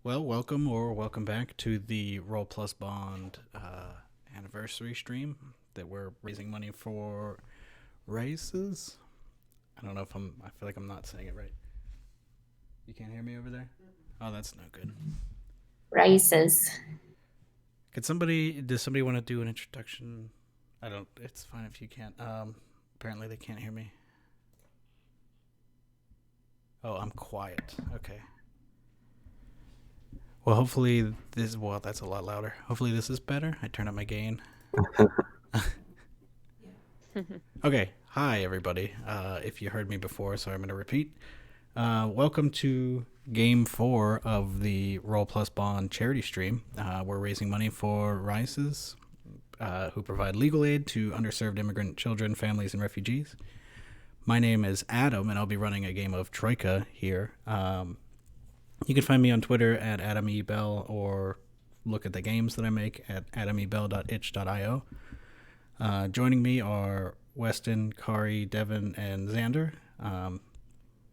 Well, welcome back to the Roll Plus Bond anniversary stream that we're raising money for races. I don't know if I feel like I'm not saying it right. You can't hear me over there? Oh, that's no good. Rices. Does somebody want to do an introduction? It's fine if you can't. Apparently they can't hear me. Oh, I'm quiet. Okay. Well, that's a lot louder. Hopefully this is better. I turned up my gain. Okay. Hi, everybody. If you heard me before, so I'm going to repeat. Welcome to Game 4 of the Roll Plus Bond charity stream. We're raising money for RISES, who provide legal aid to underserved immigrant children, families, and refugees. My name is Adam, and I'll be running a game of Troika here. You can find me on Twitter at AdamEBell or look at the games that I make at adamebell.itch.io. Joining me are Weston, Kari, Devin, and Xander.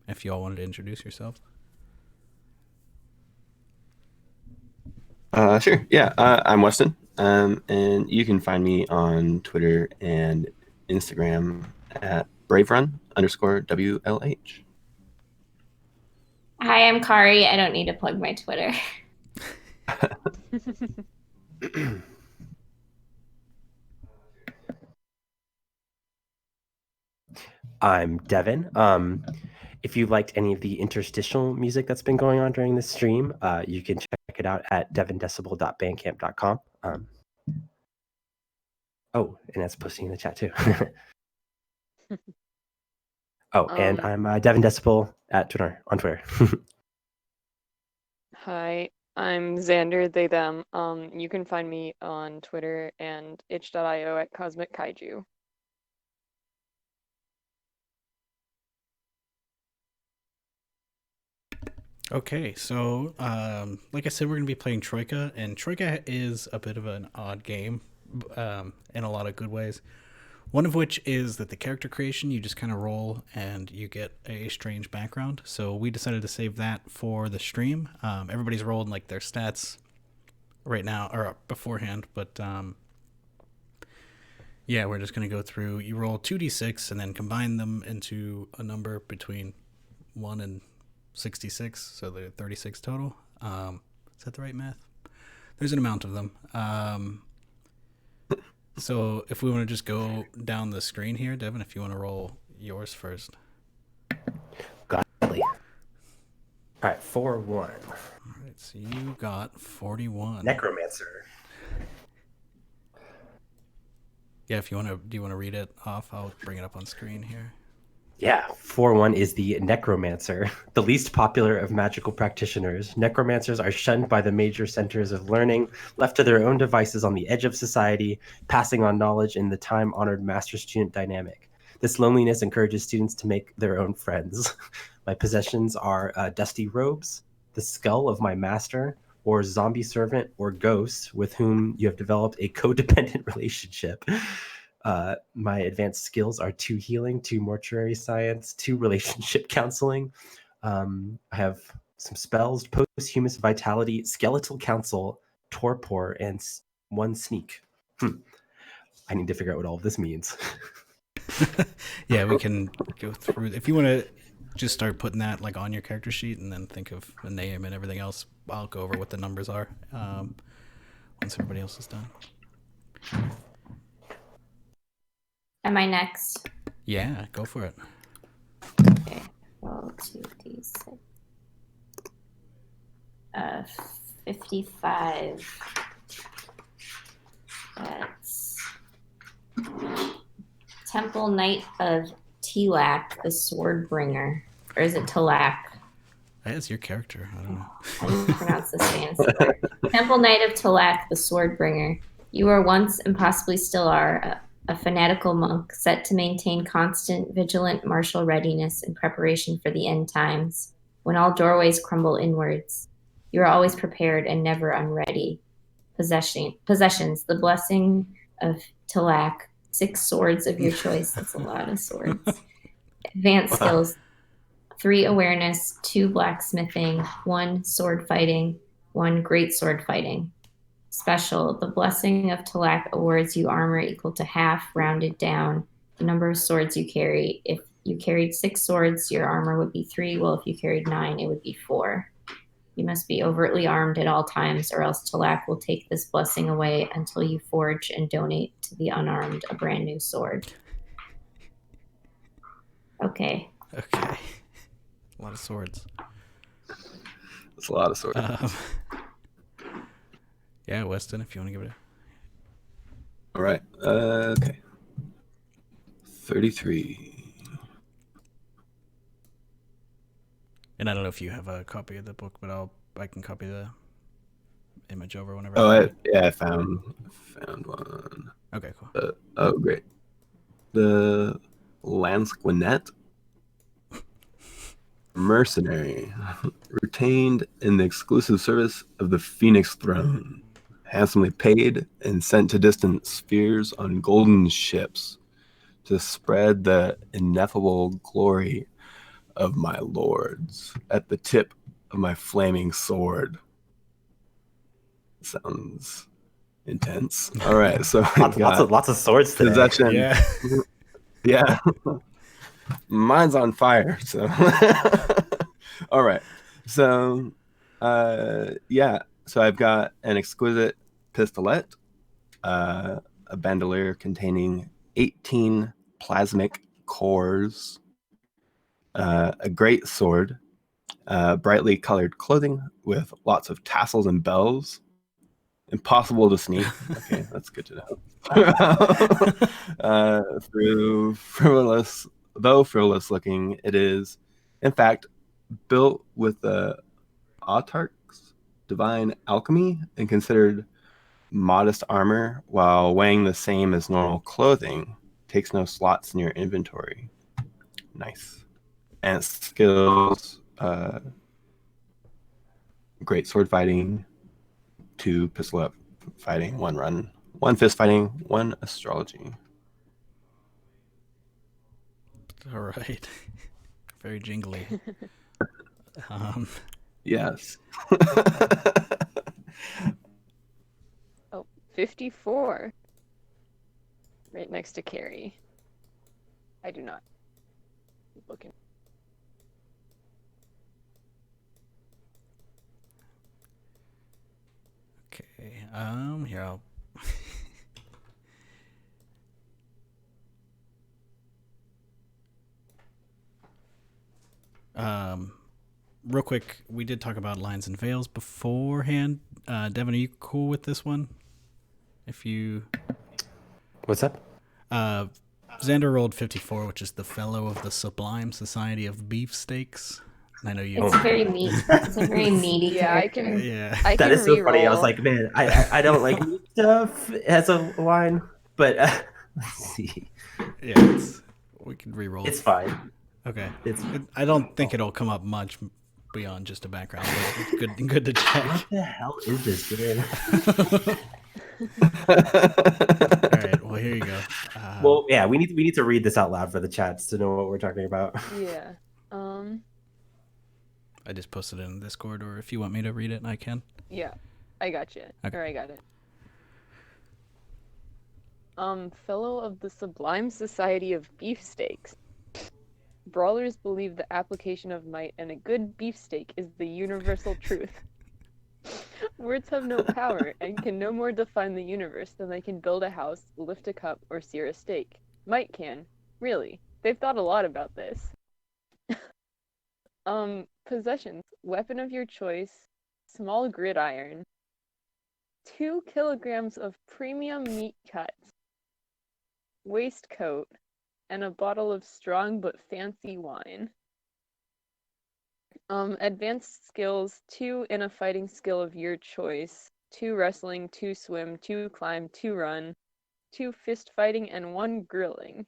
If you all wanted to introduce yourselves. Sure. Yeah, I'm Weston, and you can find me on Twitter and Instagram at braverun_WLH. Hi, I'm Kari. I don't need to plug my Twitter. I'm Devin. If you liked any of the interstitial music that's been going on during this stream, you can check it out at devindecibel.bandcamp.com. Oh, and that's posting in the chat too. And I'm Devin Decibel at Twitter on Twitter. Hi, I'm Xander, they, them. You can find me on Twitter and itch.io at Cosmic Kaiju. Okay, so like I said, we're going to be playing Troika, and Troika is a bit of an odd game in a lot of good ways. One of which is that the character creation, you just kind of roll and you get a strange background. So we decided to save that for the stream. Everybody's rolling like their stats right now, or beforehand, but yeah, we're just going to go through. You roll 2d6 and then combine them into a number between 1 and 66, so they're 36 total. Is that the right math? There's an amount of them. So if we want to just go down the screen here, Devin, if you want to roll yours first. Godly. All right, 4-1. All right, so you got 41. Necromancer. Yeah, if you want to, do you want to read it off? I'll bring it up on screen here. Yeah, 4-1 is the Necromancer, the least popular of magical practitioners. Necromancers are shunned by the major centers of learning, left to their own devices on the edge of society, passing on knowledge in the time-honored master-student dynamic. This loneliness encourages students to make their own friends. My possessions are dusty robes, the skull of my master, or zombie servant or ghost with whom you have developed a codependent relationship. My advanced skills are 2 healing, 2 mortuary science, 2 relationship counseling. I have some spells: posthumous vitality, skeletal counsel, torpor, and 1 sneak. I need to figure out what all of this means. Yeah, we can go through. If you want to just start putting that like on your character sheet and then think of a name and everything else, I'll go over what the numbers are once everybody else is done. Am I next? Yeah, go for it. Okay. Roll 2d6. 55. That's Temple Knight of Tilak, the Swordbringer. Or is it Tilak? That is your character. I don't know. How do you pronounce this fancy word? Temple Knight of Tilak, the Swordbringer. You were once, and possibly still are, a fanatical monk set to maintain constant, vigilant martial readiness in preparation for the end times, when all doorways crumble inwards. You are always prepared and never unready. Possessions, the blessing of Tilak, 6 swords of your choice. That's a lot of swords. Advanced skills, 3 awareness, 2 blacksmithing, 1 sword fighting, 1 great sword fighting. Special, the Blessing of Talak awards you armor equal to half, rounded down, the number of swords you carry. If you carried 6 swords, your armor would be 3. Well, if you carried 9, it would be 4. You must be overtly armed at all times, or else Talak will take this blessing away until you forge and donate to the unarmed a brand new sword. Okay. Okay. A lot of swords. That's a lot of swords. Yeah, Weston, if you want to give it All right. Okay. 33. And I don't know if you have a copy of the book, but I can copy the image over whenever. I found one. Okay, cool. Oh, great. The Lansquenet mercenary, retained in the exclusive service of the Phoenix Throne, handsomely paid and sent to distant spheres on golden ships to spread the ineffable glory of my lords at the tip of my flaming sword. Sounds intense. All right, so lots of swords today. possession. Yeah. Yeah. Mine's on fire. So, all right. So, yeah. So I've got an exquisite pistolet, a bandolier containing 18 plasmic cores, a great sword, brightly colored clothing with lots of tassels and bells. Impossible to sneak. Okay, that's good to know. Through frivolous looking, it is, in fact, built with the autarch's divine alchemy and considered modest armor, while weighing the same as normal clothing. Takes no slots in your inventory. Nice. And skills, great sword fighting, 2 pistol fighting, 1 run, 1 fist fighting, 1 astrology. All right. Very jingly. Yes. 54. Right next to Kari. I do not. Keep looking. Okay. Here I'll. Real quick, we did talk about lines and veils beforehand. Devin, are you cool with this one? If you. What's up? Xander rolled 54, which is the Fellow of the Sublime Society of Beefsteaks. I know you. It's very meat. It's a very meaty Yeah, I character. can. Yeah. I That can is so funny. I was re-roll. like, man, I don't like meat stuff as a line, but let's see. Yeah. We can re-roll. It's fine. Okay. It's I don't think it'll come up much beyond just a background, but it's good to check. what the hell is this game? All right. Well, here you go. Well, yeah, we need to read this out loud for the chats to know what we're talking about. Yeah. I just posted it in Discord, or if you want me to read it, I can. Yeah. I got you. Okay. Or I got it. Fellow of the Sublime Society of Beefsteaks. Brawlers believe the application of might and a good beefsteak is the universal truth. Words have no power and can no more define the universe than they can build a house, lift a cup, or sear a steak. Might can. Really. They've thought a lot about this. Possessions. Weapon of your choice. Small gridiron. 2 kilograms of premium meat cuts. Waistcoat. And a bottle of strong but fancy wine. Advanced skills, 2 in a fighting skill of your choice, 2 wrestling, 2 swim, 2 climb, 2 run, 2 fist fighting, and 1 grilling.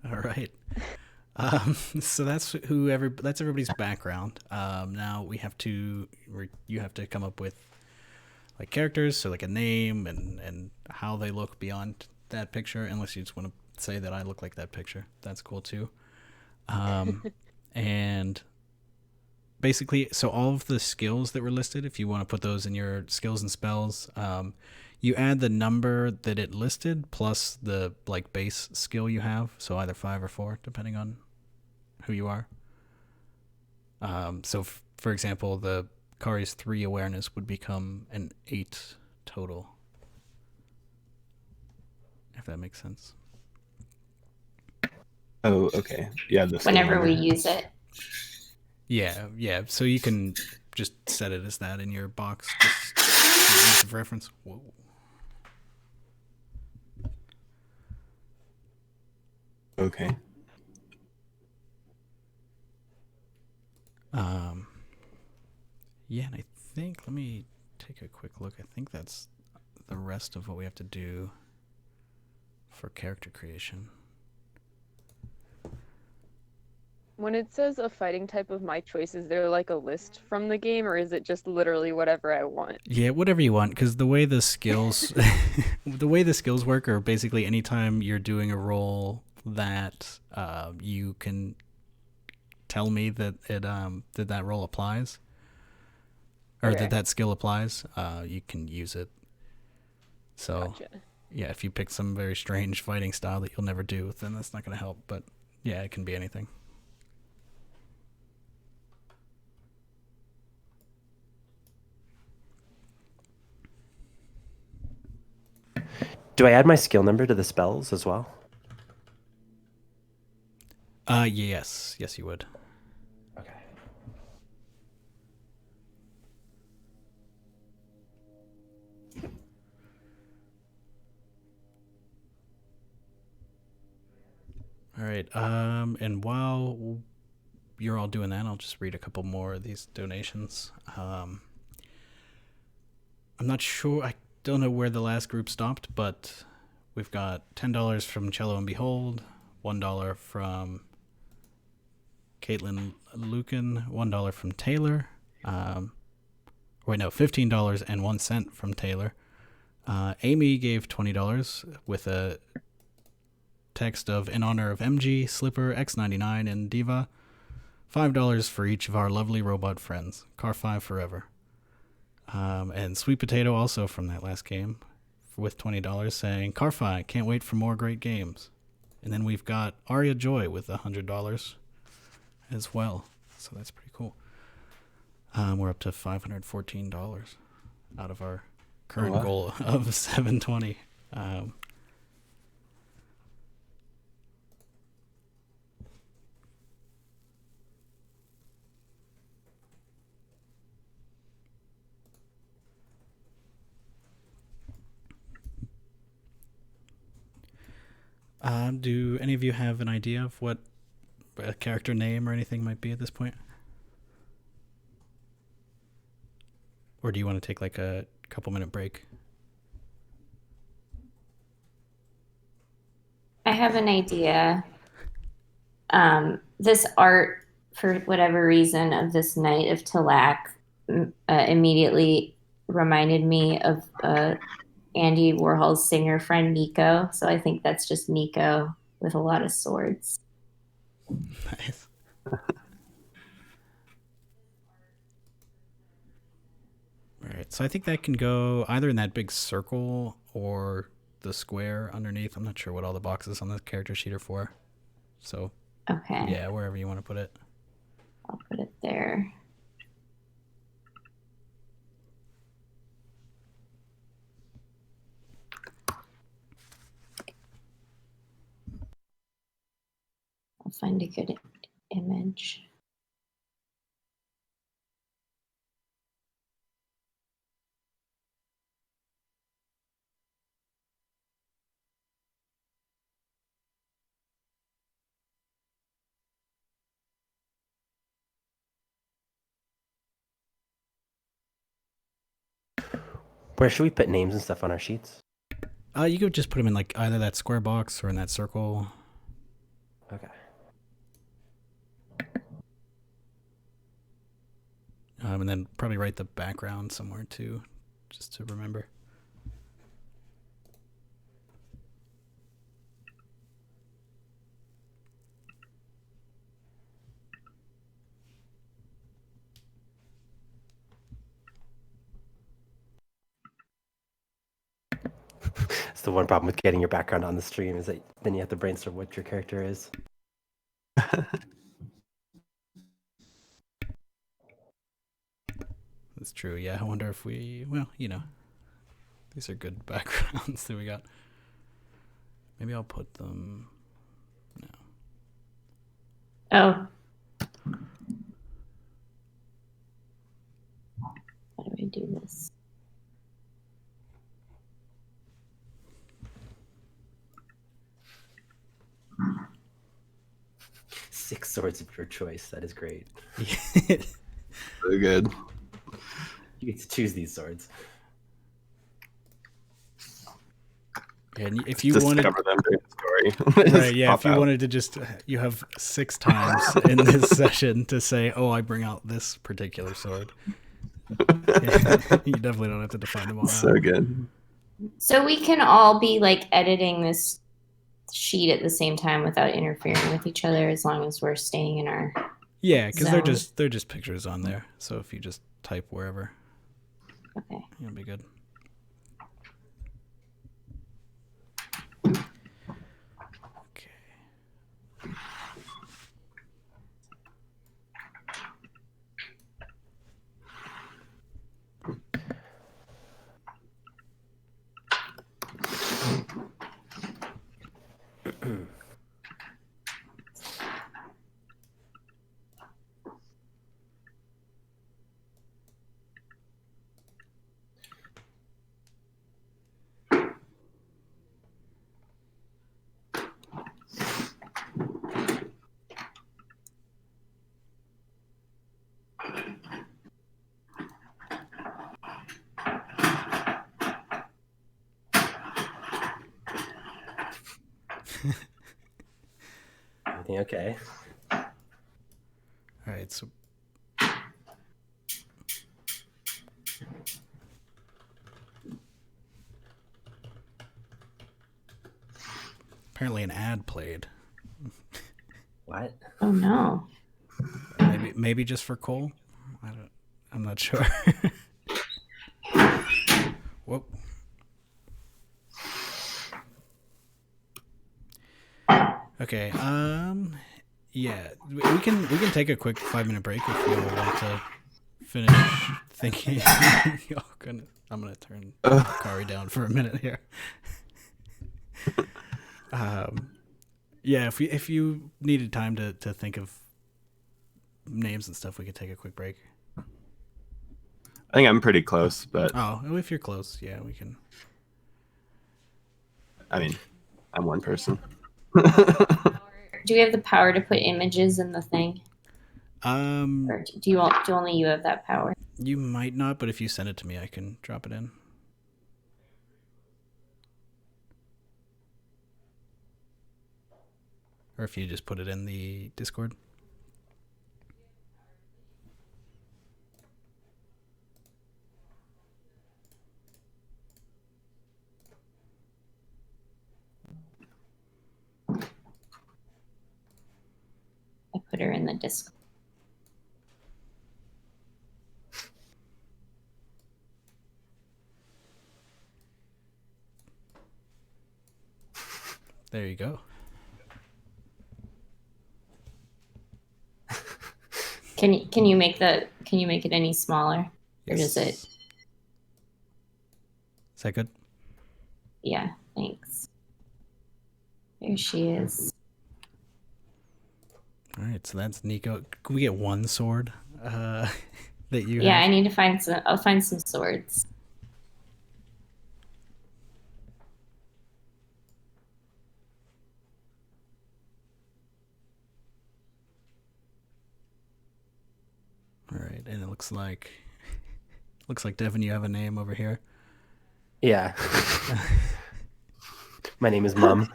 All right. So that's everybody's background. Now we have to you have to come up with like characters, so like a name and how they look beyond that picture, unless you just want to say that I look like that picture. That's cool too. And basically, so all of the skills that were listed, if you want to put those in your skills and spells, you add the number that it listed plus the like base skill you have. So either 5 or 4, depending on who you are. So for example, the Kari's 3 awareness would become an 8 total. If that makes sense. Oh, okay. Yeah. Whenever we use it. Yeah. So you can just set it as that in your box, just for ease of reference. Whoa. Okay. Yeah, and I think, let me take a quick look. I think that's the rest of what we have to do for character creation. When it says a fighting type of my choice, is there like a list from the game, or is it just literally whatever I want? Yeah, whatever you want, because the way the skills, the way the skills work are basically anytime you're doing a roll that you can tell me that it that roll applies, or Okay. that skill applies, you can use it. So Gotcha. yeah, if you pick some very strange fighting style that you'll never do, then that's not going to help. But yeah, it can be anything. Do I add my skill number to the spells as well? Yes, you would. Okay. All right. And while you're all doing that, I'll just read a couple more of these donations. I'm not sure. I don't know where the last group stopped, but we've got $10 from Cello and Behold, $1 from Caitlin Lucan, $1 from Taylor. $15.01 from Taylor. Amy gave $20 with a text of in honor of MG, Slipper, X99, and Diva. $5 for each of our lovely robot friends. Car5 forever. And Sweet Potato also from that last game with $20 saying, Car5, can't wait for more great games. And then we've got Aria Joy with $100 as well. So that's pretty cool. We're up to $514 out of our current goal of $720. Do any of you have an idea of what a character name or anything might be at this point? Or do you want to take like a couple-minute break? I have an idea. This art, for whatever reason, of this Knight of Talak immediately reminded me of Andy Warhol's singer friend Nico. So I think that's just Nico with a lot of swords. Nice. All right, so I think that can go either in that big circle or the square underneath. I'm not sure what all the boxes on the character sheet are for. So, okay. Yeah, wherever you want to put it. I'll put it there. I'll find a good image. Where should we put names and stuff on our sheets? You could just put them in like either that square box or in that circle. Okay. And then probably write the background somewhere too, just to remember. It's the one problem with getting your background on the stream is that then you have to brainstorm what your character is. That's true. Yeah, I wonder if well, these are good backgrounds that we got. Maybe I'll put them. No. Oh. How do I do this? Six swords of your choice. That is great. Very good. You get to choose these swords. And if you Discover wanted, them during the story. right? Yeah, if you wanted to just, you have 6 times in this session to say, "Oh, I bring out this particular sword." You definitely don't have to define them all. So good. So we can all be like editing this sheet at the same time without interfering with each other, as long as we're staying in our. Yeah, because zone. they're just pictures on there. So if you just type wherever, Okay. it'll be good. Okay. Everything okay? All right, so apparently an ad played. What? Oh no. Maybe just for Cole. I'm not sure. Whoa. Okay. Yeah, we can take a quick 5-minute break if you all want to finish thinking. Oh goodness, I'm gonna turn Kari down for a minute here. Yeah, if you needed time to think of names and stuff, we could take a quick break. I think I'm pretty close, but Oh, if you're close, yeah, we can. I mean, I'm one person. Do we have the power to put images in the thing, Um, or do only you have that power? you might not, but if you send it to me, I can drop it in. Or if you just put it in the Discord. I put her in the Discord. There you go. Can you make it any smaller, or does it? Is that good? Yeah, thanks. There she is. All right, so that's Nico. Can we get one sword that you Yeah, have? I need to find some. I'll find some swords. All right, and it looks like Devin, you have a name over here. Yeah. My name is Mum.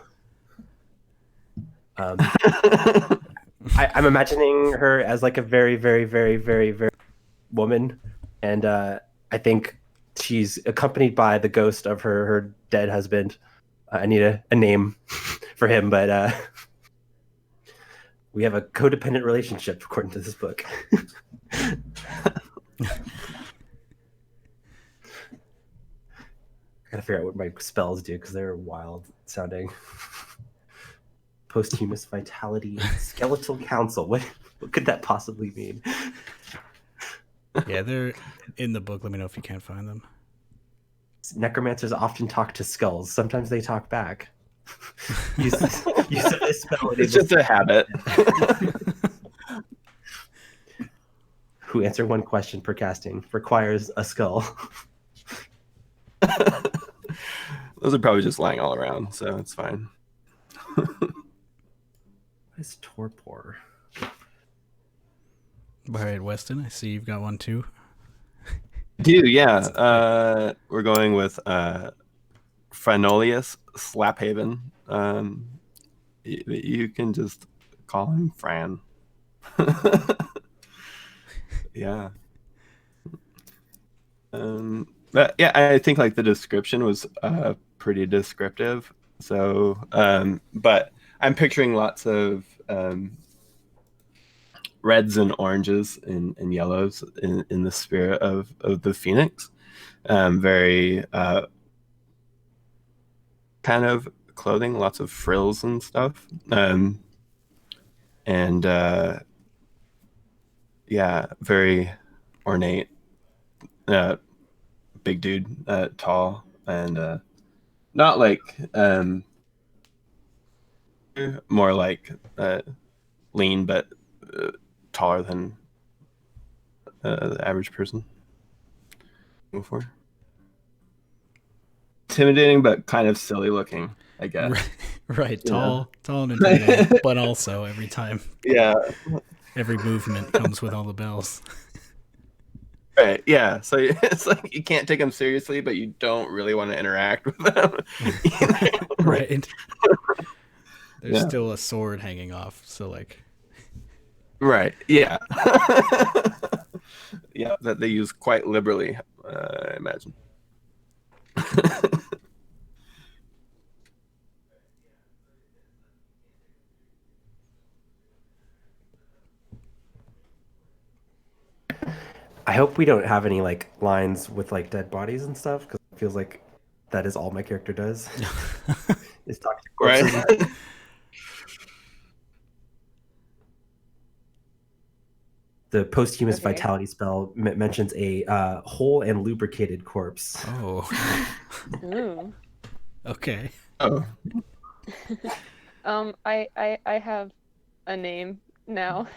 I'm imagining her as like a very, very, very, very, very woman, and I think she's accompanied by the ghost of her dead husband. I need a name for him, but we have a codependent relationship according to this book. gotta figure out what my spells do because they're wild sounding. Posthumous vitality, skeletal council. What could that possibly mean? Yeah, they're in the book. Let me know if you can't find them. Necromancers often talk to skulls. Sometimes they talk back. use of this spell. It's just a habit. Who answer one question per casting requires a skull. Those are probably just lying all around, so it's fine. What is torpor? All right, Weston, I see you've got one too. Do yeah. We're going with Franolius Slaphaven. You can just call him Fran. Yeah. But yeah, I think like the description was pretty descriptive. So, but I'm picturing lots of reds and oranges and yellows in the spirit of the Phoenix. Very kind of clothing, lots of frills and stuff. And yeah, very ornate. Big dude, tall, and not like more like lean, but taller than the average person. Before intimidating, but kind of silly looking, I guess. Right. Yeah. Tall and intimidating, but also every time, Yeah. every movement comes with all the bells. Right. Yeah. So it's like you can't take them seriously, but you don't really want to interact with them. Right. There's Yeah. still a sword hanging off, so like. Right. Yeah. Yeah. That they use quite liberally, I imagine. I hope we don't have any like lines with like dead bodies and stuff because it feels like that is all my character does. Is talk to corpses. Right. The posthumous Okay. vitality spell mentions a whole and lubricated corpse. Oh. Ooh. Okay. Oh. I have a name now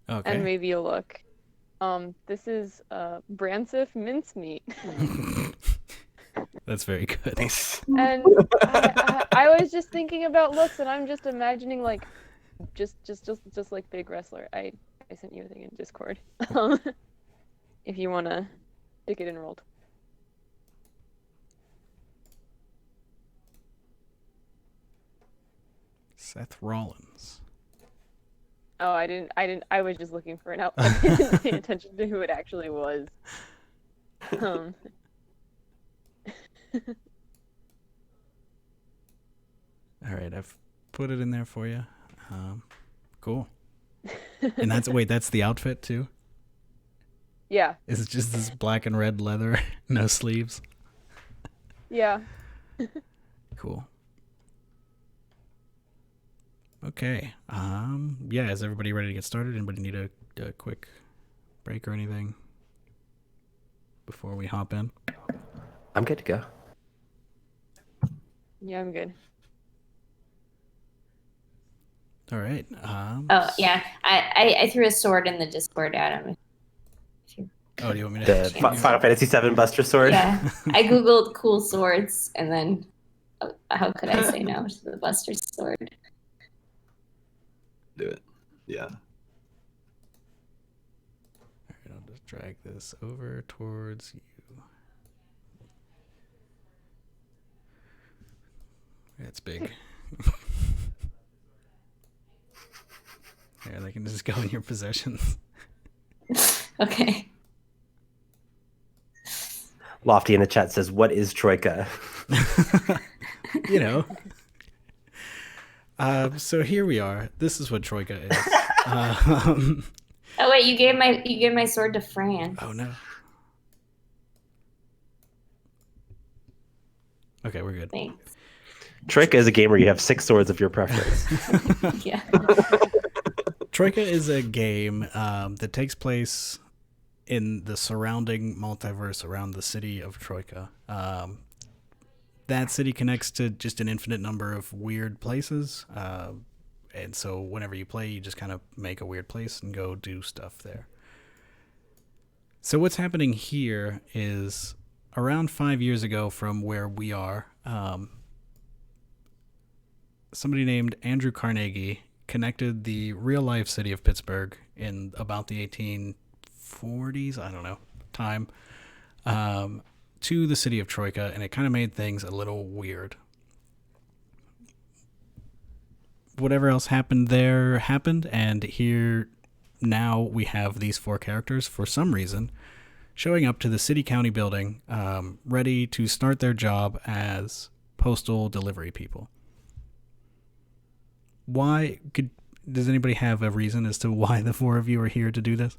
Okay. and maybe a look. This is Bransif Mincemeat. That's very good. Nice. And I was just thinking about looks, and I'm just imagining like just like big wrestler. I sent you a thing in Discord. If you wanna stick it in roll. Seth Rollins. Oh, I didn't. I was just looking for an outfit. I didn't pay attention to who it actually was. All right, I've put it in there for you. Cool. And that's the outfit too? Yeah. Is it just this black and red leather, no sleeves? Yeah. Cool. Okay. Yeah, is everybody ready to get started? Anybody need a quick break or anything before we hop in? I'm good to go. Yeah, I'm good. All right. Oh yeah, I threw a sword in the Discord, Adam. Oh, do you want me The to? Final Fantasy VII Buster Sword. Yeah, I googled cool swords, and then how could I say no to the Buster Sword? Do it. Yeah. All right, I'll just drag this over towards you. That's big. Yeah, they can just go in your possessions. Okay. Lofty in the chat says, "What is Troika?" You know. So here we are. This is what Troika is. Oh wait, you gave my sword to Fran. Oh no. Okay, we're good. Thanks. Troika is a game where you have 6 swords of your preference. Yeah. Troika is a game that takes place in the surrounding multiverse around the city of Troika. That city connects to just an infinite number of weird places. And so whenever you play, you just kind of make a weird place and go do stuff there. So what's happening here is around 5 years ago from where we are, somebody named Andrew Carnegie connected the real life city of Pittsburgh in about the 1840s, I don't know, time, to the city of Troika, and it kind of made things a little weird. Whatever else happened there happened, and here now we have these 4 characters for some reason showing up to the city county building, ready to start their job as postal delivery people. Does anybody have a reason as to why the 4 of you are here to do this?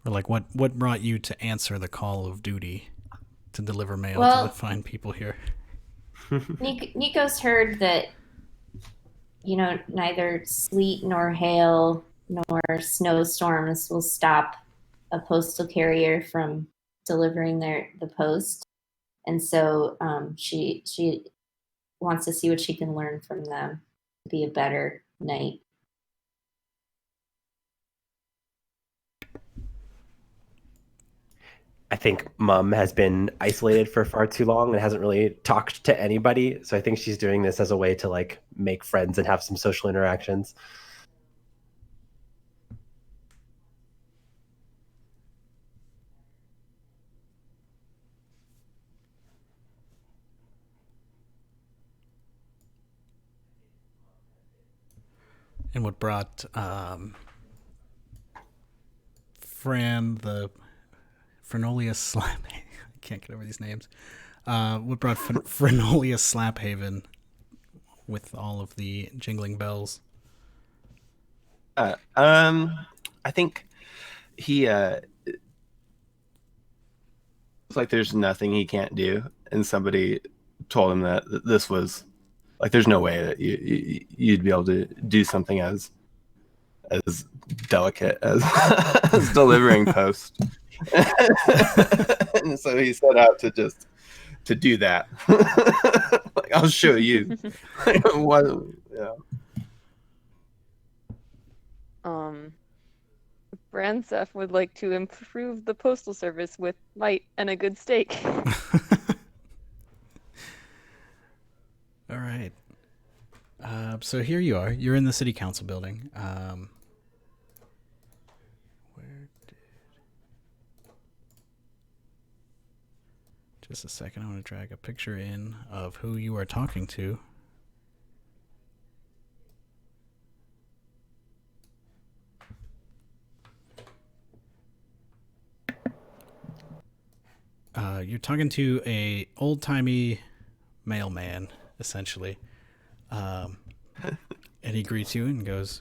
Or like what brought you to answer the call of duty to deliver mail to the fine people here? Nico's heard that, neither sleet nor hail nor snowstorms will stop a postal carrier from delivering the post. And so she wants to see what she can learn from them to be a better knight. I think Mom has been isolated for far too long and hasn't really talked to anybody. So I think she's doing this as a way to like make friends and have some social interactions. And what brought Frenolius Slap... I can't get over these names. What brought Frenolius Slaphaven with all of the jingling bells? I think he it's like there's nothing he can't do, and somebody told him that this was like there's no way that you'd be able to do something as delicate as as delivering post. And so he set out to do that. Like, I'll show you. What, yeah. Bransef would like to improve the postal service with might and a good steak. All right. So here you are. You're in the city council building. Just a second. I want to drag a picture in of who you are talking to. You're talking to a old-timey mailman, essentially. And he greets you and goes,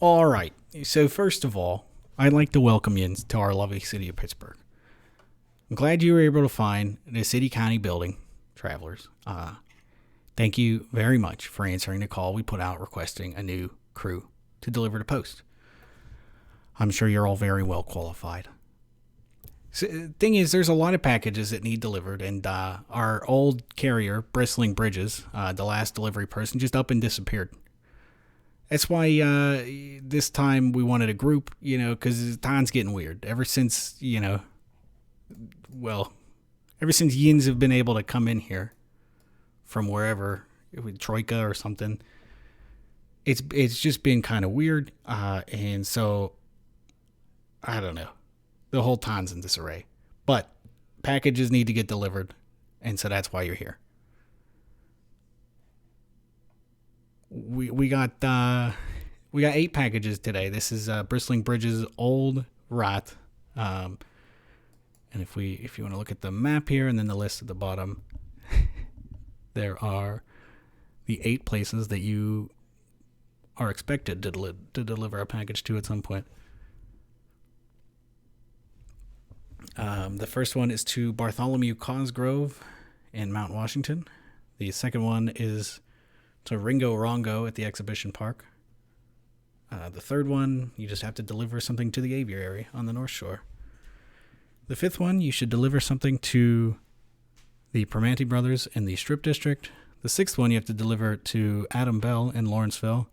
all right. So first of all, I'd like to welcome you to our lovely city of Pittsburgh. I'm glad you were able to find the city county building, travelers. Thank you very much for answering the call we put out requesting a new crew to deliver the post. I'm sure you're all very well qualified. So, thing is, there's a lot of packages that need delivered, and our old carrier, Bristling Bridges, the last delivery person, just up and disappeared. That's why this time we wanted a group, because time's getting weird. Ever since Yins have been able to come in here from wherever, Troika or something, it's just been kind of weird, and so I don't know. The whole town's in disarray, but packages need to get delivered, and so that's why you're here. We got 8 packages today. This is Bristling Bridges' old rat. And if you want to look at the map here and then the list at the bottom, there are the 8 places that you are expected to deliver a package to at some point. The first one is to Bartholomew Cosgrove in Mount Washington. The second one is to Ringo Rongo at the Exhibition Park. The third one, you just have to deliver something to the aviary on the North Shore. The fifth one, you should deliver something to the Primanti brothers in the Strip District. The sixth one, you have to deliver to Adam Bell in Lawrenceville.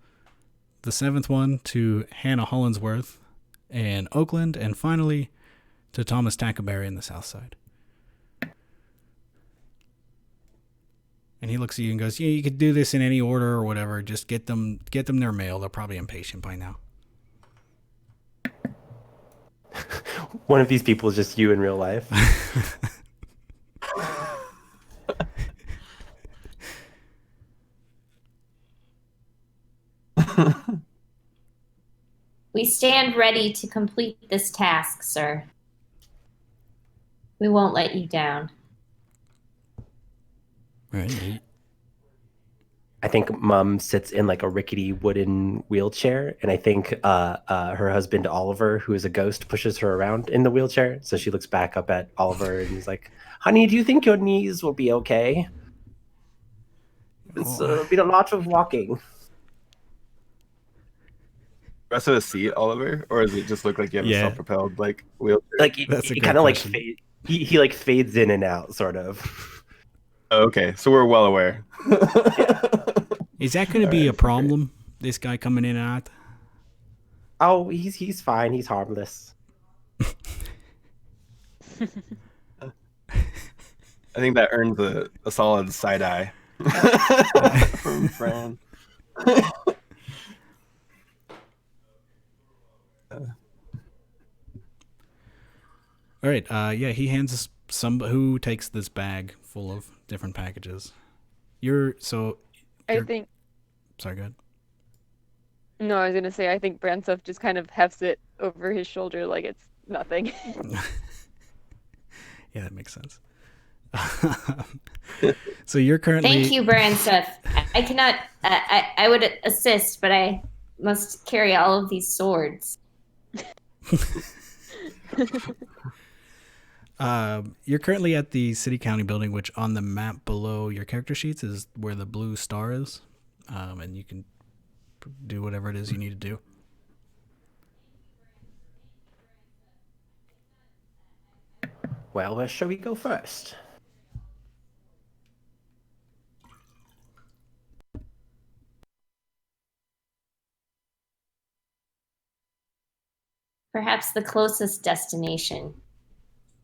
The seventh one, to Hannah Hollinsworth in Oakland. And finally, to Thomas Tackaberry in the South Side. And he looks at you and goes, yeah, you could do this in any order or whatever. Just get them their mail. They're probably impatient by now. One of these people is just you in real life. We stand ready to complete this task, sir. We won't let you down. Right. I think Mom sits in like a rickety wooden wheelchair, and I think her husband Oliver, who is a ghost, pushes her around in the wheelchair. So she looks back up at Oliver and he's like, "Honey, do you think your knees will be okay? It's been a lot of walking." Rest of the seat, Oliver, or does it just look like you have a self-propelled like wheelchair? Like That's a he good kind of like question. he like fades in and out, sort of. Okay, so we're well aware. Is that going to be a problem? This guy coming in and out? Oh, he's fine. He's harmless. I think that earns a solid side eye from Fran. All right. Yeah, he hands us who takes this bag full of different packages. I think. Sorry, go ahead. No, I was gonna say I think Bransov just kind of hefts it over his shoulder like it's nothing. Yeah, that makes sense. So you're currently. Thank you, Bransov. I cannot. I would assist, but I must carry all of these swords. You're currently at the City County building, which on the map below your character sheets is where the blue star is, and you can do whatever it is you need to do. Well, where shall we go first? Perhaps the closest destination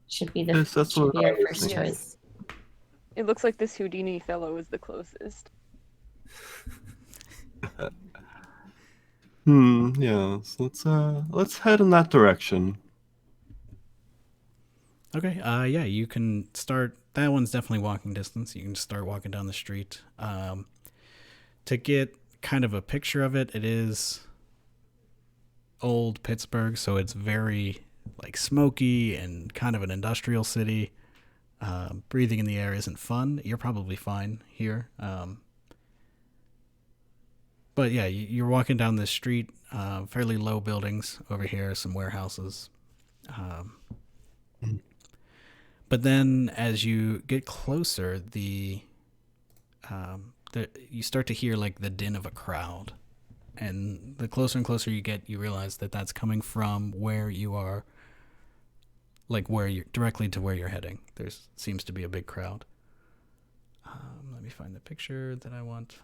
should be Yes, that's what I our was first thinking. choice. It looks like this Houdini fellow is the closest. Yeah. So let's head in that direction. Okay. Yeah, you can start. That one's definitely walking distance. You can start walking down the street. To get kind of a picture of it, it is old Pittsburgh, so it's very like smoky and kind of an industrial city. Breathing in the air isn't fun. You're probably fine here. But yeah, you're walking down this street, fairly low buildings over here, some warehouses. But then as you get closer, you start to hear like the din of a crowd. And the closer and closer you get, you realize that that's coming from where you are, like where you're directly to where you're heading. There seems to be a big crowd. Let me find the picture that I want.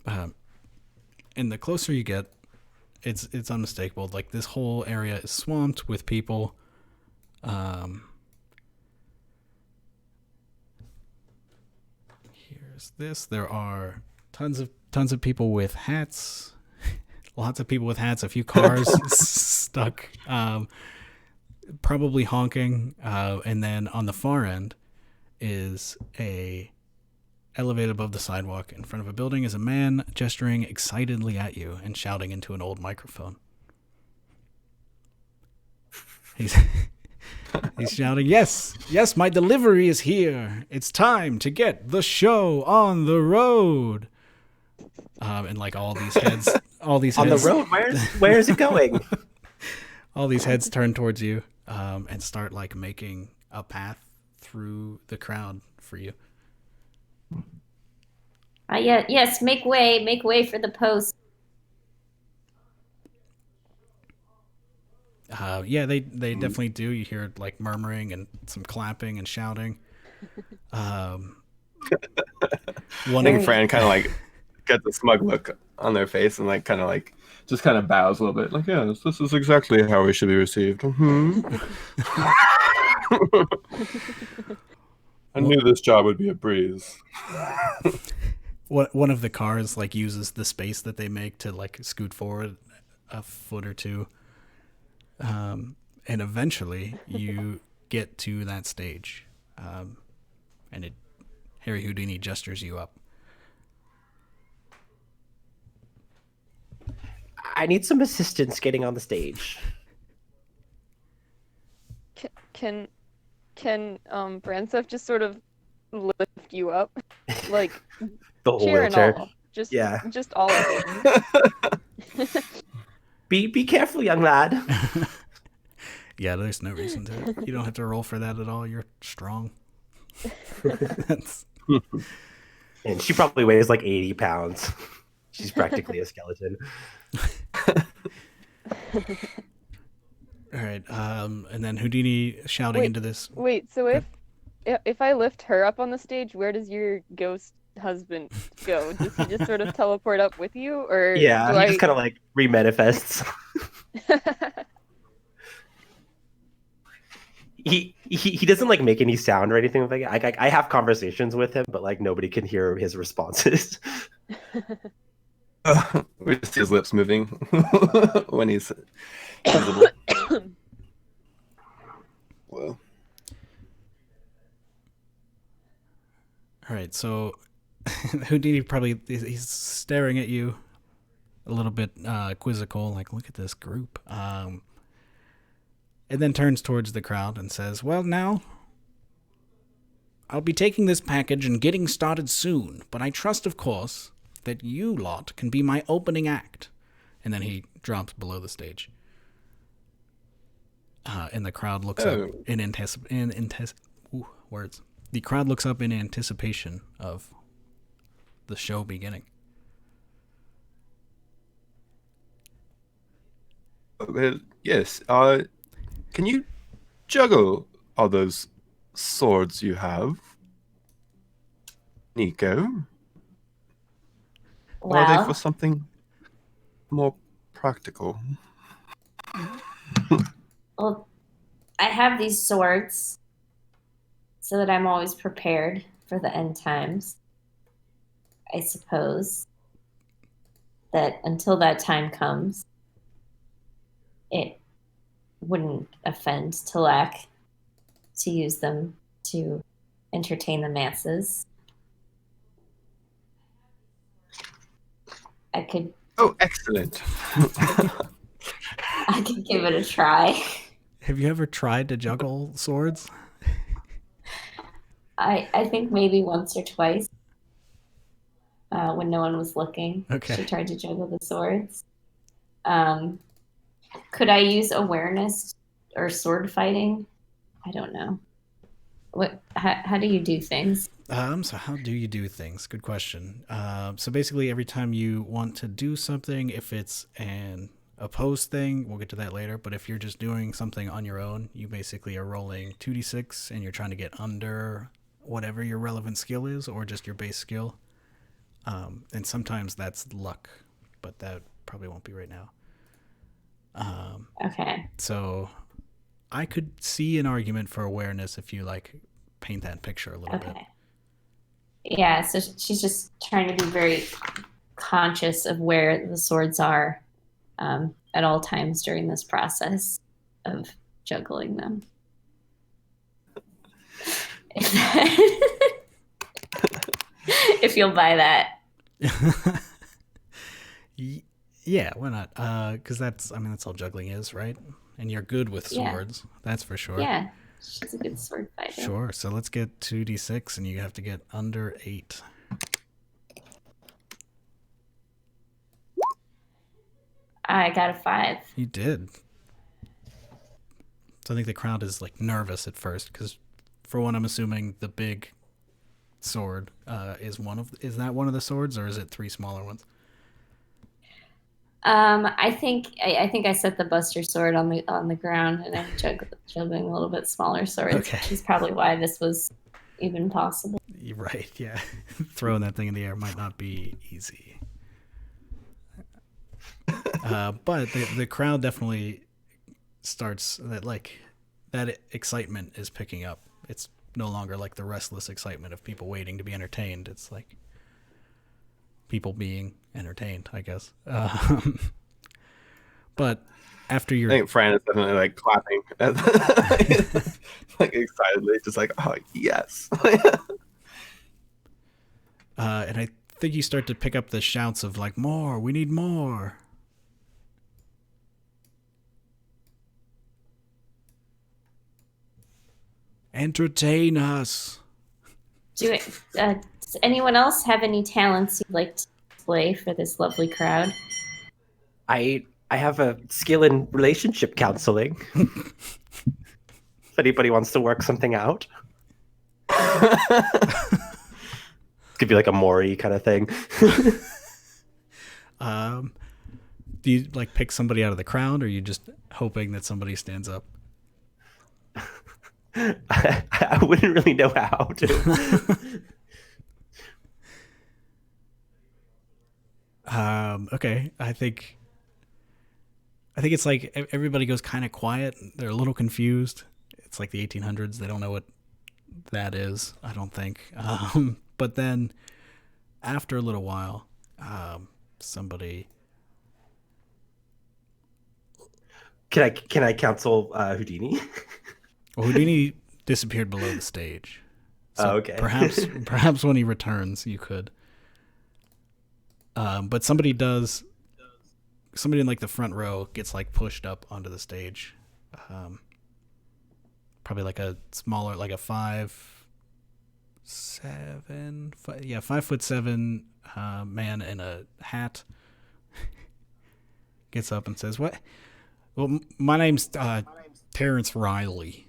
And the closer you get, it's unmistakable. Like this whole area is swamped with people. Here's this. There are tons of people with hats. Lots of people with hats. A few cars stuck, probably honking. And then on the far end is a elevated above the sidewalk. In front of a building is a man gesturing excitedly at you and shouting into an old microphone. He's He's shouting, "Yes, yes, my delivery is here. It's time to get the show on the road." And like all these heads On the road? Where is it going? all these heads turn towards you and start like making a path through the crowd for you. Yes, make way for the post. They definitely do. You hear like murmuring and some clapping and shouting. One I think Fran kind of like gets a smug look on their face and like kind of like just kind of bows a little bit, like, yes, this is exactly how we should be received. I knew this job would be a breeze. One of the cars like uses the space that they make to like scoot forward a foot or two. And eventually you get to that stage. And Harry Houdini gestures you up. I need some assistance getting on the stage. Can Bransef just sort of lift you up, like The whole chair and wheelchair. all? Just all of it. Be careful, young lad. Yeah, there's no reason to. You don't have to roll for that at all. You're strong. And she probably weighs like 80 pounds. She's practically a skeleton. All right. And then Houdini shouting into this. Wait, so if I lift her up on the stage, where does your ghost husband go? Does he just sort of teleport up with you, or Yeah, do he just kind of like remanifests. He doesn't like make any sound or anything like that. I have conversations with him, but like nobody can hear his responses. We just see his lips moving when he's visible. Whoa. All right. So Houdini he's staring at you a little bit quizzical, like, look at this group. And then turns towards the crowd and says, "Well, now, I'll be taking this package and getting started soon, but I trust, of course, that you lot can be my opening act." And then he drops below the stage. And the crowd looks up words. The crowd looks up in anticipation of the show beginning. Well, yes. Can you juggle all those swords you have, Nico? Or are they for something more practical? Well, I have these swords so that I'm always prepared for the end times. I suppose that until that time comes, it wouldn't offend Talak to use them to entertain the masses. I could. Oh, excellent. I could give it a try. Have you ever tried to juggle swords? I think maybe once or twice when no one was looking. Okay. She tried to juggle the swords. Could I use awareness or sword fighting? I don't know. How do you do things? So how do you do things? Good question. So basically every time you want to do something, if it's an opposed thing, we'll get to that later, but if you're just doing something on your own, you basically are rolling 2d6 and you're trying to get under whatever your relevant skill is or just your base skill. And sometimes that's luck, but that probably won't be right now. Okay. So I could see an argument for awareness if you like paint that picture a little bit. Yeah, so she's just trying to be very conscious of where the swords are at all times during this process of juggling them. If you'll buy that. Yeah, why not? Because that's all juggling is, right? And you're good with swords, that's for sure. Yeah. She's a good sword fighter. Sure. So let's get 2d6, and you have to get under 8. I got a 5. You did. So I think the crowd is like nervous at first because, for one, I'm assuming the big sword is that one of the swords, or is it 3 smaller ones? I think I set the Buster sword on the ground, and I'm juggling a little bit smaller swords, Okay. which is probably why this was even possible. You're right. Yeah, throwing that thing in the air might not be easy. But the crowd definitely starts that excitement is picking up. It's no longer like the restless excitement of people waiting to be entertained. It's like people being entertained, I guess. But after I think Fran is definitely like clapping, like excitedly, just like, oh yes. And I think you start to pick up the shouts of like, more, we need more. Entertain us. Does anyone else have any talents you'd like to display for this lovely crowd? I have a skill in relationship counseling. If anybody wants to work something out. Could be like a Maury kind of thing. Do you like pick somebody out of the crowd, or are you just hoping that somebody stands up? I wouldn't really know how to. Okay. I think it's like everybody goes kind of quiet. They're a little confused. It's like the 1800s. They don't know what that is, I don't think. But then after a little while, somebody... Can I counsel Houdini? Well, Houdini disappeared below the stage. So okay. perhaps when he returns, you could. But somebody in like the front row gets like pushed up onto the stage. Probably like a smaller, like a 5'7" man in a hat gets up and says, "What? Well, my name's Terrence Riley.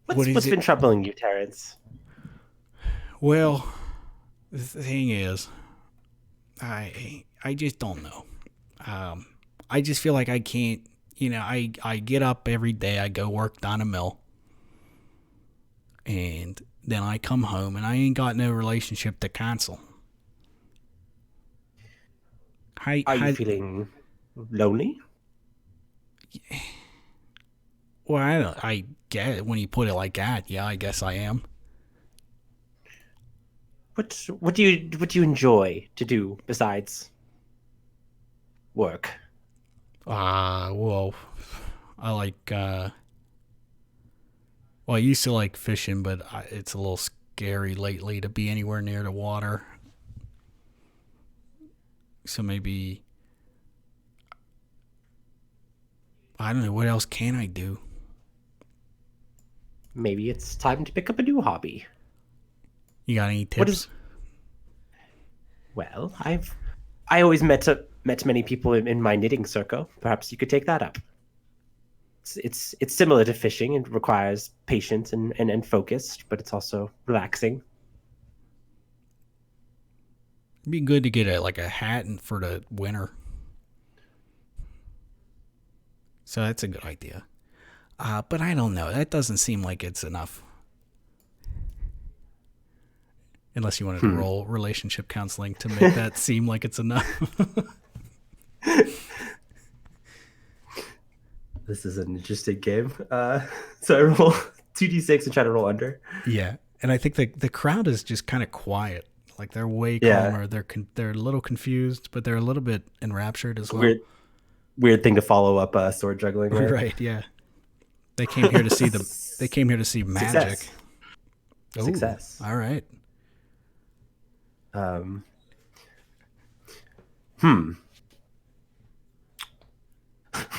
What's been troubling you, Terrence? Well, the thing is, I just don't know. I just feel like I can't, I get up every day, I go work down a mill, and then I come home and I ain't got no relationship to cancel. Are you feeling lonely? Well, I get it when you put it like that. Yeah, I guess I am. What do you enjoy to do besides work? Well, I like well, I used to like fishing, but it's a little scary lately to be anywhere near the water. So maybe I don't know, what else can I do? Maybe it's time to pick up a new hobby. You got any tips? Well, I always met many people in my knitting circle. Perhaps you could take that up. It's similar to fishing. It requires patience and focus, but it's also relaxing. It'd be good to get a hat for the winter. So that's a good idea. But I don't know. That doesn't seem like it's enough. Unless you wanted to roll relationship counseling to make that seem like it's enough. This is an interesting game. So I roll 2d6 and try to roll under. Yeah, and I think the crowd is just kind of quiet. Like they're way calmer. Yeah. They're a little confused, but they're a little bit enraptured as well. Weird thing to follow up sword juggling. Right? Yeah. They came here to see They came here to see magic. Success. All right.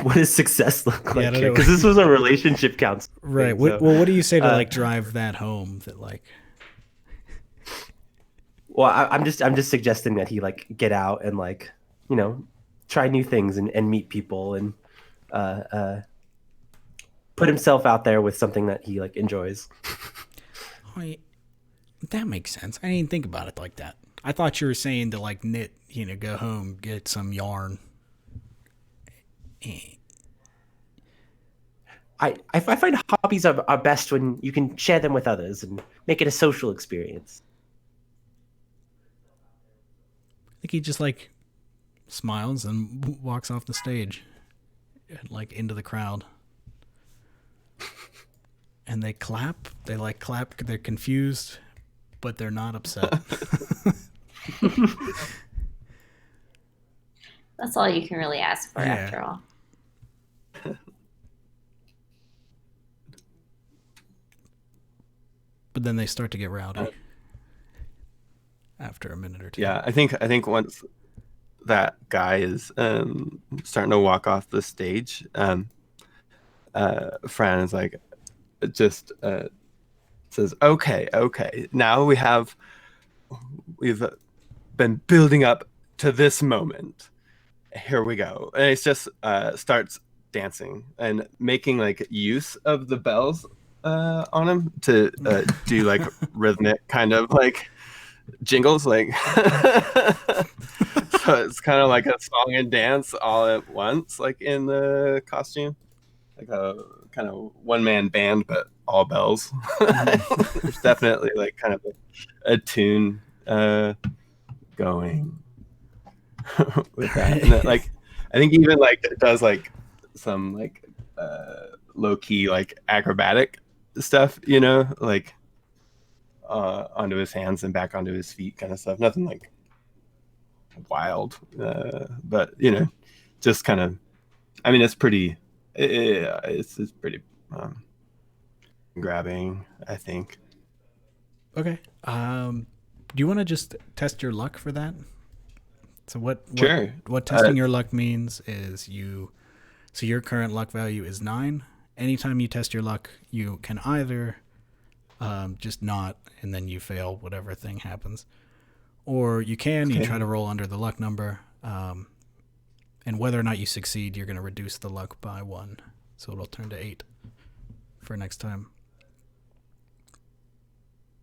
what does success look Yeah, I like don't here? know. Because this was a relationship counselor. Right. So, Well, what do you say to like drive that home? That like. well, I'm just suggesting that he like get out and like, you know, try new things and meet people and put himself out there with something that he like enjoys. Oh, that makes sense. I didn't think about it like that. I thought you were saying to like knit, you know, go home, get some yarn. I find hobbies are best when you can share them with others and make it a social experience. I think he just like smiles and walks off the stage, and, like into the crowd. And they clap. They like clap. They're confused, but they're not upset. That's all you can really ask for Yeah. after all. But then they start to get rowdy after a minute or two. Yeah, I think once that guy is starting to walk off the stage, Fran is like, just says, "Okay, now we've been building up to this moment. Here we go." And it just starts dancing and making like use of the bells on him to do like rhythmic kind of like jingles, like so it's kind of like a song and dance all at once, like in the costume, like a kind of one-man band but all bells. There's definitely like kind of a tune going with that, and that, like I think even like it does like some like low-key like acrobatic stuff, you know, like onto his hands and back onto his feet kind of stuff. Nothing like wild, but you know, just kind of, I mean, it's pretty it's pretty grabbing, I think. Okay. Do you want to just test your luck for that? So Sure. what testing your luck means is so your current luck value is 9. Anytime you test your luck, you can either just not, and then you fail whatever thing happens, or you try to roll under the luck number, and whether or not you succeed, you're going to reduce the luck by 1, so it'll turn to 8 for next time.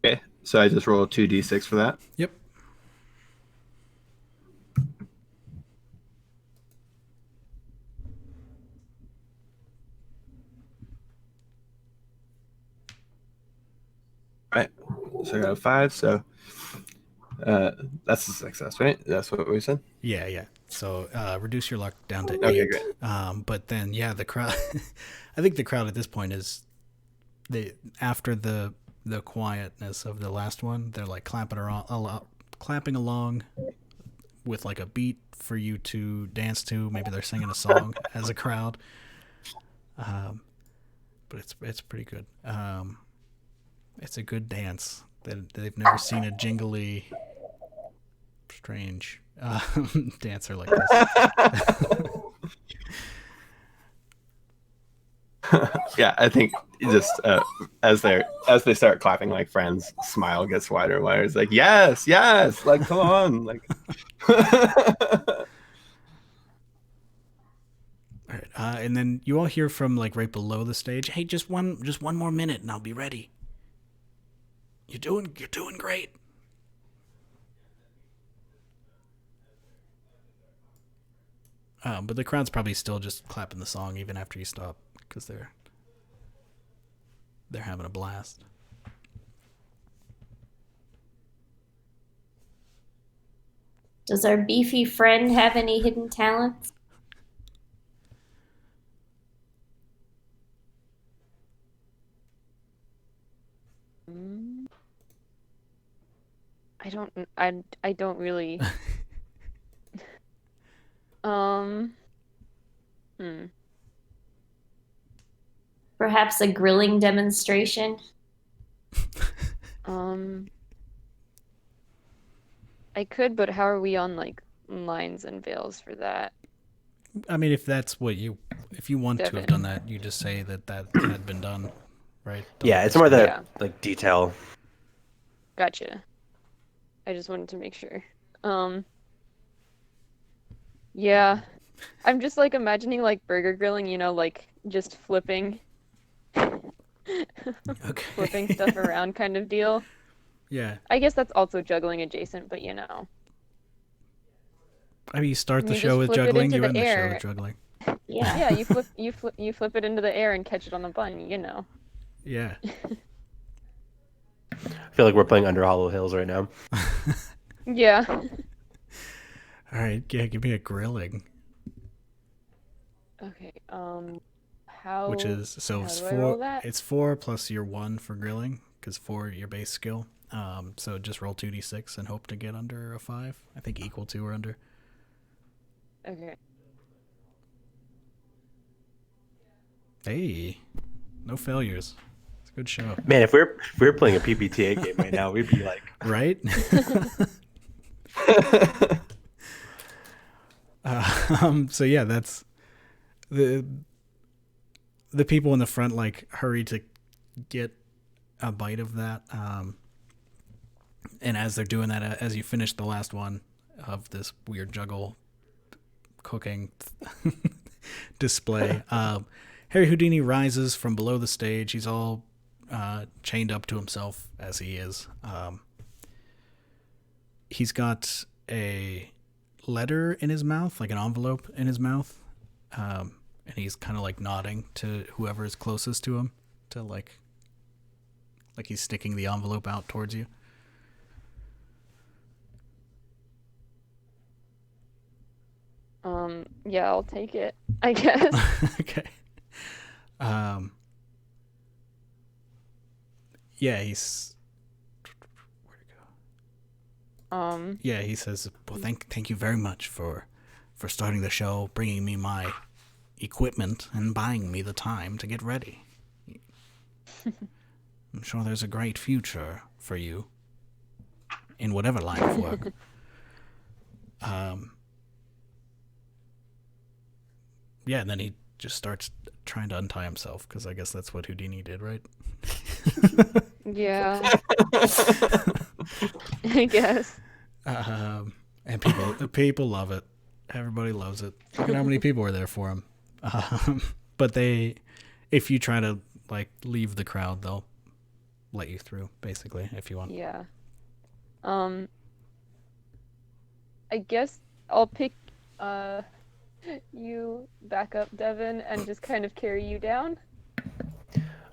Okay, so I just roll 2d6 for that. Yep. Right, so I got a 5, so that's a success, right? That's what we said. Yeah. So reduce your luck down to 8. Okay, great. But then, yeah, the crowd. I think the crowd at this point is after the quietness of the last one, they're like clapping along with like a beat for you to dance to. Maybe they're singing a song as a crowd. But it's pretty good. It's a good dance. They've never seen a jingly, strange dancer like this. Yeah, I think just as they start clapping, like Fran's smile gets wider and wider. It's like yes, like come on, like. All right, and then you all hear from like right below the stage. Hey, just one more minute, and I'll be ready. You're doing great. But the crowd's probably still just clapping the song even after you stop because they're having a blast. Does our beefy friend have any hidden talents? I don't really. Perhaps a grilling demonstration? I could, but how are we on like lines and veils for that? I mean, if that's what if you want to have Devin. done that, you just say that had been done, right? Yeah, it's more the Yeah. like detail. Gotcha. I just wanted to make sure. Yeah. I'm just like imagining like burger grilling, like just flipping Okay. flipping stuff around kind of deal. Yeah. I guess that's also juggling adjacent, but I mean, you start the You show just with flip it juggling, into you the end the show air. with juggling. Yeah. Yeah, you flip it into the air and catch it on the bun, Yeah. I feel like we're playing Under Hollow Hills right now. Yeah. All right. Yeah. Give me a grilling, Okay. How which is how it's do I roll 4. that? It's 4 plus your 1 for grilling, because 4 your base skill. So just roll 2d6 and hope to get under a 5. I think equal to or under. Okay. Hey, no failures. It's a good show, Man, if we're playing a PBTA game right now, we'd be like, right? So yeah, that's the people in the front like hurry to get a bite of that. And as they're doing that, as you finish the last one of this weird juggle cooking display, Harry Houdini rises from below the stage. He's all chained up to himself as he is. He's got a letter in his mouth, like an envelope in his mouth, and he's kind of like nodding to whoever is closest to him, to like he's sticking the envelope out towards you. Yeah, I'll take it, I guess. Okay. Yeah, he's. Where'd it go? Yeah, he says, "Well, thank you very much for starting the show, bringing me my equipment, and buying me the time to get ready. I'm sure there's a great future for you in whatever line of work." Yeah, and then he just starts trying to untie himself, because I guess that's what Houdini did, right? Yeah. I guess. And people love it. Everybody loves it. Look at how many people were there for him. But if you try to like leave the crowd, they'll let you through, basically, if you want. Yeah. I guess I'll pick you back up, Devin, and just kind of carry you down.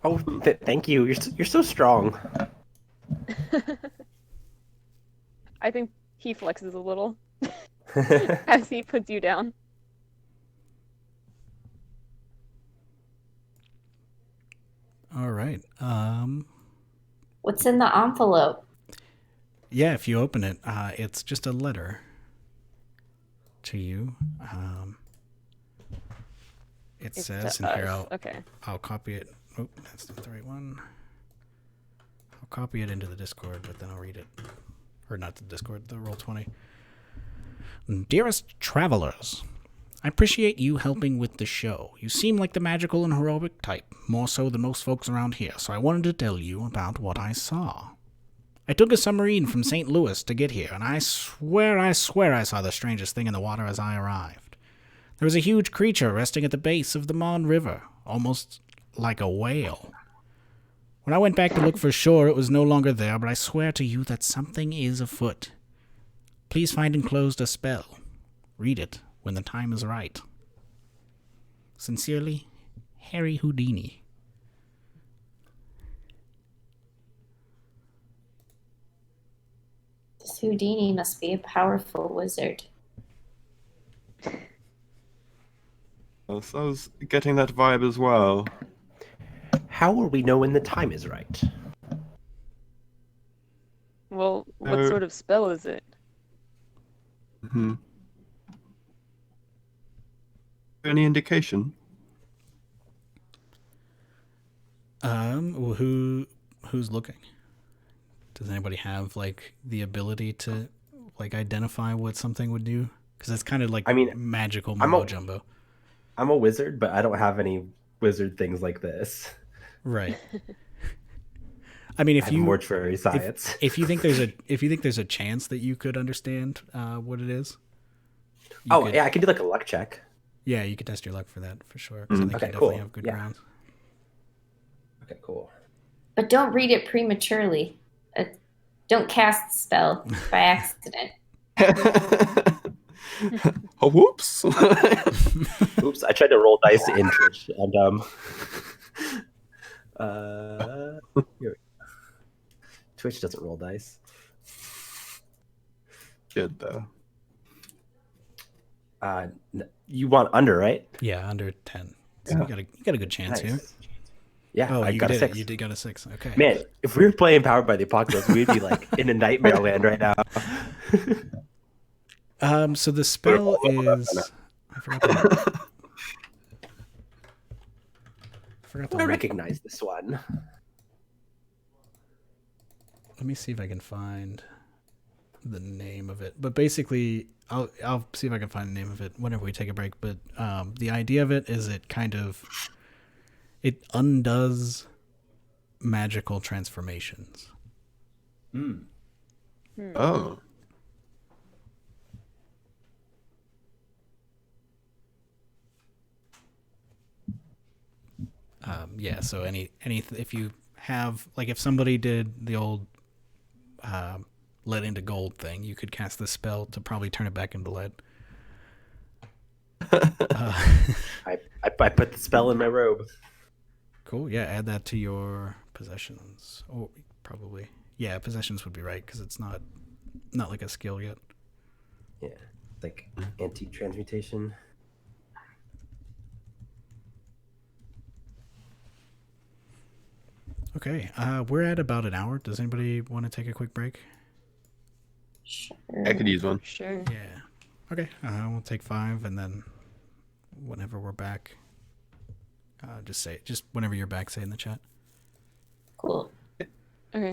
"Oh, thank you. You're so strong." I think he flexes a little as he puts you down. All right. What's in the envelope? Yeah, if you open it, it's just a letter to you. It It's says to in here, us. Okay. I'll copy it. Oh, that's not the right one. I'll copy it into the Discord, but then I'll read it. Or not the Discord, the Roll20. "Dearest travelers, I appreciate you helping with the show. You seem like the magical and heroic type, more so than most folks around here, so I wanted to tell you about what I saw. I took a submarine from St. Louis to get here, and I swear I saw the strangest thing in the water as I arrived. There was a huge creature resting at the base of the Mon River, almost like a whale. When I went back to look for shore, it was no longer there, but I swear to you that something is afoot. Please find enclosed a spell. Read it when the time is right. Sincerely, Harry Houdini." This Houdini must be a powerful wizard. So I was getting that vibe as well. "How will we know when the time is right?" Well, what sort of spell is it? Any indication? Well, who's looking? Does anybody have like the ability to like identify what something would do? Because it's kind of like I mean, magical I'm mumbo a- jumbo. I'm a wizard, but I don't have any wizard things like this. Right. I mean, I if have you mortuary science. if you think there's a chance that you could understand what it is, Yeah, I can do like a luck check. yeah, you could test your luck for that for sure. 'Cause I think Okay, you definitely cool. have good Yeah. grounds. Okay, cool. But don't read it prematurely. Don't cast the spell by accident. Oh, whoops. Oops, I tried to roll dice in Twitch, and here we go. Twitch doesn't roll dice. Good though. You want under, right? Yeah, under 10. So Yeah. you got a good chance here. Yeah, Oh, I you got a did 6. it. You did got a 6. Okay. Man, if we were playing Powered by the Apocalypse, we'd be like in a nightmare land right now. So the spell is. I forgot I recognize this one. Let me see if I can find the name of it. But basically, I'll see if I can find the name of it whenever we take a break. But the idea of it is it undoes magical transformations. Oh. Yeah. So any if you have like if somebody did the old lead into gold thing, you could cast this spell to probably turn it back into lead. I put the spell in my robe. Cool. Yeah, add that to your possessions. Oh, probably. Yeah, possessions would be right because it's not like a skill yet. Yeah, like antique transmutation. Okay, we're at about an hour. Does anybody want to take a quick break? Sure. I could use one. Sure. Yeah. Okay, we'll take 5, and then whenever we're back, just whenever you're back, say in the chat. Cool. Okay.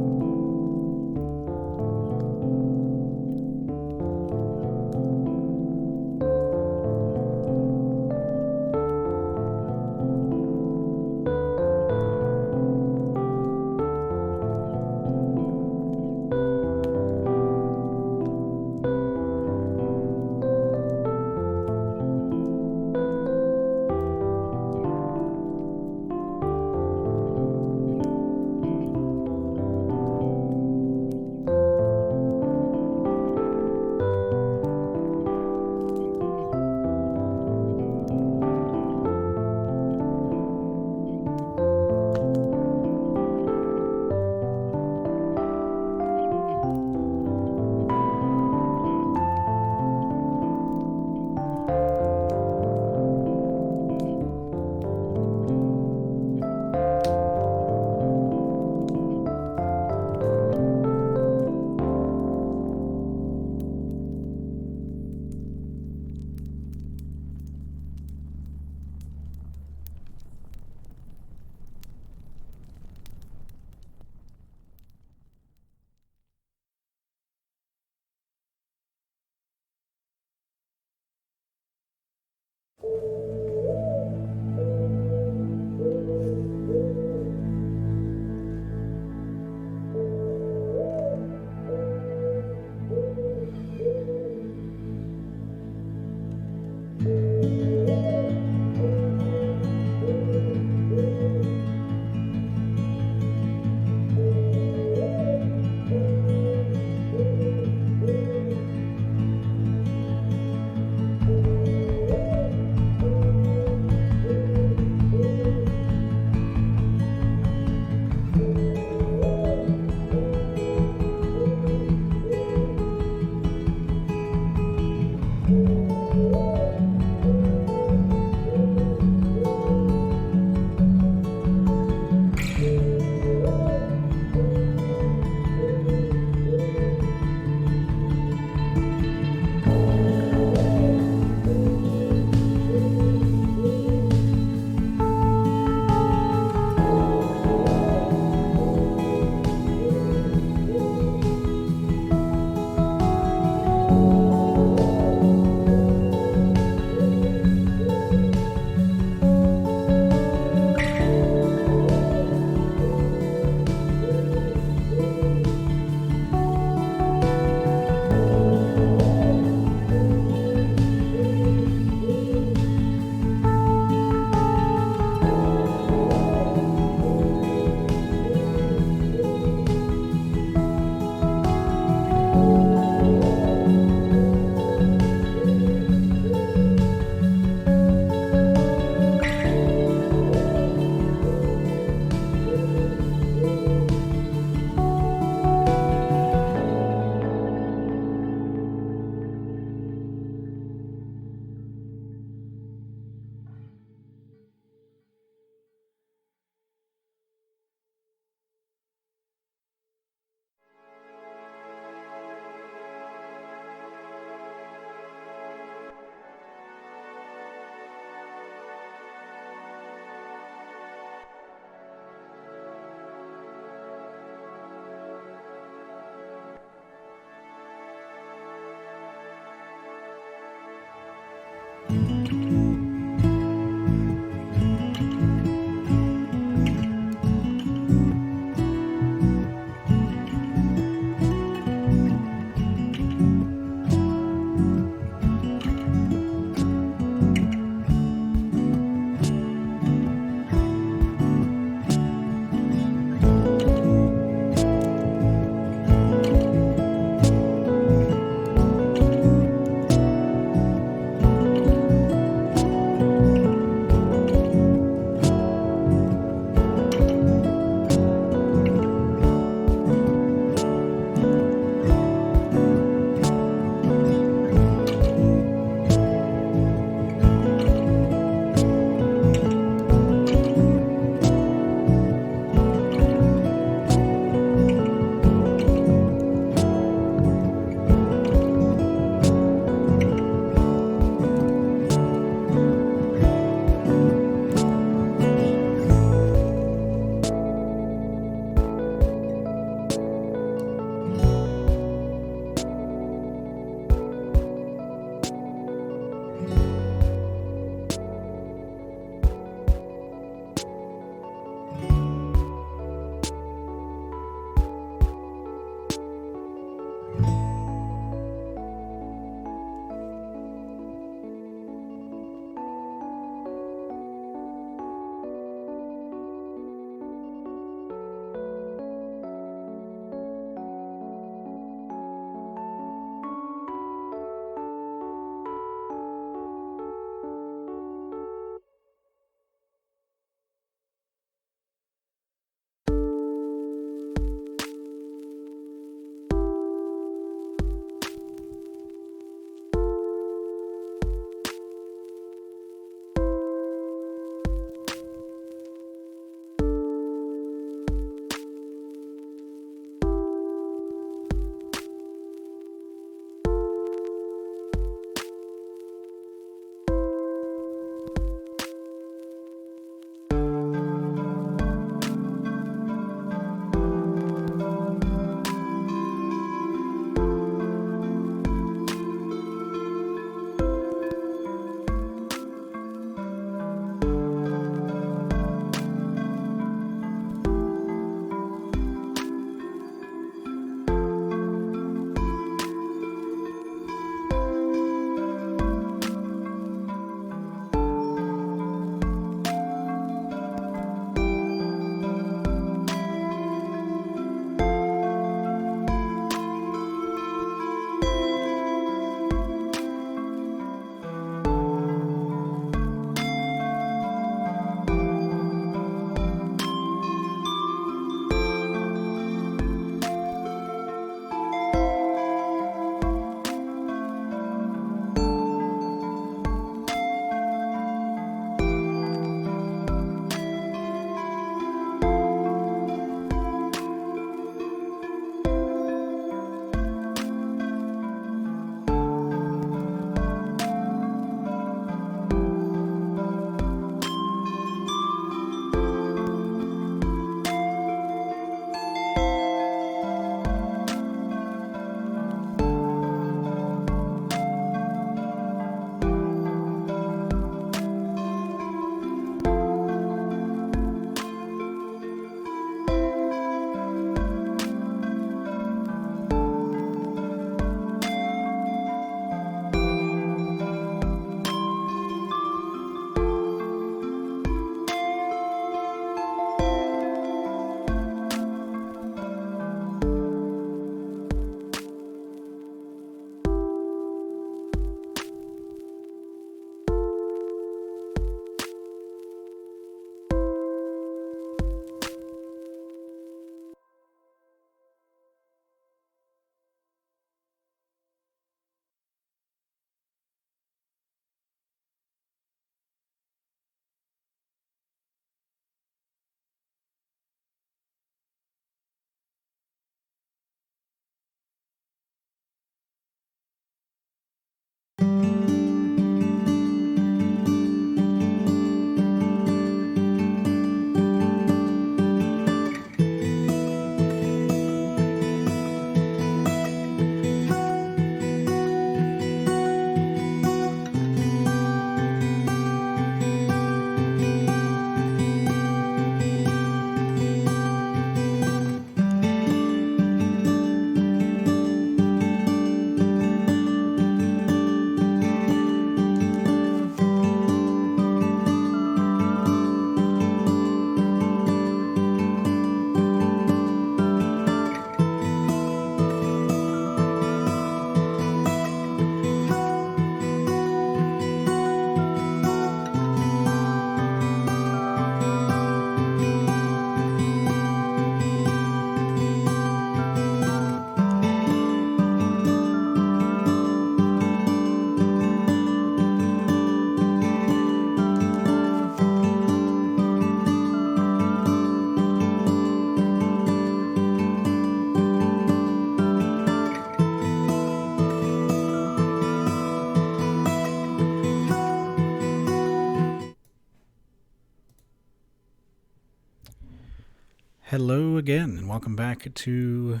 Hello again, and welcome back to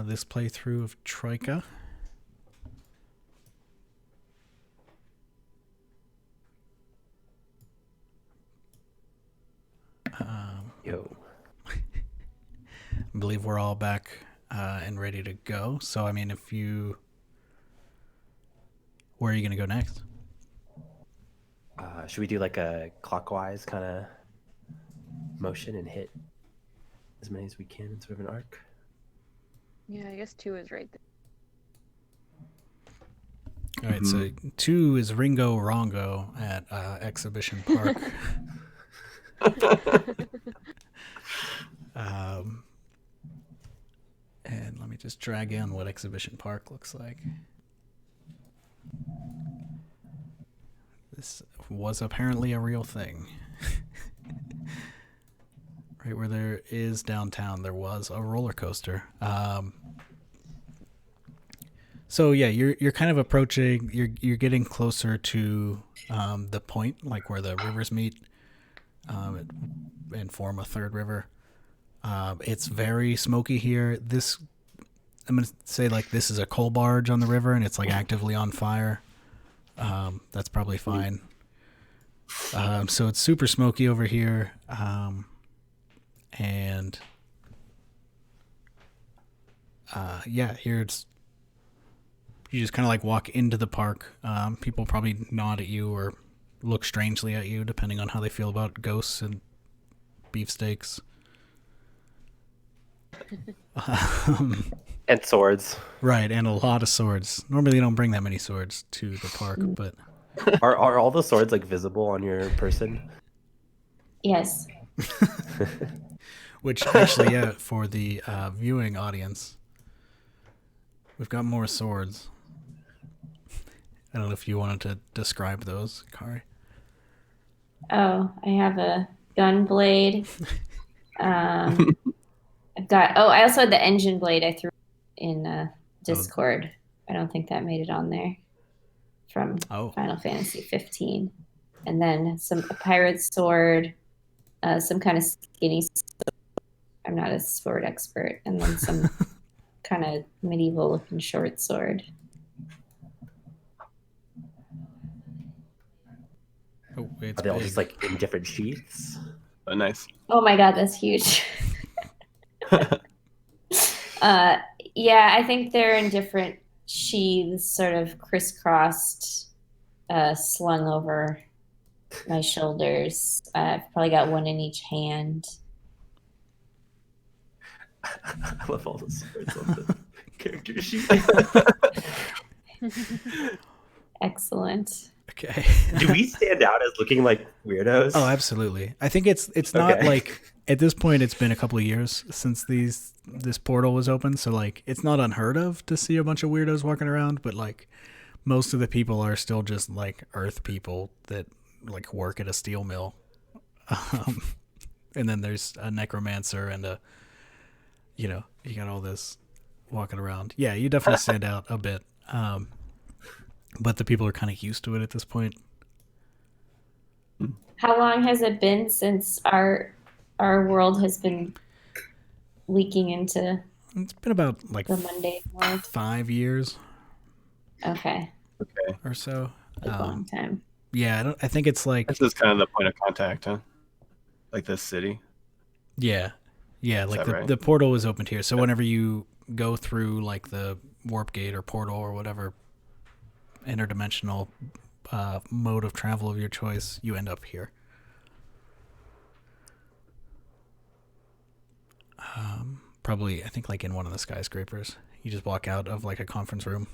this playthrough of Troika. Yo. I believe we're all back and ready to go. So, I mean, where are you going to go next? Should we do like a clockwise kind of motion and hit as many as we can in sort of an arc? Yeah, I guess 2 is right there. All right, so 2 is Ringo Rongo at Exhibition Park. And let me just drag in what Exhibition Park looks like. This was apparently a real thing. Right where there is downtown, there was a roller coaster. So yeah, you're kind of approaching. You're getting closer to the point, like where the rivers meet, and form a third river. It's very smoky here. I'm gonna say like this is a coal barge on the river, and it's like actively on fire. That's probably fine. So it's super smoky over here, and yeah, here it's. You just kind of like walk into the park. People probably nod at you or look strangely at you, depending on how they feel about ghosts and beefsteaks. And swords. Right, and a lot of swords. Normally, you don't bring that many swords to the park, but Are all the swords like visible on your person? Yes. which actually, yeah, for the viewing audience, we've got more swords. I don't know if you wanted to describe those, Kari. Oh, I have a gun blade. I've got. Oh, I also had the engine blade. I threw in Discord. I don't think that made it on there from Final Fantasy 15. And then a pirate sword, some kind of skinny sword. I'm not a sword expert. And then some kind of medieval looking short sword. Oh, it's Are they all big. just like in different sheaths? Oh, nice. Oh my god, that's huge. Yeah, I think they're in different sheaths, sort of crisscrossed, slung over my shoulders. I've probably got one in each hand. I love all the swords on the character sheet. Excellent. Okay. Do we stand out as looking like weirdos? Oh, absolutely. I think it's not Okay. like at this point it's been a couple of years since this portal was open, so like it's not unheard of to see a bunch of weirdos walking around, but like most of the people are still just like earth people that like work at a steel mill. And then there's a necromancer and you got all this walking around. Yeah, you definitely stand out a bit. But the people are kind of used to it at this point. How long has it been since our world has been leaking into It's been about like the Monday world? 5 years Okay, or so. a long time. Yeah, I think it's like This is kind of the point of contact, huh? Like this city. yeah, like that right? the portal was opened here. So whenever you go through like the warp gate or portal or whatever interdimensional mode of travel of your choice, you end up here. Probably, I think, like in one of the skyscrapers. You just walk out of like a conference room.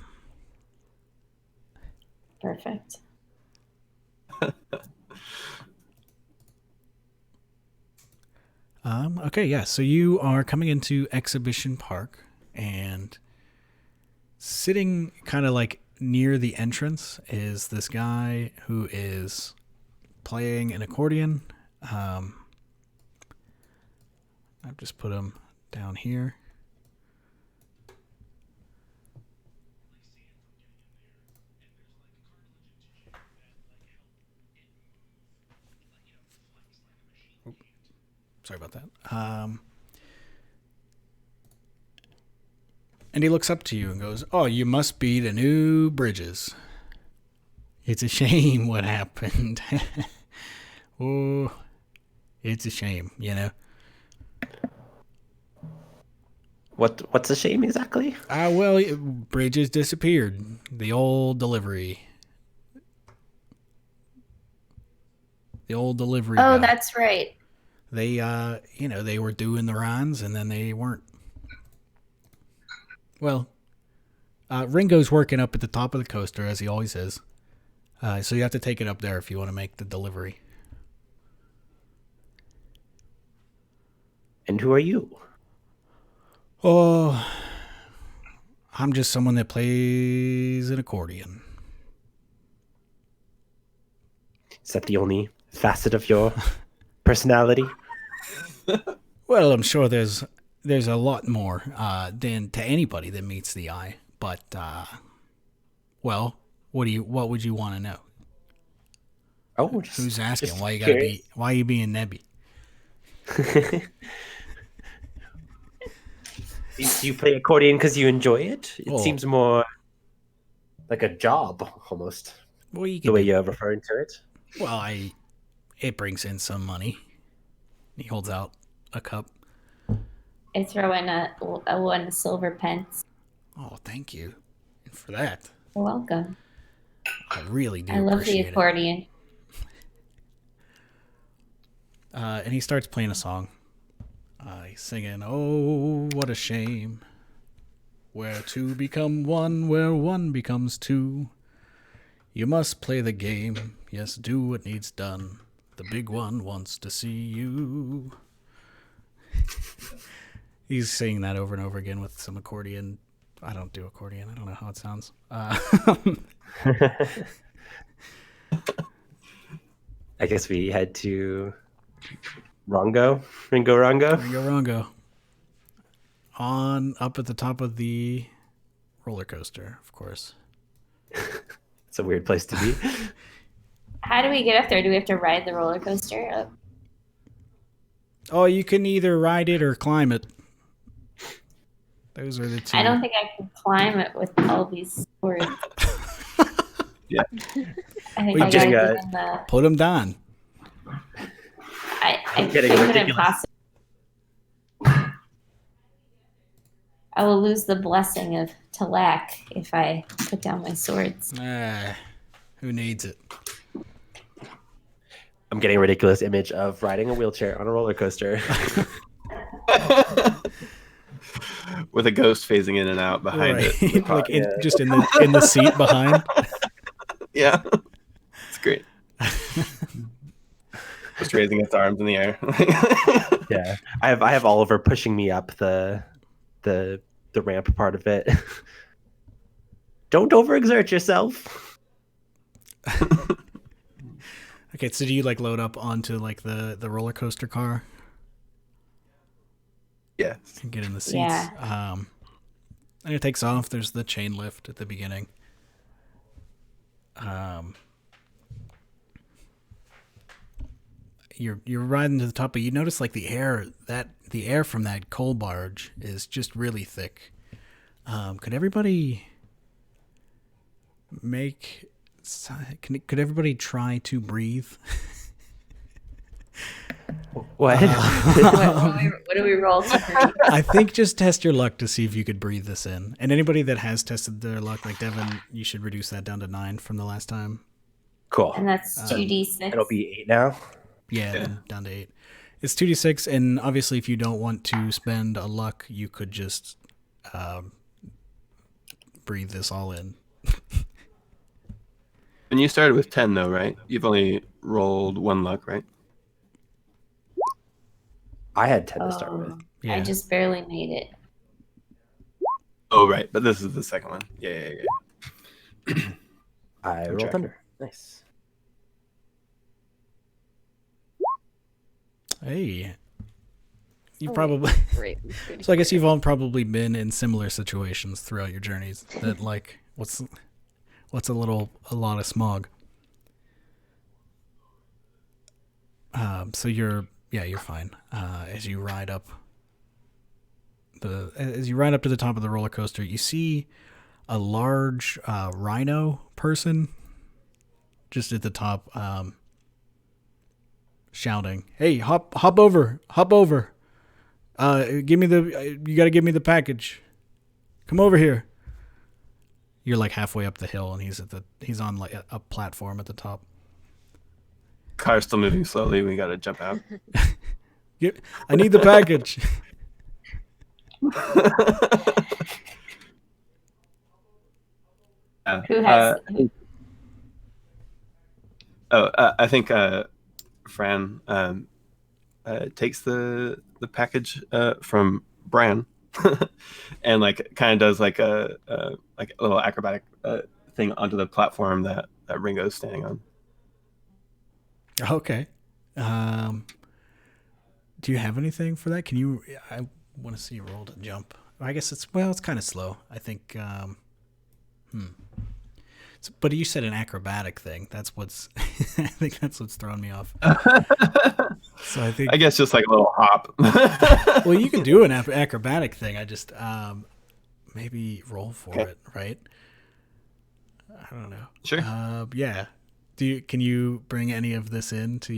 Perfect. Okay, yeah. So you are coming into Exhibition Park, and sitting kind of like near the entrance is this guy who is playing an accordion. I've just put him down here. Sorry about that. And he looks up to you and goes, "Oh, you must be the new Bridges. It's a shame what happened." Oh, it's a shame, you know. What's a shame exactly? Well, Bridges disappeared. The old delivery. The old delivery Oh, guy. that's right. They, they were doing the runs and then they weren't. Well, Ringo's working up at the top of the coaster, as he always is. So you have to take it up there if you want to make the delivery. And who are you? Oh, I'm just someone that plays an accordion. Is that the only facet of your personality? Well, I'm sure there's a lot more than to anybody that meets the eye. But well, what would you want to know? Oh, Who's asking? just Why curious. are you being nebby? Do you play accordion because you enjoy it? It Oh. seems more like a job almost. Well, you The can way you're referring to it. Well, it brings in some money. He holds out a cup. I throw in a one silver pence. Oh, thank you for that. You're welcome. I really do I love the appreciate it. accordion. And he starts playing a song. He's singing, "Oh, what a shame. Where two become one, where one becomes two. You must play the game. Yes, do what needs done. The big one wants to see you." He's singing that over and over again with some accordion. I don't do accordion. I don't know how it sounds. I guess we head to Ringo Rongo. Ringo Rongo. On up at the top of the roller coaster, of course. It's a weird place to be. How do we get up there? Do we have to ride the roller coaster up? Oh, you can either ride it or climb it. Those are the two. I don't think I can climb it with all these swords. Yeah. I think We I just gotta do them, Put them down. I Getting think it ridiculous. impossible. I will lose the blessing of Talak if I put down my swords. Who needs it? I'm getting a ridiculous image of riding a wheelchair on a roller coaster. With a ghost phasing in and out behind Right. it. Like just in the seat behind. Yeah. It's great. Just raising its arms in the air. Yeah, I have Oliver pushing me up the ramp part of it. Don't overexert yourself. Okay, so do you like load up onto like the roller coaster car Yes. and get in the seats? Yeah. And it takes off. There's the chain lift at the beginning. You're riding to the top, but you notice like the air from that coal barge is just really thick. Could everybody could everybody try to breathe? What? What do we roll to breathe? I think just test your luck to see if you could breathe this in. And anybody that has tested their luck, like Devin, you should reduce that down to 9 from the last time. Cool. And that's 2d6. It'll be 8 now. Yeah, then down to 8. It's 2d6, and obviously if you don't want to spend a luck, you could just breathe this all in. And you started with 10 though, right? You've only rolled 1 luck, right? I had 10 to start with. Yeah. I just barely made it. Oh, right. But this is the second one. Yeah. I rolled tracking. under. Nice. Hey. You Oh, probably... Great. So I guess you've all probably been in similar situations throughout your journeys. That like, what's a lot of smog. So you're fine. As you ride up as you ride up to the top of the roller coaster, you see a large rhino person just at the top, shouting, "Hey, hop over! You got to give me the package. Come over here." You're like halfway up the hill, and he's on like a platform at the top. Car's still moving slowly. We got to jump out. I need the package. Who has? I think Fran takes the package from Bran and like kind of does like a little acrobatic thing onto the platform that Ringo's standing on. Okay. Do you have anything for that? I want to see you roll to jump. I guess it's kind of slow. I think. But you said an acrobatic thing. That's what's. I think that's what's throwing me off. So I guess just like a little hop. Well, you can do an acrobatic thing. I just maybe roll for it, right? I don't know. Sure. Yeah. Can you bring any of this into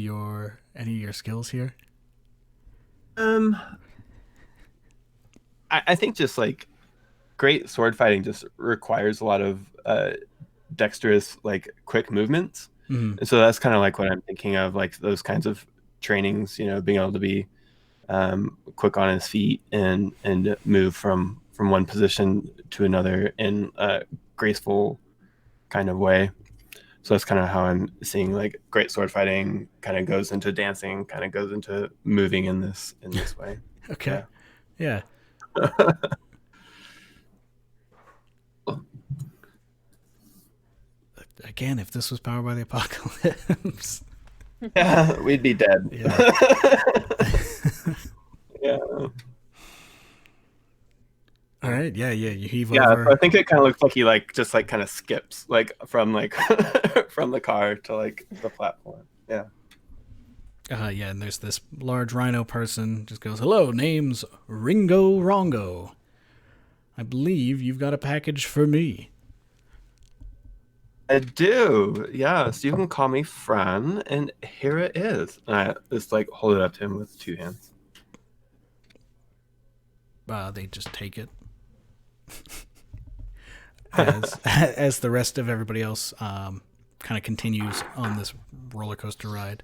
any of your skills here? I think just like great sword fighting just requires a lot of dexterous, like quick movements. Mm-hmm. And so that's kind of like what I'm thinking of, like those kinds of trainings, being able to be quick on his feet and move from one position to another in a graceful kind of way. So that's kind of how I'm seeing like great sword fighting kind of goes into dancing, kind of goes into moving in this way. Okay. Yeah. Again, if this was Powered by the Apocalypse, yeah, we'd be dead. Yeah. Yeah. All right. Yeah. You heave Yeah, over. so I think it kind of looks like he kind of skips from from the car to like the platform. Yeah. Yeah, and there's this large rhino person just goes, "Hello, name's Ringo Rongo. I believe you've got a package for me." I do. Yeah, so you can call me Fran, and here it is. And I just like hold it up to him with two hands. They just take it. As the rest of everybody else kind of continues on this roller coaster ride.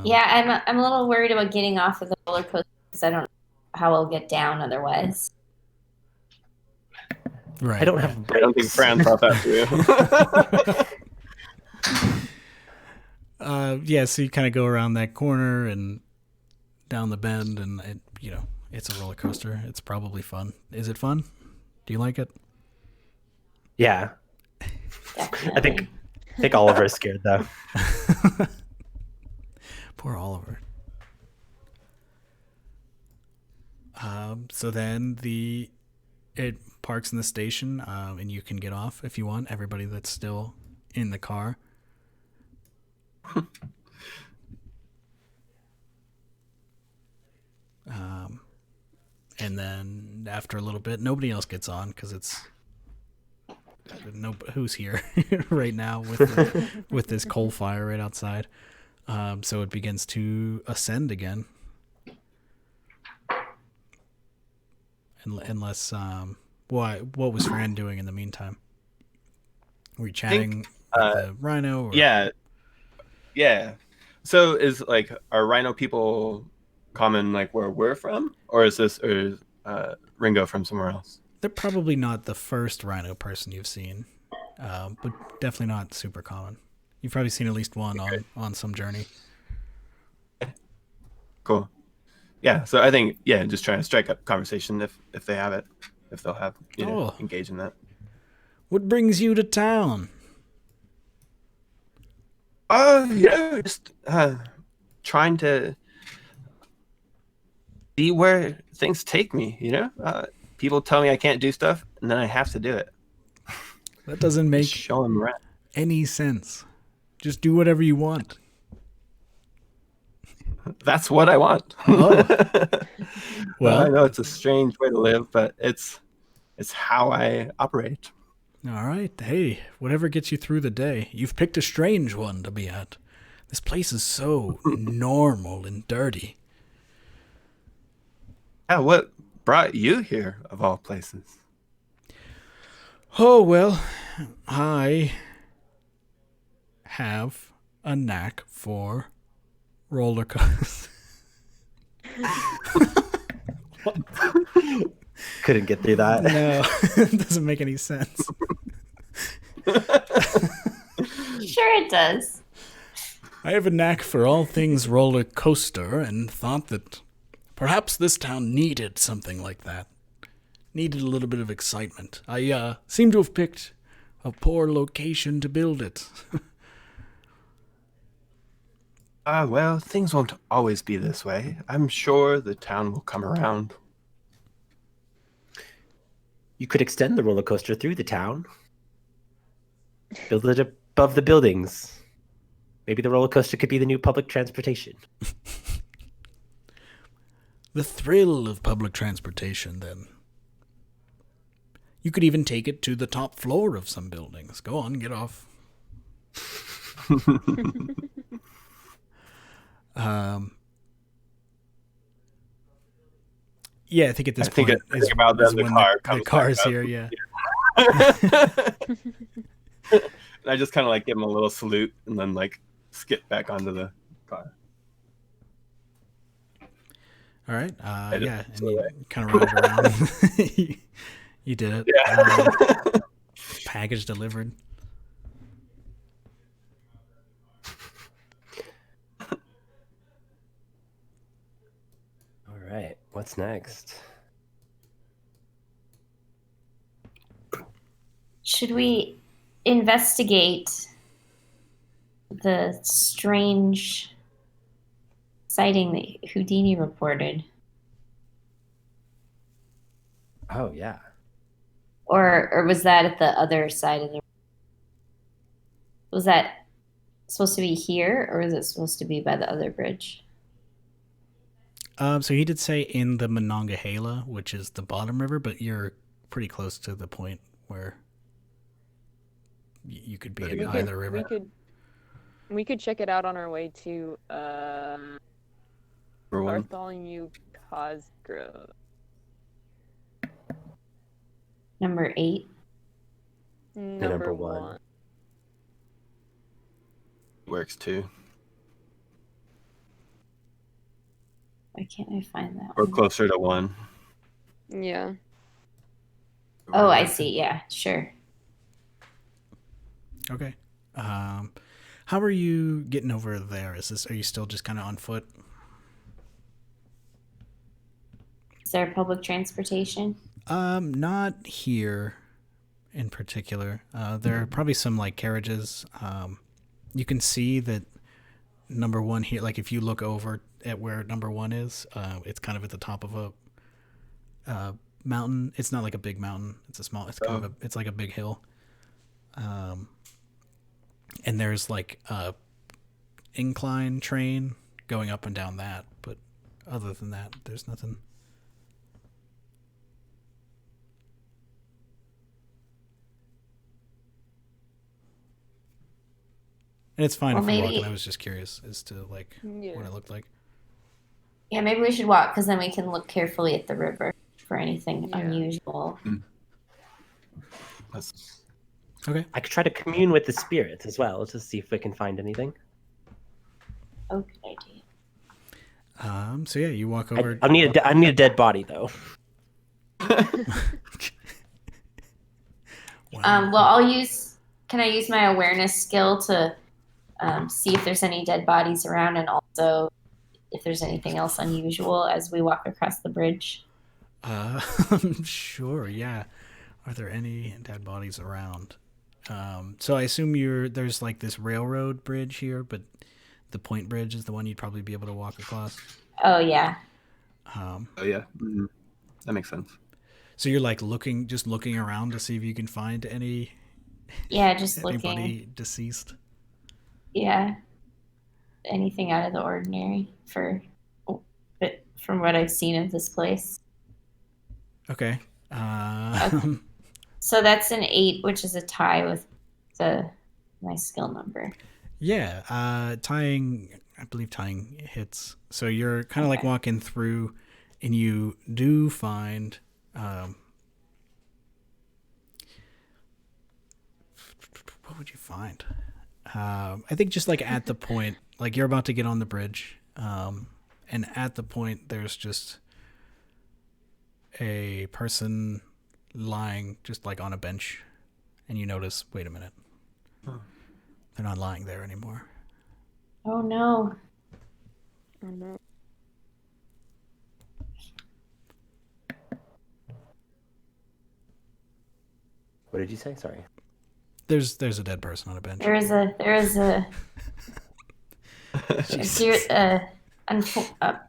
Yeah, I'm a little worried about getting off of the roller coaster because I don't know how I'll get down otherwise. Right. I don't have. I don't think Fran thought that through. Yeah, so you kind of go around that corner and down the bend, and it's a roller coaster. It's probably fun. Is it fun? Do you like it? Yeah. Definitely. I think Oliver is scared though. Poor Oliver. So then it parks in the station, and you can get off if you want. Everybody that's still in the car. And then after a little bit, nobody else gets on because it's who's here right now with this coal fire right outside. So it begins to ascend again. Unless, what was Fran doing in the meantime? Were you chatting with the rhino? Or? Yeah. So is are rhino people common like where we're from, or is Ringo from somewhere else? They're probably not the first rhino person you've seen, but definitely not super common. You've probably seen at least one on some journey. Cool. Yeah, so I think just trying to strike up conversation if they have it, if they'll have engage in that. What brings you to town? Just trying to be where things take me. People tell me I can't do stuff, and then I have to do it. That doesn't make show them around. Any sense. Just do whatever you want. that's what I want. Oh. Well, I Well, know it's a strange way to live, but it's how I operate. all right. Hey, whatever gets you through the day. You've picked a strange one to be at. This place is so normal and dirty. Yeah, what brought you here of all places? Oh, well, I have a knack for roller coasters. Couldn't get through that. No, it doesn't make any sense. Sure, it does. I have a knack for all things roller coaster and thought that perhaps this town needed something like that. Needed a little bit of excitement. I seem to have picked a poor location to build it. Well, things won't always be this way. I'm sure the town will come around. You could extend the roller coaster through the town. Build it above the buildings. Maybe the roller coaster could be the new public transportation. The thrill of public transportation, then. You could even take it to the top floor of some buildings. Go on, get off. Yeah, I think at this point I think about that, is the when car the comes car's back up. here. Yeah. And I just kind of like give him a little salute and then like skip back onto the car. All right. just Yeah, and flew you away. kind of ride around. You did it. Yeah. Package delivered. All right, what's next? Should we investigate the strange sighting that Houdini reported? Oh, yeah. Or was that at the other side of the... Was that supposed to be here, or is it supposed to be by the other bridge? So he did say in the Monongahela, which is the bottom river, but you're pretty close to the point where you could be in either river. We could check it out on our way to For one. Bartholomew Cosgrove. Number 8. number one. Works too. Why can't I find that Or one? closer to 1. Yeah. Oh, I see. Yeah, sure. Okay. How are you getting over there? Are you still just kind of on foot? Is there public transportation? Not here in particular. There are probably some like carriages. You can see that number 1 here, like if you look over at where number 1 is, it's kind of at the top of a mountain. It's not like a big mountain. It's kind of it's like a big hill. And there's like a incline train going up and down that, but other than that, there's nothing. And it's fine Well, if we're maybe- walking. I was just curious as to like Yeah. what it looked like. Yeah, maybe we should walk, because then we can look carefully at the river for anything Yeah. unusual. That's Okay. I could try to commune with the spirits as well to see if we can find anything. Oh, good idea. So yeah, you walk over. I need a dead body though. Wow. Well, I'll use... Can I use my awareness skill to see if there's any dead bodies around, and also if there's anything else unusual as we walk across the bridge? Sure. Yeah. Are there any dead bodies around? So I assume there's like this railroad bridge here, but the point bridge is the one you'd probably be able to walk across. Oh, yeah. oh yeah. Mhm. That makes sense. So you're like looking around to see if you can find Yeah, just anybody looking. deceased. Yeah. anything out of the ordinary from what I've seen of this place. Okay. So that's an 8, which is a tie with my skill number. Yeah. I believe tying hits. So you're kind of like walking through, and you do find. What would you find? I think just like at the point, like you're about to get on the bridge, and at the point there's just a person lying just like on a bench, and you notice, wait a minute, they're not lying there anymore. Oh no. Oh no. What did you say? Sorry. There's a dead person on a bench. There is a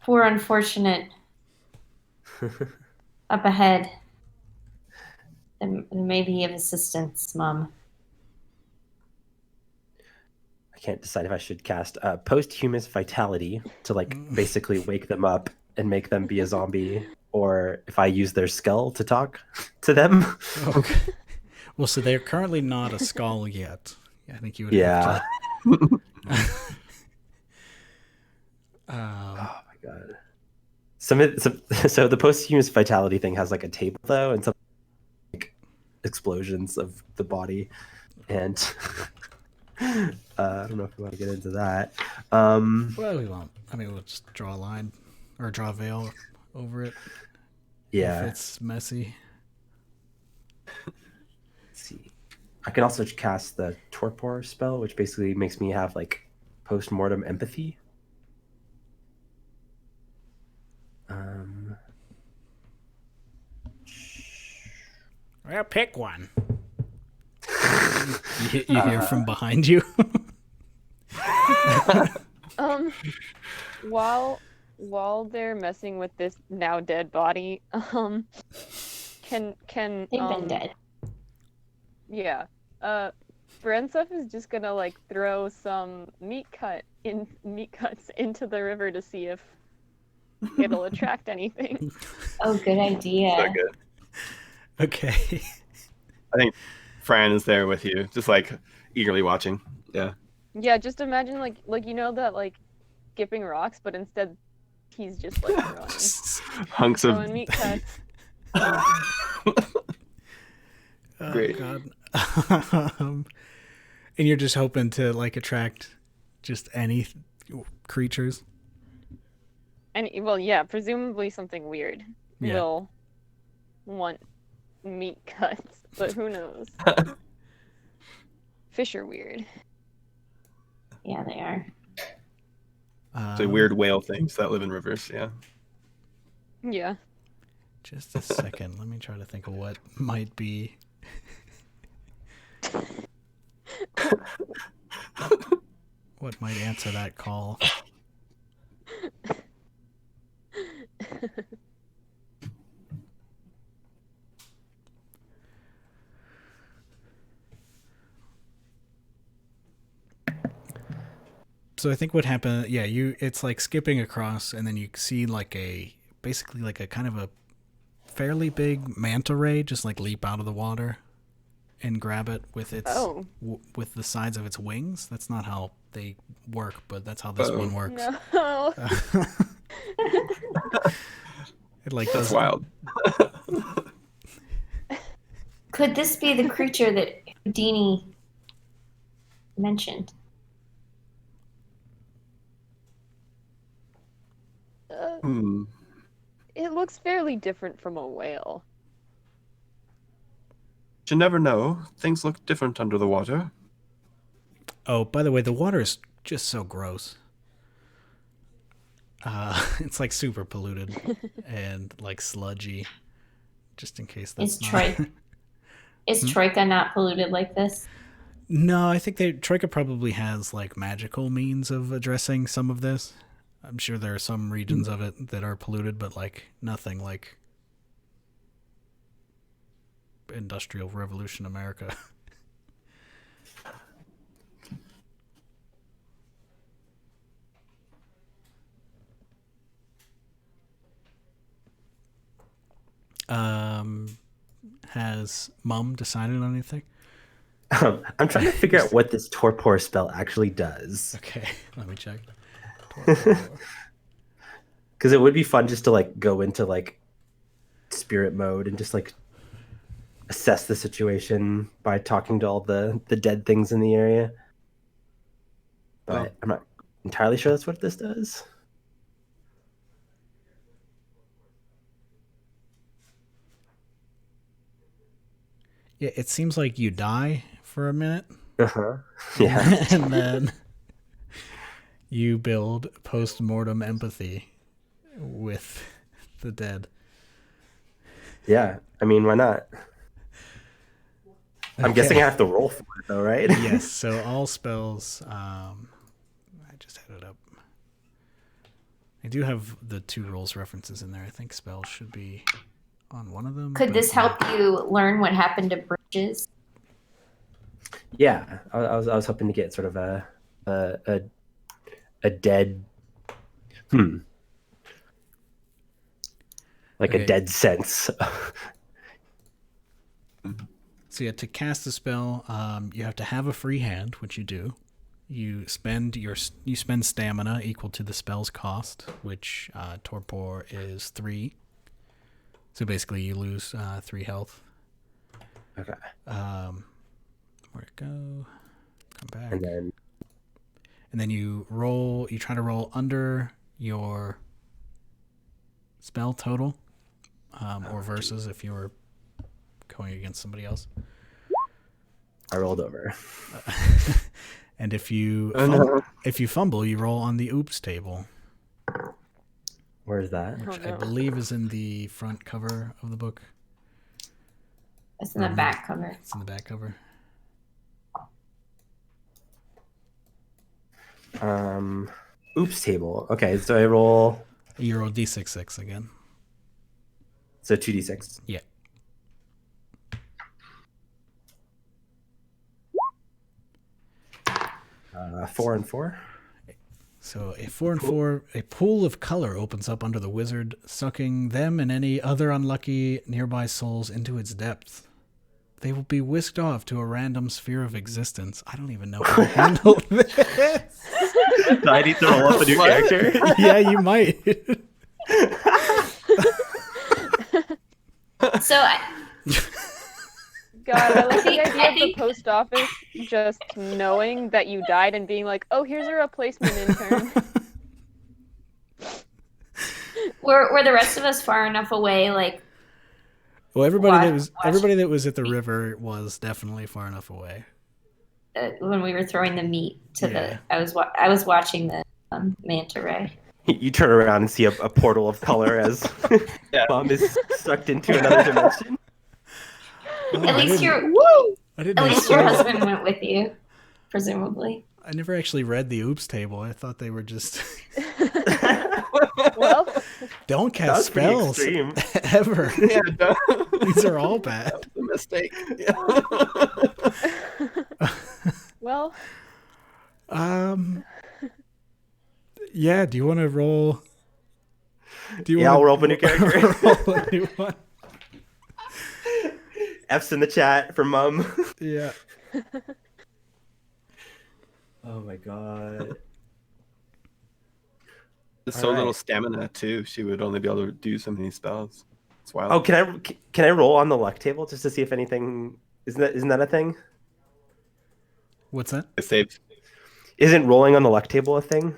poor unfortunate up ahead. That may be of assistance, Mom. I can't decide if I should cast posthumous vitality to like basically wake them up and make them be a zombie, or if I use their skull to talk to them. Okay. Well, so they're currently not a skull yet. I think you would Yeah. have to... Oh my god. So the posthumous vitality thing has like a table though, and some like explosions of the body, and I don't know if we want to get into that. Well, we won't. I mean, we'll just draw a line or draw a veil over it. Yeah. If it's messy. Let's see. I can also cast the torpor spell, which basically makes me have like post-mortem empathy. Well, pick one. You hear from behind you. While they're messing with this now dead body, can They've been dead. Yeah. Brensef is just gonna like throw some meat cuts into the river to see if it'll attract anything. Oh, good idea. So good. Okay. I think Fran is there with you, just like eagerly watching. Yeah. Yeah, just imagine like you know that like skipping rocks, but instead he's just like Hunks of throwing meat cuts. Great. Oh, God. And you're just hoping to like attract just any creatures. And well, yeah, presumably something weird Yeah. will want meat cuts, but who knows? Fish are weird. Yeah, they are. So weird whale things that live in rivers. Yeah. Yeah. Just a second. Let me try to think of what might be. What might answer that call? So I think what happened, it's like skipping across, and then you see like basically like a kind of a fairly big manta ray just like leap out of the water and grab it with its with the sides of its wings. That's not how they work, but that's how this one works. No. It like That's does wild. Could this be the creature that Houdini mentioned? It looks fairly different from a whale. You never know. Things look different under the water. Oh, by the way, the water is just so gross. It's like super polluted and like sludgy. Just in case that's Is Troika not polluted like this? No, I think Troika probably has like magical means of addressing some of this. I'm sure there are some regions of it that are polluted, but like nothing like Industrial Revolution America. Has Mum decided on anything? I'm trying to figure out what this torpor spell actually does. Okay, let me check. Because it would be fun just to like go into like spirit mode and just like assess the situation by talking to all the dead things in the area. But I'm not entirely sure that's what this does. Yeah, it seems like you die for a minute. Uh-huh. Yeah. And then you build post-mortem empathy with the dead. Yeah. I mean, why not? I'm guessing I have to roll for it though, right? Yes, so all spells, I just had it up. I do have the 2 rules references in there. I think spells should be on one of them. Could this help you learn what happened to bridges? Yeah, I was hoping to get sort of a dead, like Okay. a dead sense. So yeah, to cast a spell, you have to have a free hand, which you do. You spend stamina equal to the spell's cost, which torpor is 3. So basically, you lose 3 health. Okay. Where'd it go? Come back. And then you roll. You try to roll under your spell total, or versus if you were going against somebody else. I rolled over. And if you fumble, you roll on the oops table. Where is that? Which I believe is in the front cover of the book. It's in the back cover. It's in the back cover. Oops table. Okay, so I roll. You roll d6 again. So 2d6. Yeah. Uh, 4 and 4. So a 4 and 4, a pool of color opens up under the wizard, sucking them and any other unlucky nearby souls into its depths. They will be whisked off to a random sphere of existence. I don't even know how to handle this. Do I need to roll up a new character? Yeah, you might. So God, I like the I idea of the think- post office just knowing that you died and being like, oh, here's a replacement intern. were the rest of us far enough away? Like, Well, everybody Watch. that was at the river was definitely far enough away. when we were throwing the meat to Yeah. I was watching the manta ray. You turn around and see a portal of color as Mom is sucked into another dimension. Oh, At least your I didn't at know least your so. husband went with you, presumably. I never actually read the oops table. I thought they were just Well, don't That cast was pretty spells extreme. ever. Yeah, These are all bad. that was a mistake. well, Yeah. Do you want to roll? I'll roll up a new character. roll a new one? F's in the chat for Mum. Yeah. Oh my god. So Alright. little stamina too. She would only be able to do so many spells. It's wild. Oh, can I roll on the luck table just to see if anything isn't that a thing? What's that? I saved. Isn't rolling on the luck table a thing?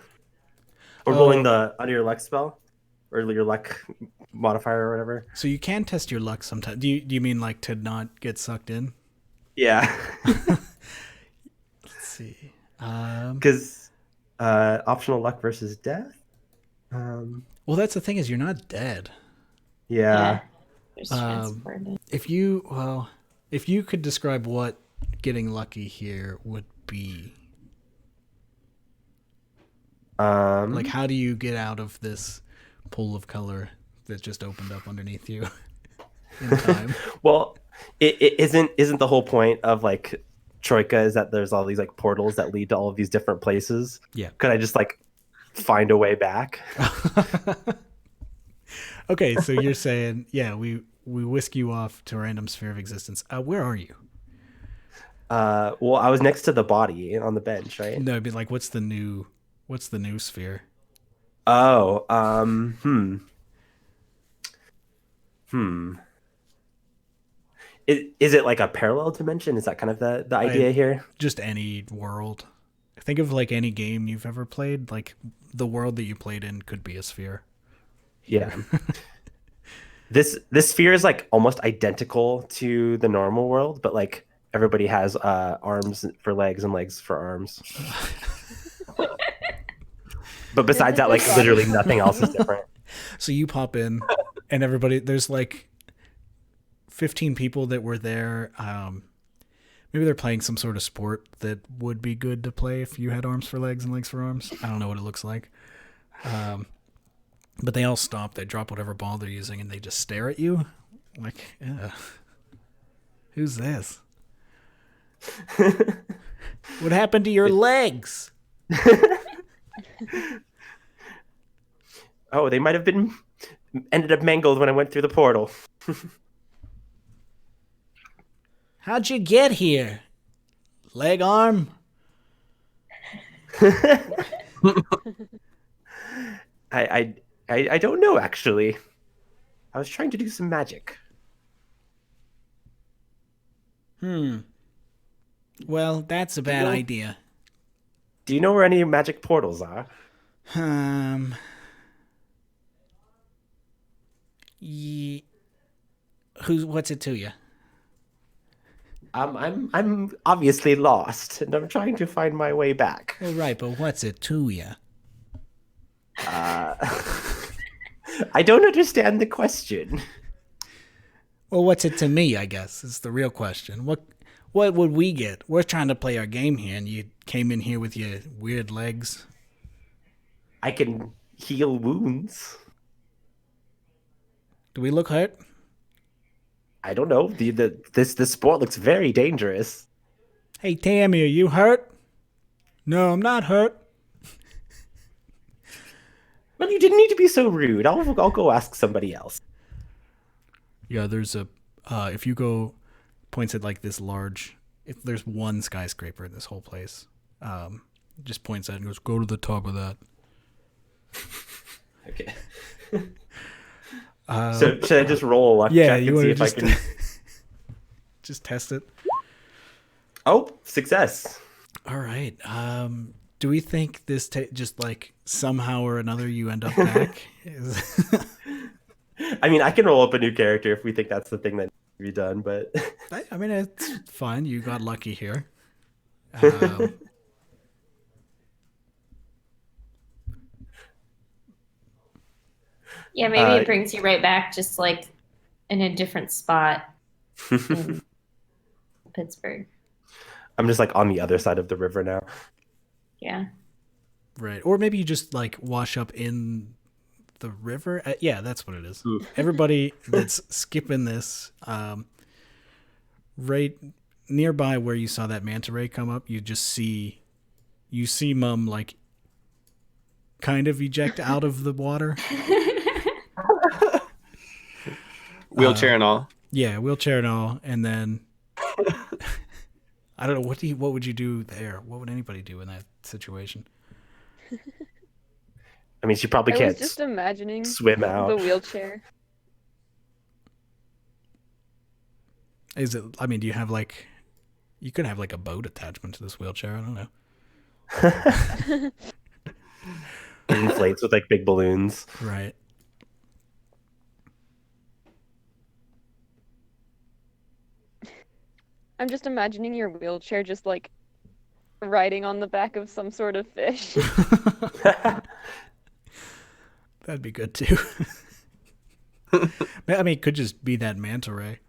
Or Oh. rolling under your luck spell? Or your luck modifier or whatever? So you can test your luck sometimes. Do you mean like to not get sucked in? Yeah. Let's see. Because optional luck versus death? Well, that's the thing is you're not dead. Yeah. There's transport. If you could describe what getting lucky here would be, like how do you get out of this pool of color that just opened up underneath you in time? Well, it isn't the whole point of like Troika is that there's all these like portals that lead to all of these different places. Yeah. Could I just like find a way back? Okay, so you're saying, yeah, we we whisk you off to a random sphere of existence. Where are you? Well, I was next to the body on the bench, right? No, it'd be like, what's the new sphere? Oh, Is it like a parallel dimension? Is that kind of the idea here? Just any world. Think of like any game you've ever played. Like the world that you played in could be a sphere. Yeah. This sphere is like almost identical to the normal world, but like everybody has arms for legs and legs for arms. But besides that, like literally nothing else is different. So you pop in, and there's like 15 people that were there. Maybe they're playing some sort of sport that would be good to play if you had arms for legs and legs for arms. I don't know what it looks like. But they all stop. They drop whatever ball they're using, and they just stare at you. Like, who's this? What happened to your legs? Oh, they might have ended up mangled when I went through the portal. How'd you get here? Leg arm? I don't know, actually. I was trying to do some magic. Well, that's a bad idea. Do you know where any magic portals are? What's it to you? I'm obviously lost, and I'm trying to find my way back. Well, right, but what's it to you? I don't understand the question. Well, what's it to me, I guess, is the real question. What would we get? We're trying to play our game here, and you came in here with your weird legs. I can heal wounds. Do we look hurt? I don't know. This sport looks very dangerous. Hey, Tammy, are you hurt? No, I'm not hurt. Well, you didn't need to be so rude. I'll go ask somebody else. Yeah, there's if you go, points at like this large, if there's one skyscraper in this whole place, just points at it and goes, go to the top of that. Okay. So should I just roll a luck check and see if I can just test it? Oh, success. All right. Do we think this just like somehow or another you end up back? I mean, I can roll up a new character if we think that's the thing that needs to be done, but I mean, it's fine. You got lucky here. Yeah, maybe it brings you right back, just like in a different spot in Pittsburgh. I'm just like on the other side of the river now. Yeah. Right. Or maybe you just like wash up in the river. Yeah, that's what it is. Everybody that's skipping this, right nearby where you saw that manta ray come up, you see Mum like kind of eject out of the water. Wheelchair and all. Yeah, wheelchair and all, and then I don't know what would you do there? What would anybody do in that situation? I mean, she probably I can't was just imagining swim out. the wheelchair. Is it? I mean, do you have like? You could have like a boat attachment to this wheelchair. I don't know. It inflates with like big balloons. Right. I'm just imagining your wheelchair just like riding on the back of some sort of fish. That'd be good too. I mean, it could just be that manta ray.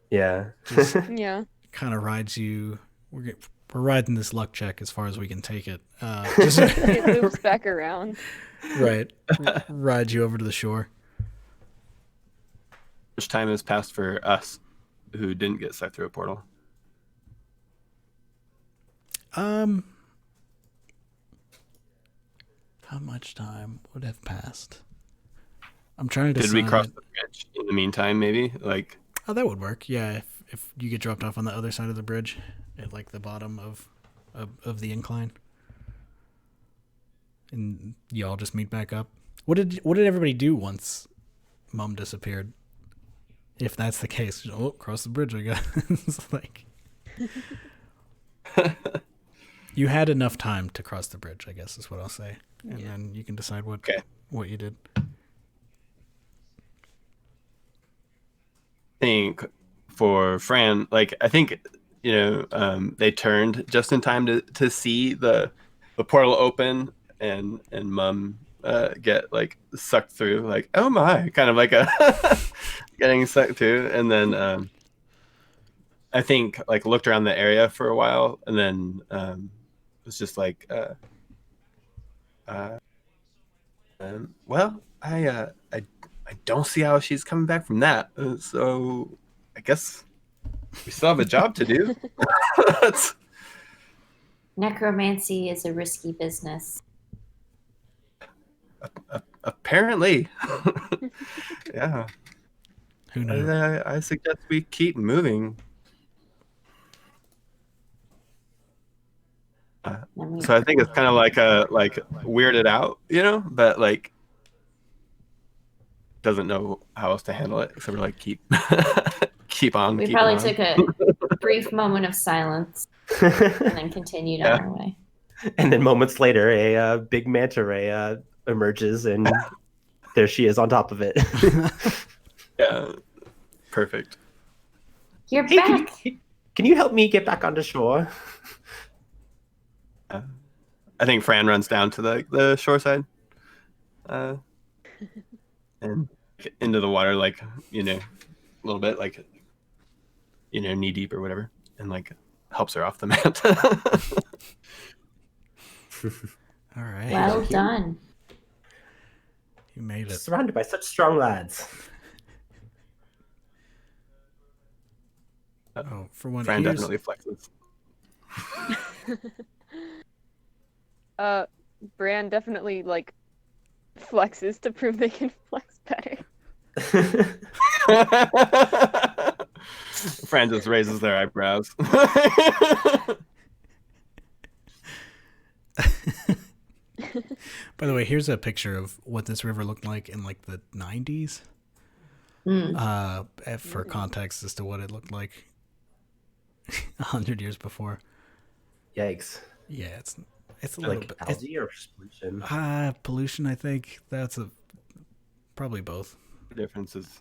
Yeah. Just Yeah. kind of rides you. We're riding this luck check as far as we can take it. Just It loops back around. right. Ride you over to the shore. Much time has passed for us who didn't get sucked through a portal? How much time would have passed? I'm trying to Could decide. we cross the bridge in the meantime? Maybe like. Oh, that would work. Yeah, if you get dropped off on the other side of the bridge, at like the bottom of the incline, and y'all just meet back up. What did everybody do once Mom disappeared? If that's the case, cross the bridge, I guess. It's like you had enough time to cross the bridge, I guess is what I'll say, and then you can decide what you did. I think for Fran, like I think they turned just in time to see the portal open and Mum get like sucked through, like oh my, kind of like a getting sucked through, and then I think like looked around the area for a while, and then was just like well, I don't see how she's coming back from that. So I guess we still have a job to do. Necromancy is a risky business. Apparently. Yeah. Who knew? I suggest we keep moving. So I think it's kind of like weirded out, but like doesn't know how else to handle it except for like keep on. We probably took a brief moment of silence and then continued on our way. And then moments later, a big manta ray emerges, and there she is on top of it. Yeah, perfect. You're back. Can you help me get back onto shore? I think Fran runs down to the shore side, and into the water, like a little bit, like knee deep or whatever, and like helps her off the mat. All right. Well done. You made it. Surrounded by such strong lads. Oh, for one, Fran definitely flexes. Bran definitely like flexes to prove they can flex better. Fran just raises their eyebrows. By the way, here's a picture of what this river looked like in like the 90s. For context as to what it looked like 100 years before. Yikes. Yeah, it's a like little bit algae or pollution. Pollution. I think that's probably both. Differences.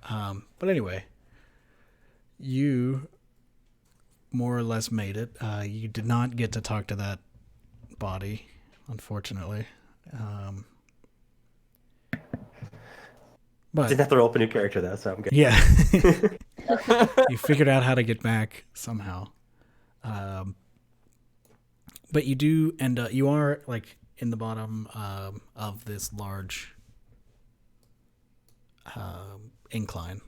But anyway, you more or less made it. You did not get to talk to that body, unfortunately. But didn't have to roll up a new character though, so I'm good. Yeah. You figured out how to get back somehow. But you do end up, you are like in the bottom of this large incline,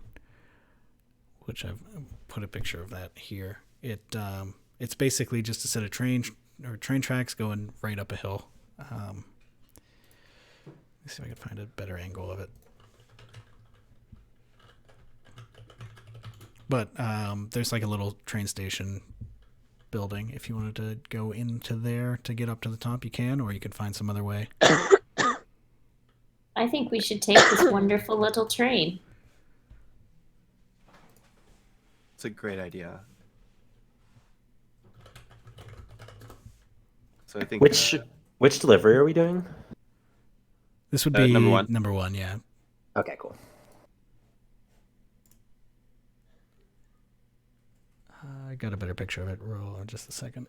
which I've put a picture of that here. It's basically just a set of train tracks going right up a hill. Let me see if I can find a better angle of it. But there's like a little train station building. If you wanted to go into there to get up to the top, you can, or you could find some other way. I think we should take this wonderful little train. It's a great idea. So I think which delivery are we doing? This would be number one. Number one, yeah. Okay, cool. I got a better picture of it. Roll in just a second.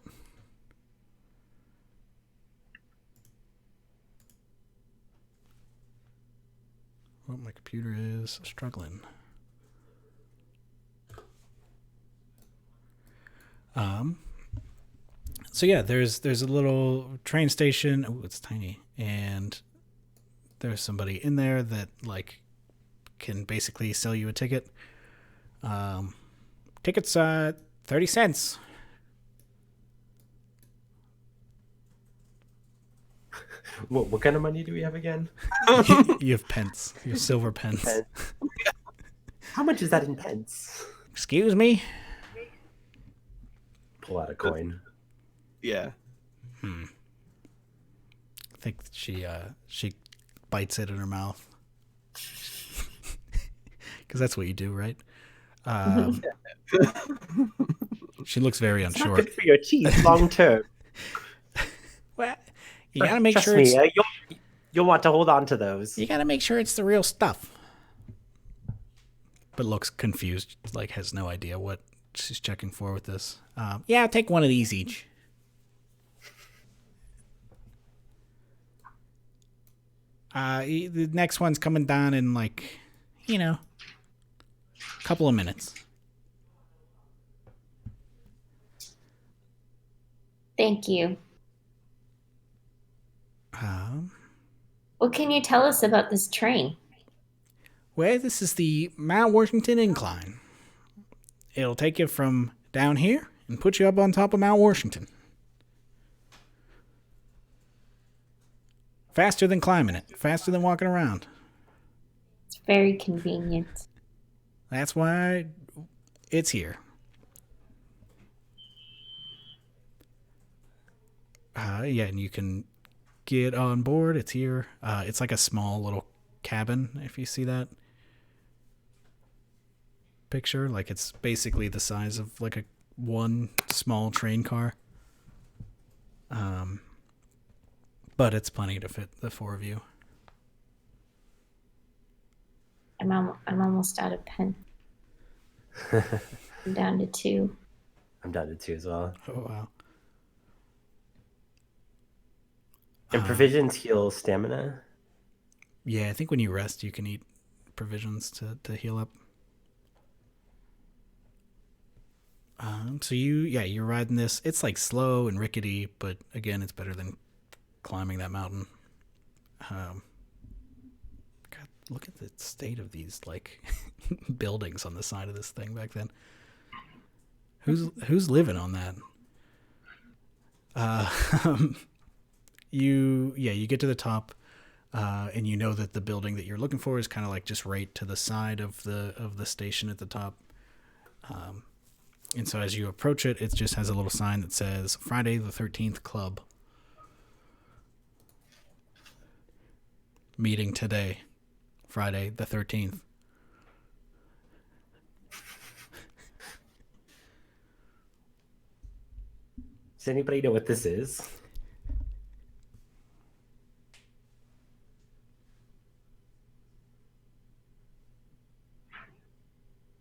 Well, my computer is struggling. So yeah, there's a little train station. Oh, it's tiny, and there's somebody in there that like can basically sell you a ticket. Tickets 30 cents. What kind of money do we have again? You have pence. You have silver pence. Pence. How much is that in pence? Excuse me? Pull out a coin. Yeah. I think she bites it in her mouth. Because that's what you do, right? She looks very It's unsure. not good for your teeth long term. Well, you gotta make Trust sure me, it's you'll want to hold on to those. you gotta make sure it's the real stuff. But looks confused, like has no idea what she's checking for with this. Yeah, I'll take one of these each. The next one's coming down in like, a couple of minutes. Thank you. Um, What can you tell us about this train? Well, this is the Mount Washington Incline. It'll take you from down here and put you up on top of Mount Washington. Faster than climbing it. Faster than walking around. It's very convenient. That's why it's here. Yeah, and you can get on board. It's here. It's like a small little cabin, if you see that picture. Like, it's basically the size of like a one small train car. But it's plenty to fit the four of you. I'm almost out of pen. I'm down to 2. I'm down to 2 as well. Oh, wow. And provisions heal stamina. Yeah, I think when you rest, you can eat provisions to heal up. So you're riding this. It's like slow and rickety, but again, it's better than climbing that mountain. God, look at the state of these like buildings on the side of this thing back then. Who's living on that? You get to the top, and you know that the building that you're looking for is kind of like just right to the side of the station at the top. And so as you approach it, it just has a little sign that says Friday the 13th Club. Meeting today, Friday the 13th. Does anybody know what this is?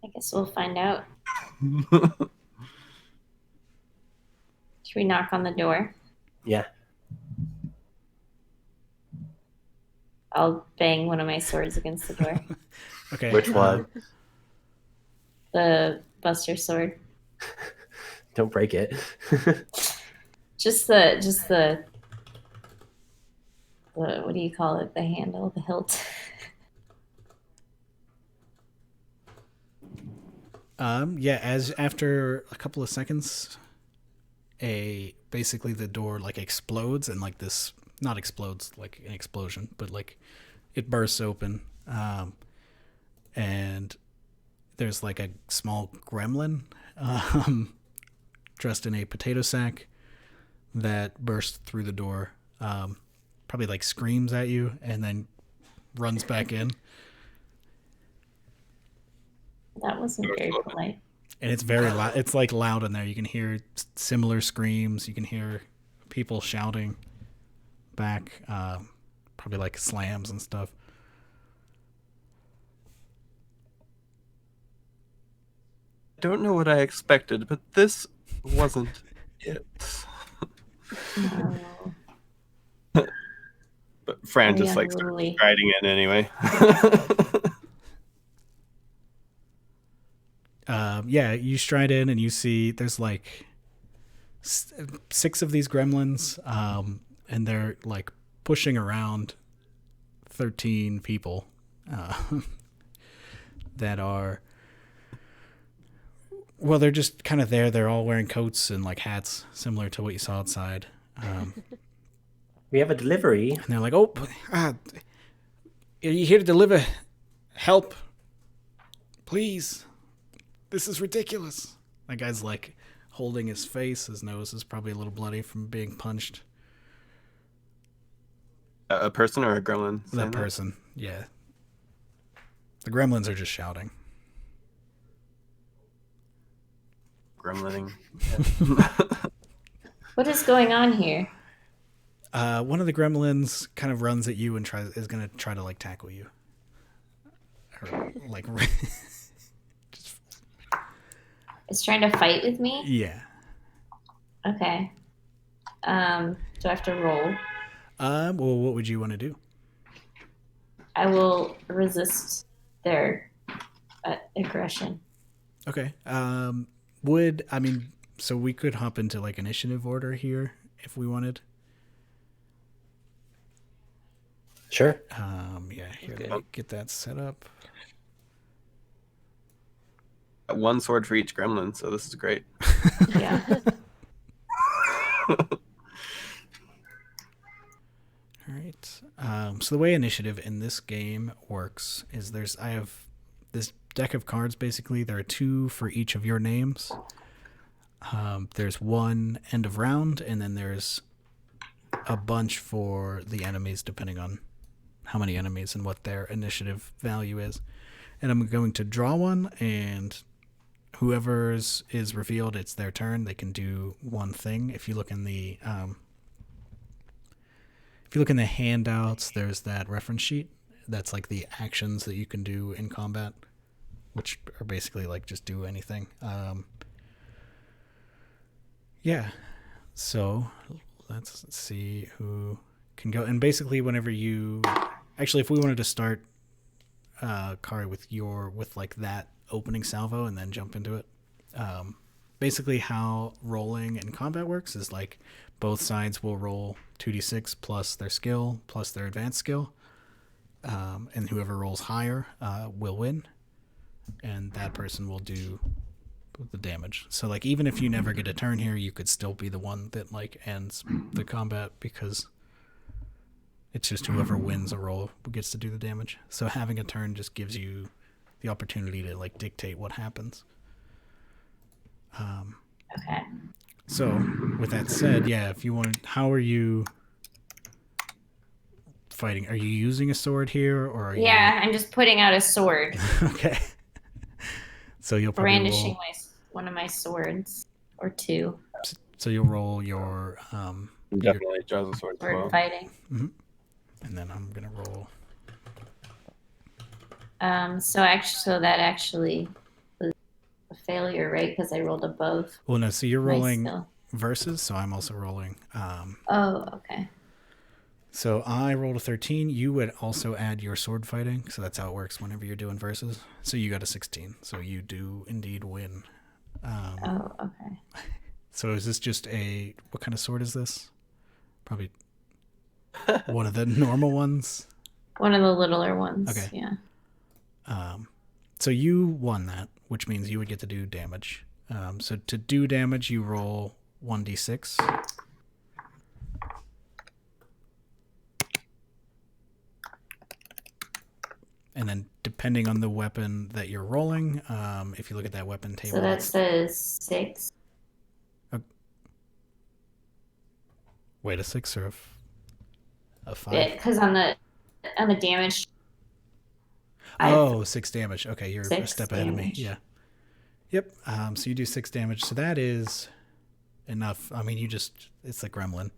I guess we'll find out. Should we knock on the door? Yeah. I'll bang one of my swords against the door. Okay. Which one? The Buster sword. Don't break it. Just the what do you call it? The handle, the hilt. Yeah, as after a couple of seconds, basically the door like explodes and like this, not explodes like an explosion, but like it bursts open, and there's like a small gremlin dressed in a potato sack that bursts through the door, probably like screams at you and then runs back in. That wasn't very polite. And it's very loud. It's like loud in there. You can hear similar screams. You can hear people shouting back, probably like slams and stuff. Don't know what I expected, but this wasn't it. No. But Fran Oh, just yeah, like totally. starts striding in anyway. Yeah, you stride in and you see there's like 6 of these gremlins, and they're like pushing around 13 people that are, well, they're just kind of there. They're all wearing coats and like hats, similar to what you saw outside. We have a delivery. And they're like, "Oh, are you here to deliver help? Please. This is ridiculous." That guy's like holding his face. His nose is probably a little bloody from being punched. A person or a gremlin? That person, yeah. The gremlins are just shouting. Gremlining. What is going on here? One of the gremlins kind of runs at you and is going to try to like tackle you. Or like It's trying to fight with me? yeah. Okay. Do I have to roll? Well, what would you want to do? I will resist their aggression. Okay. So we could hop into like initiative order here if we wanted. Sure. Yeah, here, let me get that set up. One sword for each gremlin, so this is great. Yeah. All right. So the way initiative in this game works is I have this deck of cards. Basically, there are 2 for each of your names. There's 1 end of round, and then there's a bunch for the enemies, depending on how many enemies and what their initiative value is. And I'm going to draw one, and whoever's is revealed, it's their turn. They can do one thing. If you look in the handouts, there's that reference sheet. That's like the actions that you can do in combat, which are basically like just do anything. Yeah. So let's see who can go. And basically, whenever if we wanted to start, Kari, with like that opening salvo and then jump into it. Basically, how rolling in combat works is like both sides will roll 2d6 plus their skill plus their advanced skill, and whoever rolls higher will win, and that person will do the damage. So like even if you never get a turn here, you could still be the one that like ends the combat, because it's just whoever wins a roll gets to do the damage. So having a turn just gives you the opportunity to like dictate what happens. Okay. So with that said, yeah, if you want, how are you fighting? Are you using a sword here, or are Yeah, I'm just putting out a sword. Okay. So you'll probably Brandishing one of my swords, or 2. So you'll roll your Definitely draws a sword as Sword well. fighting. and then I'm gonna roll. So that actually was a failure, right? Because I rolled a both. Well, no. So you're my rolling skill. versus. So I'm also rolling. Oh, okay. So I rolled a 13. You would also add your sword fighting. So that's how it works whenever you're doing versus. So you got a 16. So you do indeed win. Oh, okay. So is this just what kind of sword is this? Probably one of the normal ones. One of the littler ones. Okay. Yeah. So you won that, which means you would get to do damage. So to do damage, you roll 1d6. And then depending on the weapon that you're rolling, if you look at that weapon table. So that says 6. Wait, a 6 or a 5? Because on the damage. 6 damage. Okay, you're a 6 step ahead of me. damage. Yeah. Yep. So you do 6 damage. So that is enough. I mean, it's like gremlin.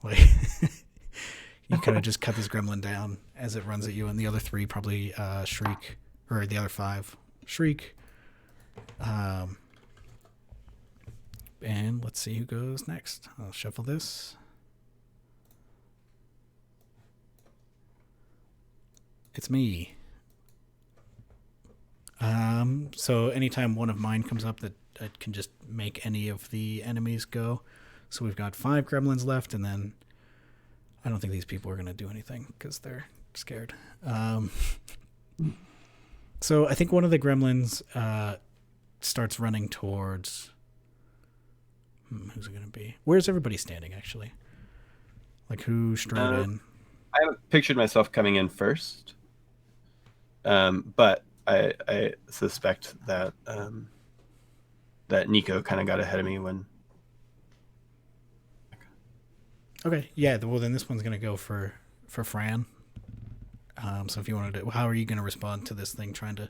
Like you kind of just cut this gremlin down as it runs at you, and the other 3 probably shriek, or the other 5 shriek. And let's see who goes next. I'll shuffle this. It's me. So anytime one of mine comes up, that I can just make any of the enemies go. So we've got 5 gremlins left, and then I don't think these people are going to do anything because they're scared. So I think one of the gremlins starts running towards... who's it going to be? Where's everybody standing, actually? Like who strode in? I haven't pictured myself coming in first, but I suspect that that Nico kind of got ahead of me when. Okay, yeah. Well, then this one's gonna go for Fran. So if you wanted to, how are you gonna respond to this thing? Trying to,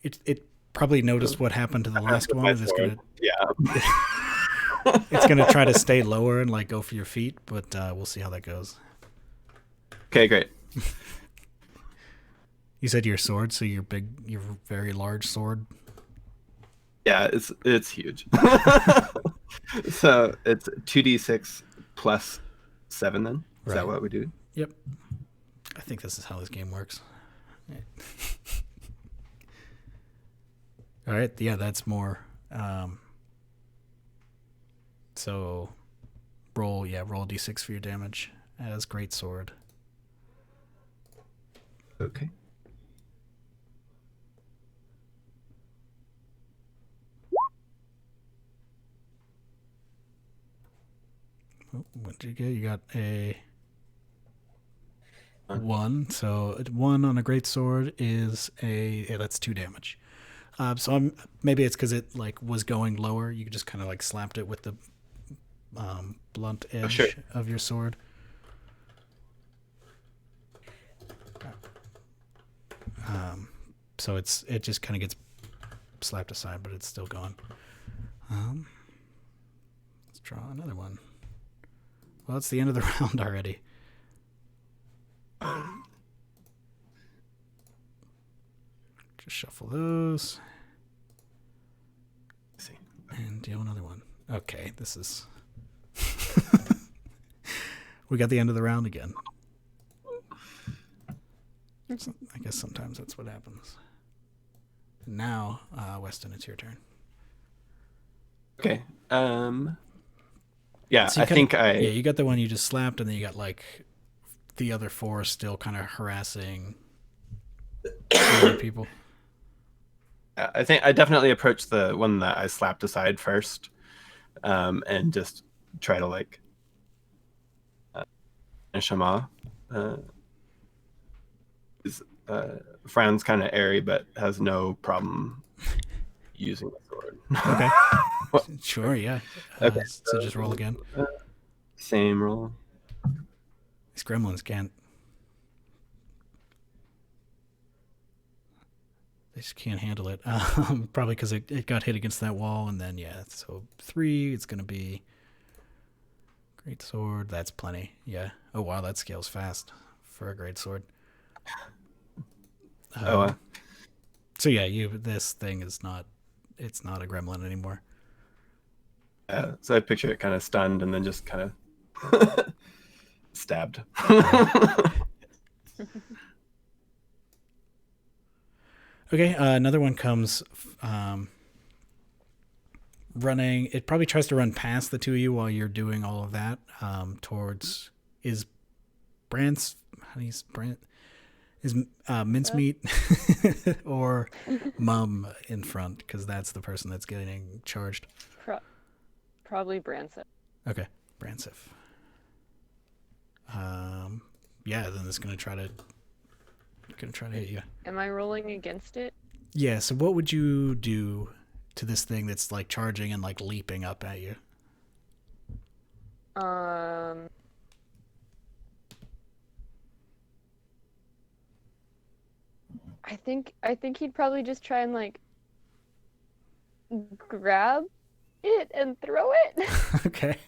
it probably noticed what happened to the last one. It's gonna, yeah. it's gonna try to stay lower and like go for your feet, but we'll see how that goes. Okay, great. You said your sword, so your very large sword. Yeah, it's huge. So it's 2d6 plus 7 then? Is that what we do? Yep. I think this is how this game works. All right, yeah, that's more. So roll d6 for your damage as great sword. Okay. What did you get? You got a 1. So 1 on a great sword is that's 2 damage. So maybe it's because it like was going lower. You just kind of like slapped it with the blunt edge of your sword. So it just kind of gets slapped aside, but it's still gone. Let's draw another one. Well, it's the end of the round already. Just shuffle those. See. And deal another one. Okay, this is... We got the end of the round again. I guess sometimes that's what happens. Now, Weston, it's your turn. Okay. Yeah, So I think Yeah, you got the one you just slapped, and then you got like the other 4 still kind of harassing other people. I think I definitely approached the one that I slapped aside first, and just try to like finish him off. Fran's kind of airy, but has no problem using the sword. Okay. Sure, yeah. Okay. So just roll again. Same roll. These gremlins can't. They just can't handle it. Probably because it got hit against that wall, and then yeah. So 3, it's gonna be great sword. That's plenty. Yeah. Oh wow, that scales fast for a great sword. So yeah, this thing is not. It's not a gremlin anymore. So I picture it kind of stunned and then just kind of stabbed. Okay, another one comes running. It probably tries to run past the two of you while you're doing all of that. Towards is Brant's. How do you Brant? Is mincemeat or Mum in front? Because that's the person that's getting charged. Probably Branson. Okay, Bransif. Yeah, then it's gonna try to hit you. Am I rolling against it? Yeah. So what would you do to this thing that's like charging and like leaping up at you? I think he'd probably just try and like grab it and throw it. Okay.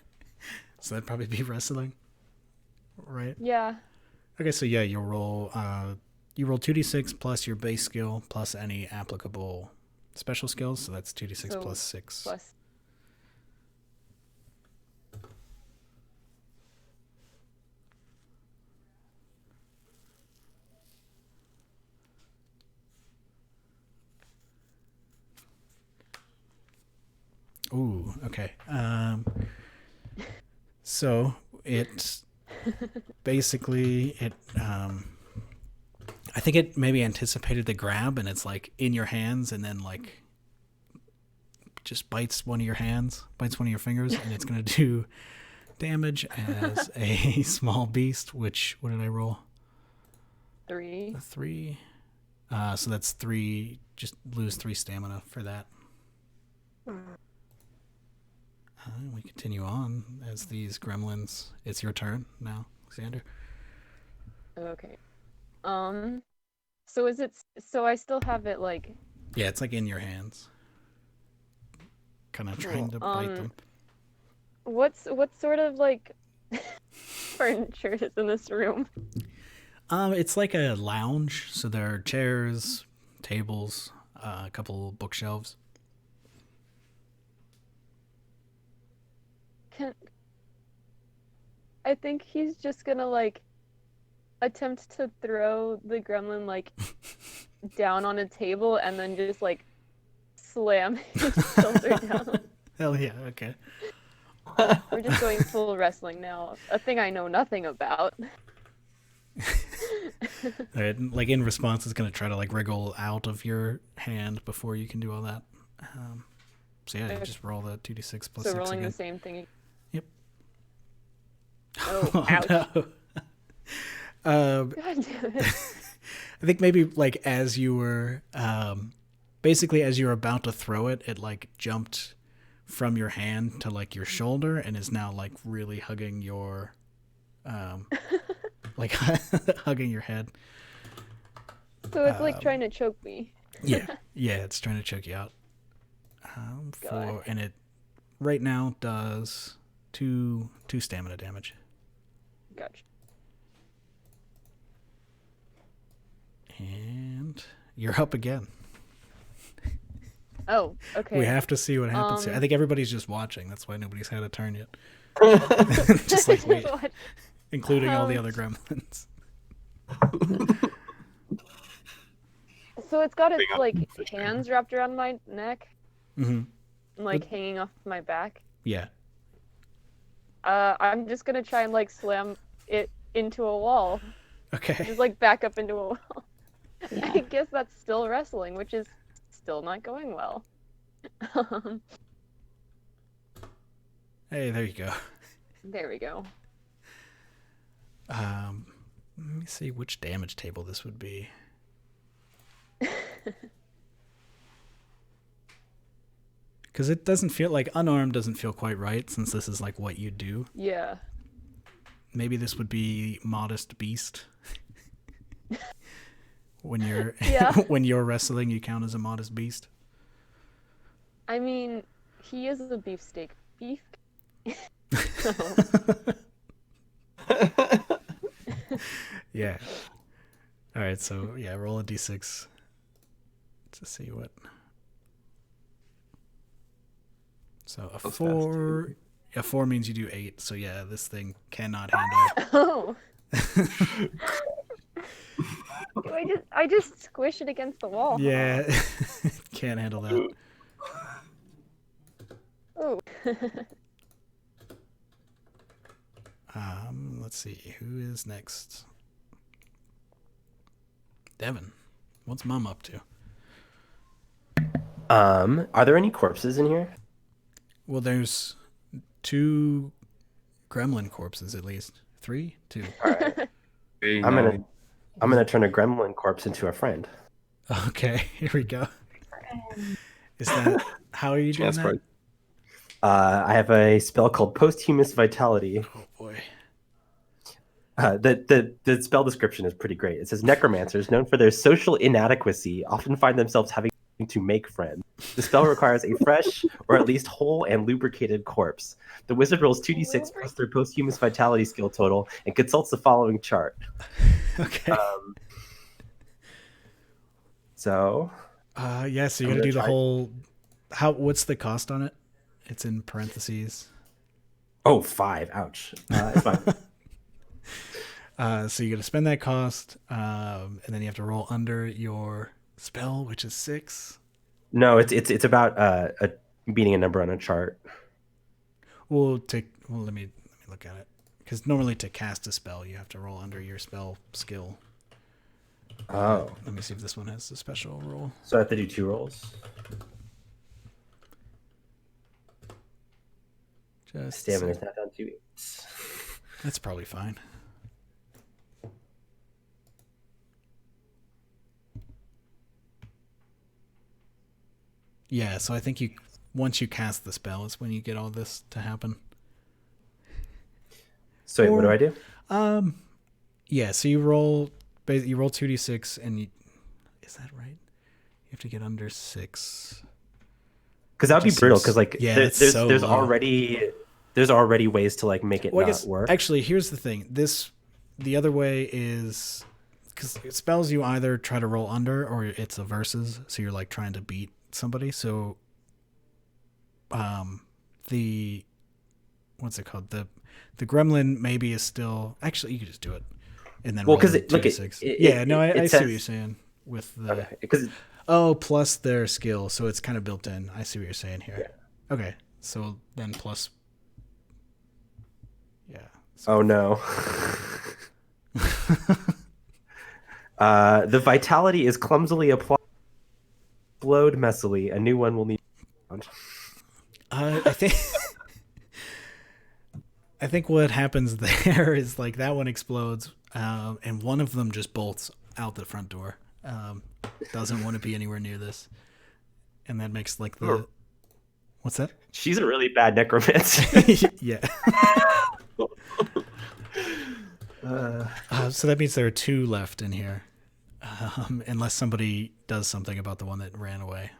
So that'd probably be wrestling, right? Yeah. Okay, so yeah, you roll 2d6 plus your base skill plus any applicable special skills. So that's 2d6 plus 6. Plus. Ooh, okay. So it basically I think it maybe anticipated the grab, and it's like in your hands, and then like just bites one of your fingers, and it's gonna do damage as a small beast. What did I roll? 3. A 3. So that's 3. Just lose 3 stamina for that. We continue on as these gremlins. It's your turn now, Xander. Okay. So is it? So I still have it like. Yeah, it's like in your hands. Kind of trying to bite them. What sort of like furniture is in this room? It's like a lounge, so there are chairs, tables, a couple bookshelves. I think he's just gonna like attempt to throw the gremlin like down on a table and then just like slam his shoulder down. Hell yeah, okay. We're just going full wrestling now, a thing I know nothing about. Alright, like in response, it's gonna try to like wriggle out of your hand before you can do all that. So yeah, you just roll the 2d6 plus 6 So rolling again. the same thing. Yep. Oh, ouch. No. God damn it. I think maybe like as you were, basically as you were about to throw it, it like jumped from your hand to like your shoulder and is now like really hugging your, like hugging your head. So it's like trying to choke me. Yeah, it's trying to choke you out. And it right now does two stamina damage. Gotcha. And you're up again. Oh, okay. We have to see what happens here. I think everybody's just watching. That's why nobody's had a turn yet. Just like wait, including all the other gremlins. So it's got its like hands wrapped around my neck, Mm-hmm. and like hanging off my back. Yeah. I'm just gonna try and like slam it into a wall. Okay. Just like back up into a wall. I guess that's still wrestling, which is still not going well. Hey, there you go. There we go. Let me see which damage table this would be. Because it doesn't feel like unarmed doesn't feel quite right since this is like what you do. Yeah. Maybe this would be modest beast. When you're when you're wrestling, you count as a modest beast. I mean, he is a beefsteak. Beef. Yeah. All right. So yeah, roll a d6 to see what. So a 4. A 4 means you do 8. So yeah, this thing cannot handle. Oh. I just squish it against the wall. Yeah, can't handle that. Oh. Let's see who is next. Devin, what's Mom up to? Are there any corpses in here? Well, there's 2 gremlin corpses at least. 3, 2. All right. I'm gonna turn a gremlin corpse into a friend. Okay, here we go. Is that how are you doing that? Right. I have a spell called Posthumous Vitality. Oh boy. The spell description is pretty great. It says necromancers, known for their social inadequacy, often find themselves having to make friends. The spell requires a fresh or at least whole and lubricated corpse. The wizard rolls 2d6 plus their posthumous vitality skill total and consults the following chart. Okay. So yeah, so you're gonna do the whole what's the cost on it? It's in parentheses. Oh, 5. Ouch. It's fine. So you're gonna spend that cost, and then you have to roll under your spell, which is 6. No, it's about beating a number on a chart. Well, let me look at it, because normally to cast a spell you have to roll under your spell skill. Oh. Let me see if this one has a special roll. So I have to do 2 rolls. Just Stamina's not down 2, 8. That's probably fine. Yeah, so I think once you cast the spell is when you get all this to happen. So wait, what do I do? Yeah, so you roll 2d6 and is that right? You have to get under 6. Because that would be Just brutal. seems- Because like yeah, there's it's so there's low. already ways to like make it Well, I not guess, work. actually, here's the thing. The other way is because spells you either try to roll under or it's a versus, so you're like trying to beat somebody. So, the what's it called? The gremlin maybe is still actually you could just do it, and then Well, roll 'cause the it- look, 2d6. it- Yeah, it- no, I it see what says- you're saying with the Okay, because plus their skill, so it's kind of built in. I see what you're saying here. Okay, so then plus. Yeah. oh no. The vitality is clumsily applied. Explode messily. A new one will need. I think I think what happens there is like that one explodes, and one of them just bolts out the front door. Doesn't want to be anywhere near this, and that makes like the what's that? She's a really bad necromancer. Yeah. So that means there are 2 left in here, unless somebody does something about the one that ran away.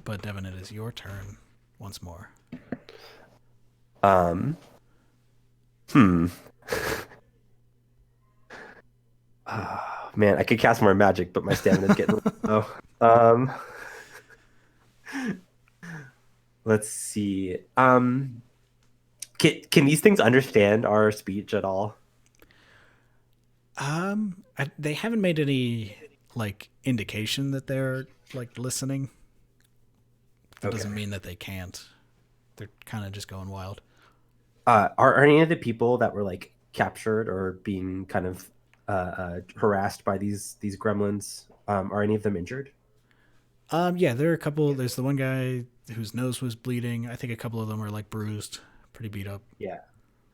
But Devin, it is your turn once more. Man, I could cast more magic, but my stamina's getting low. Let's see. Can these things understand our speech at all? They haven't made any like indication that they're like listening. That doesn't mean that they can't. They're kind of just going wild. Are any of the people that were like captured or being kind of harassed by these gremlins? Are any of them injured? Yeah, there are a couple. There's the one guy whose nose was bleeding. I think a couple of them are like bruised, pretty beat up. Yeah,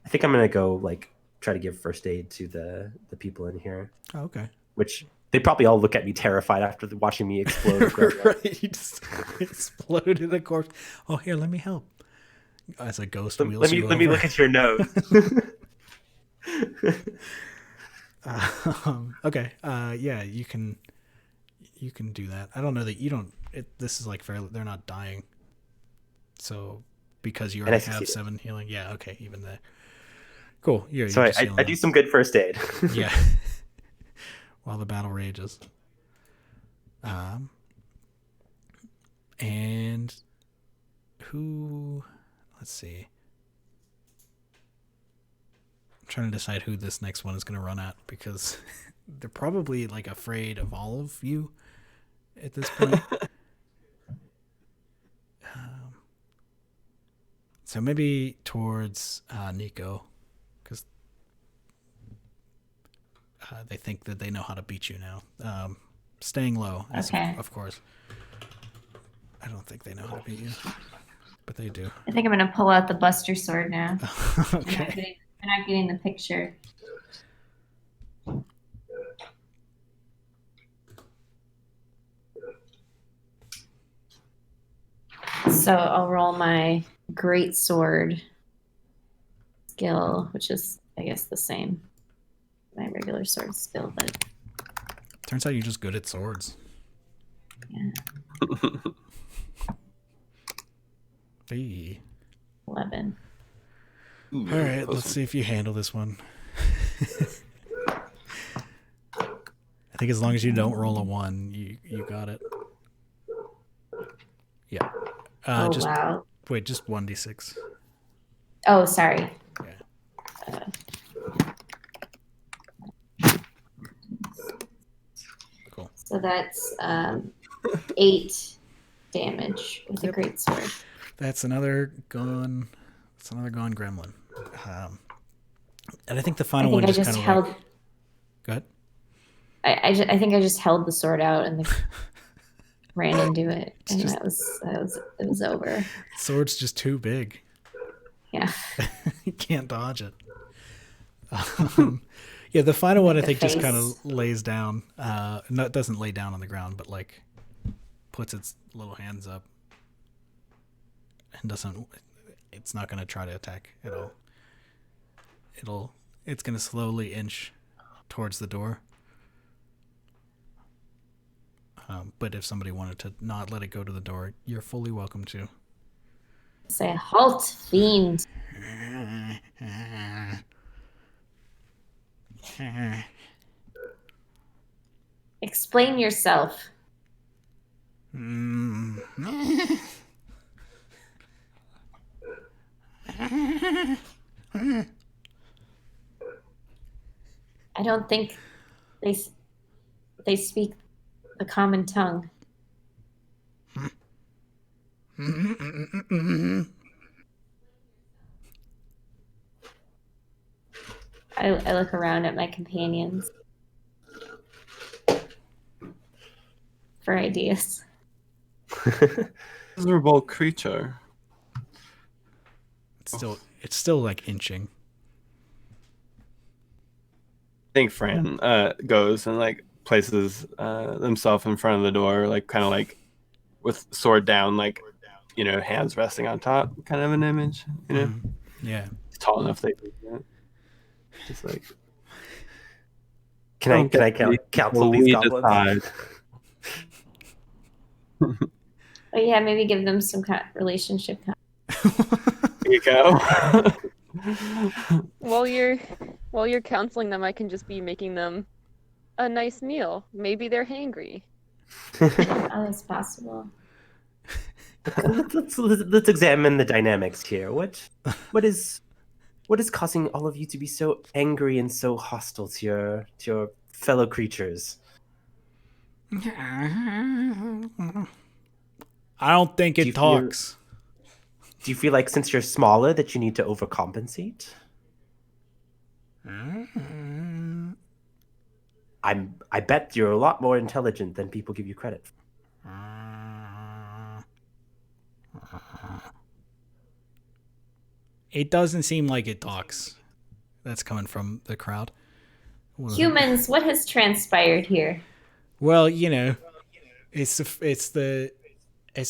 I think I'm gonna go like try to give first aid to the people in here. Oh, okay. Which they probably all look at me terrified after watching me explode. Right, you just exploded the corpse. Oh, here, let me help. As a ghost wheels let me you let me over. look at your nose. Okay. Yeah, you can do that. I don't know that you don't. This is like fair. They're not dying. So because you already have 7 healing, yeah. Okay, even there. Cool. So I do some good first aid. Yeah. While the battle rages. And who? Let's see. I'm trying to decide who this next one is going to run at because they're probably like afraid of all of you at this point. So maybe towards Nico, because they think that they know how to beat you now. Staying low, Okay. of course. I don't think they know how to beat you, but they do. I think I'm gonna pull out the Buster Sword now. Okay. I'm not getting the picture. So I'll roll my Great Sword skill, which is, I guess, the same. My regular sword skill, but Turns out you're just good at swords. yeah, Hey. 11. Ooh, All right, close let's one. see if you handle this one. I think as long as you don't roll a 1, you got it. Yeah. Oh, Just wow. wait, just 1d6. Oh, sorry. Yeah. Cool. So that's 8 damage with Yep. a Great Sword. That's another gone. That's another gone gremlin. And I think the I final think one I just just kind of held. like. Go ahead. I think I just held the sword out, and ran into it, and just- it was over. Sword's just too big. Yeah. You can't dodge it. Yeah, the final one I think just face. kind of lays down. No, it doesn't lay down on the ground, but like puts its little hands up and doesn't. It's not going to try to attack at all. It's going to slowly inch towards the door. But if somebody wanted to not let it go to the door, you're fully welcome to. Say, halt, fiend. Explain yourself. I don't think they speak the common tongue. I look around at my companions for ideas. Miserable creature. It's still like inching. I think Fran goes and like places themselves in front of the door, like kind of like with sword down, like, you know, hands resting on top, kind of an image, you know. Yeah. It's tall enough they can do it. Just like, Can I counsel these goblins? Oh yeah, maybe give them some relationship. Here you go. While you're counseling them, I can just be making them a nice meal. Maybe they're hangry. Oh, that's possible. Let's examine the dynamics here. What is causing all of you to be so angry and so hostile to your fellow creatures? I don't think it talks. Do you feel like since you're smaller that you need to overcompensate? I bet you're a lot more intelligent than people give you credit for. It doesn't seem like it talks. That's coming from the crowd. Humans, what has transpired here? Well, you know, it's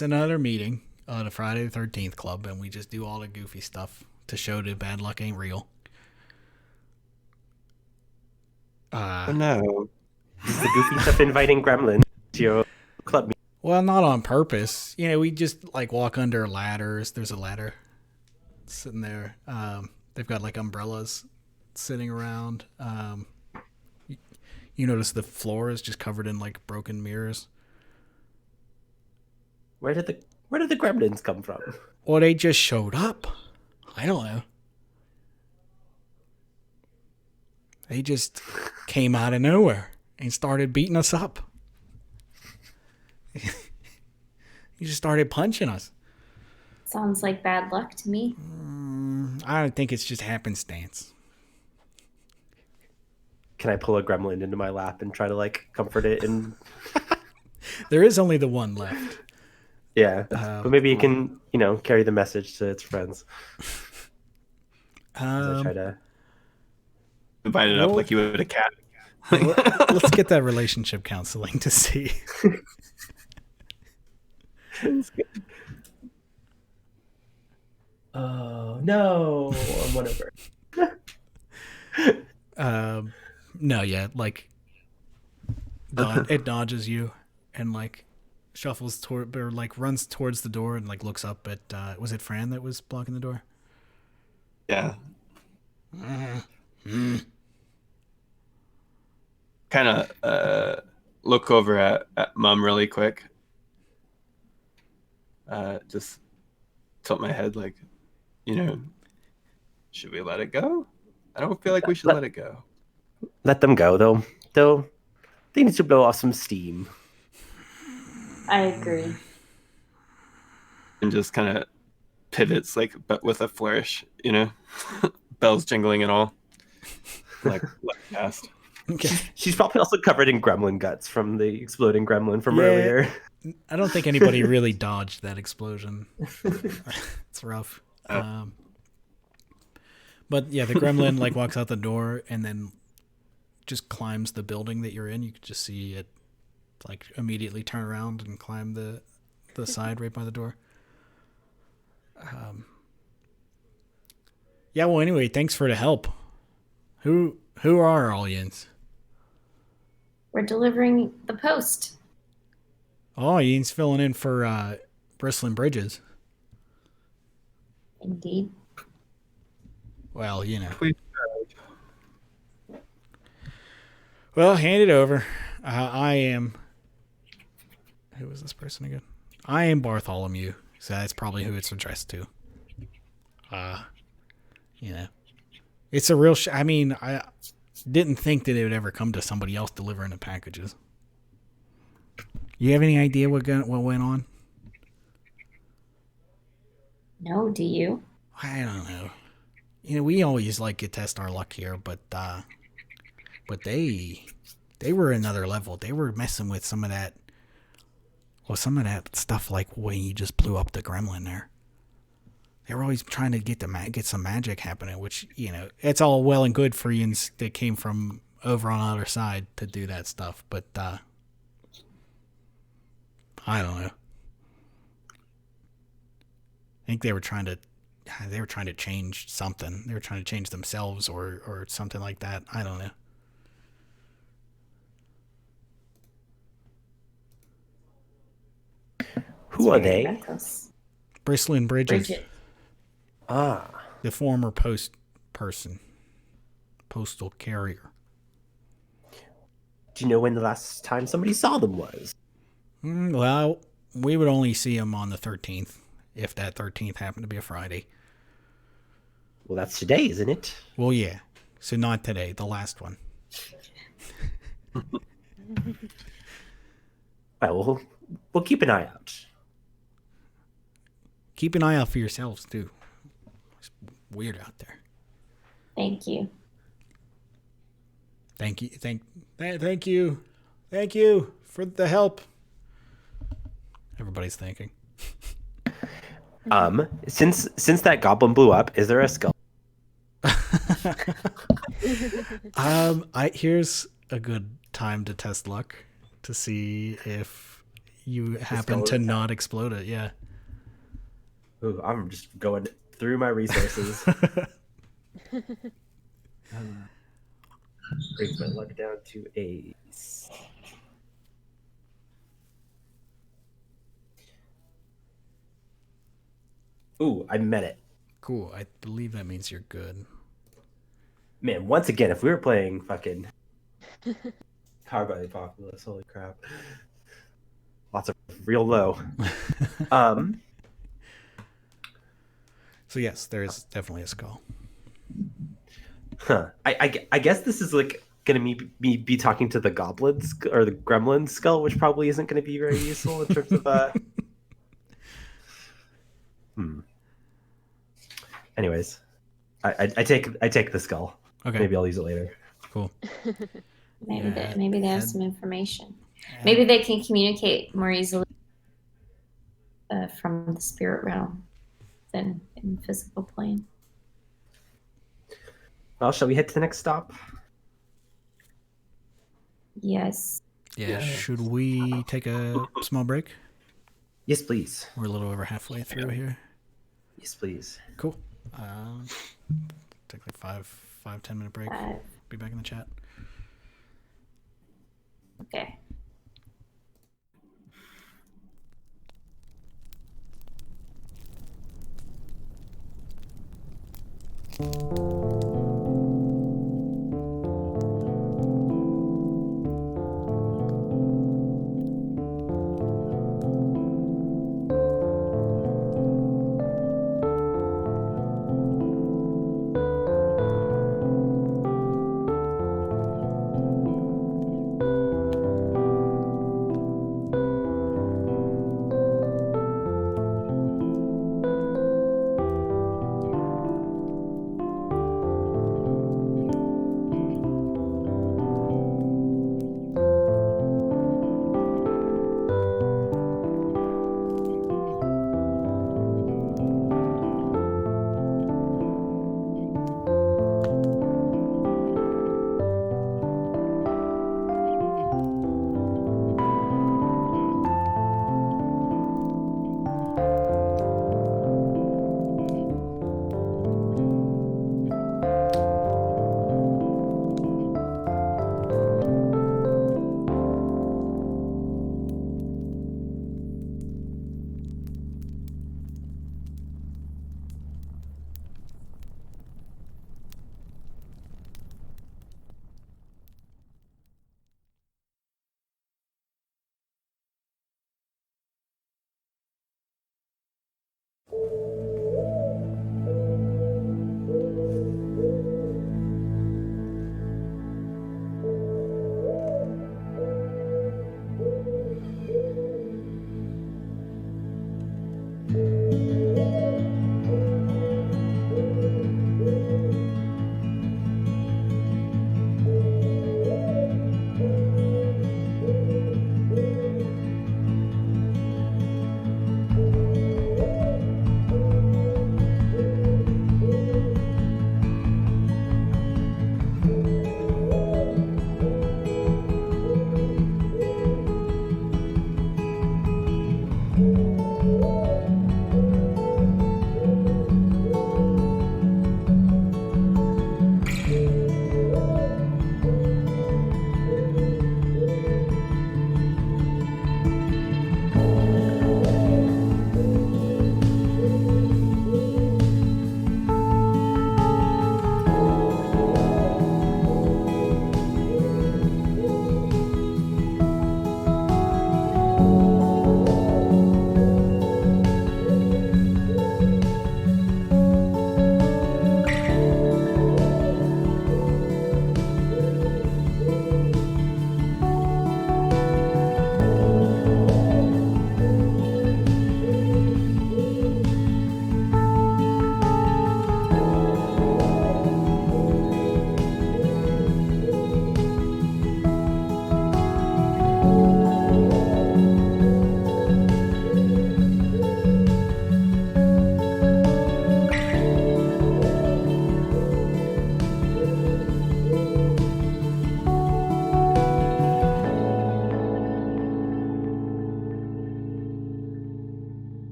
another meeting on a Friday the 13th club, and we just do all the goofy stuff to show that bad luck ain't real. No. Is the goofy stuff inviting gremlins to your club meeting? Well, not on purpose. You know, we just like walk under ladders. There's a ladder sitting there. They've got like umbrellas sitting around. You notice the floor is just covered in like broken mirrors. Where did the gremlins come from? Or they just showed up. I don't know. They just came out of nowhere and started beating us up. He just started punching us. Sounds like bad luck to me. I don't think it's just happenstance. Can I pull a gremlin into my lap and try to like comfort it? And There is only the one left. yeah, but maybe you can, you know, carry the message to its friends. As I try to Invite it up like you would a cat. Let's get that relationship counseling to see. Oh no, I'm whatever. No, yeah, like it dodges you and like shuffles toward or like runs towards the door and like looks up at was it Fran that was blocking the door? Yeah. Kind of look over at Mom really quick. Just tilt my head like, you know, should we let it go? I don't feel like we should let it go. Let them go though. They need to blow off some steam. I agree. And just kind of pivots like, but with a flourish, you know, bells jingling and all. Like cast. Okay. She's probably also covered in gremlin guts from the exploding gremlin from earlier. I don't think anybody really dodged that explosion. It's rough. But yeah, the gremlin like walks out the door and then just climbs the building that you're in. You can just see it like immediately turn around and climb the side right by the door. Yeah, well, anyway, thanks for the help. Who are our audience? We're delivering the post. Oh, Ian's filling in for Bristling Bridges. Indeed. Well, you know. We- Well, hand it over. I am... Who was this person again? I am Bartholomew. So that's probably who it's addressed to. You know. It's a real... I mean, I didn't think that it would ever come to somebody else delivering the packages. You have any idea what went on? No, do you? I don't know. You know, we always like to test our luck here, but they were another level. They were messing with some of that stuff, like when you just blew up the gremlin there. They were always trying to get some magic happening, which, you know, it's all well and good for Ians that came from over on the other side to do that stuff, but I don't know. I think they were trying to change something. They were trying to change themselves or something like that. I don't know. Who are they? Reckless. Bristling Bridges. Bridget. Ah, The former postal carrier. do you know when the last time somebody saw them was? Well, we would only see them on the 13th, if that 13th happened to be a Friday. Well, that's today, isn't it? Well, yeah. So not today, the last one. Well, we'll keep an eye out. Keep an eye out for yourselves, too. It's weird out there. Thank you. Thank you. Thank you. Thank you for the help. Everybody's thanking. Since that goblin blew up, is there a skull? Here's a good time to test luck to see if you happen to not explode it. Yeah. Ooh, I'm just going through my resources. Brings my luck down to ace. Ooh, I met it. Cool. I believe that means you're good. Man, once again, if we were playing fucking Powered by the Apocalypse, holy crap. Lots of real low. So yes, there is definitely a skull. Huh. I guess this is like gonna be talking to the goblins or the gremlin skull, which probably isn't gonna be very useful in terms of Anyways, I take the skull. Okay. Maybe I'll use it later. Cool. Maybe they have some information. Maybe they can communicate more easily from the spirit realm than in the physical plane. Well, shall we head to the next stop? Yes. Yeah. Should we take a small break? Yes, please. We're a little over halfway through here. Yes, please. Cool. Take like 5-10 minute break. Be back in the chat. Okay.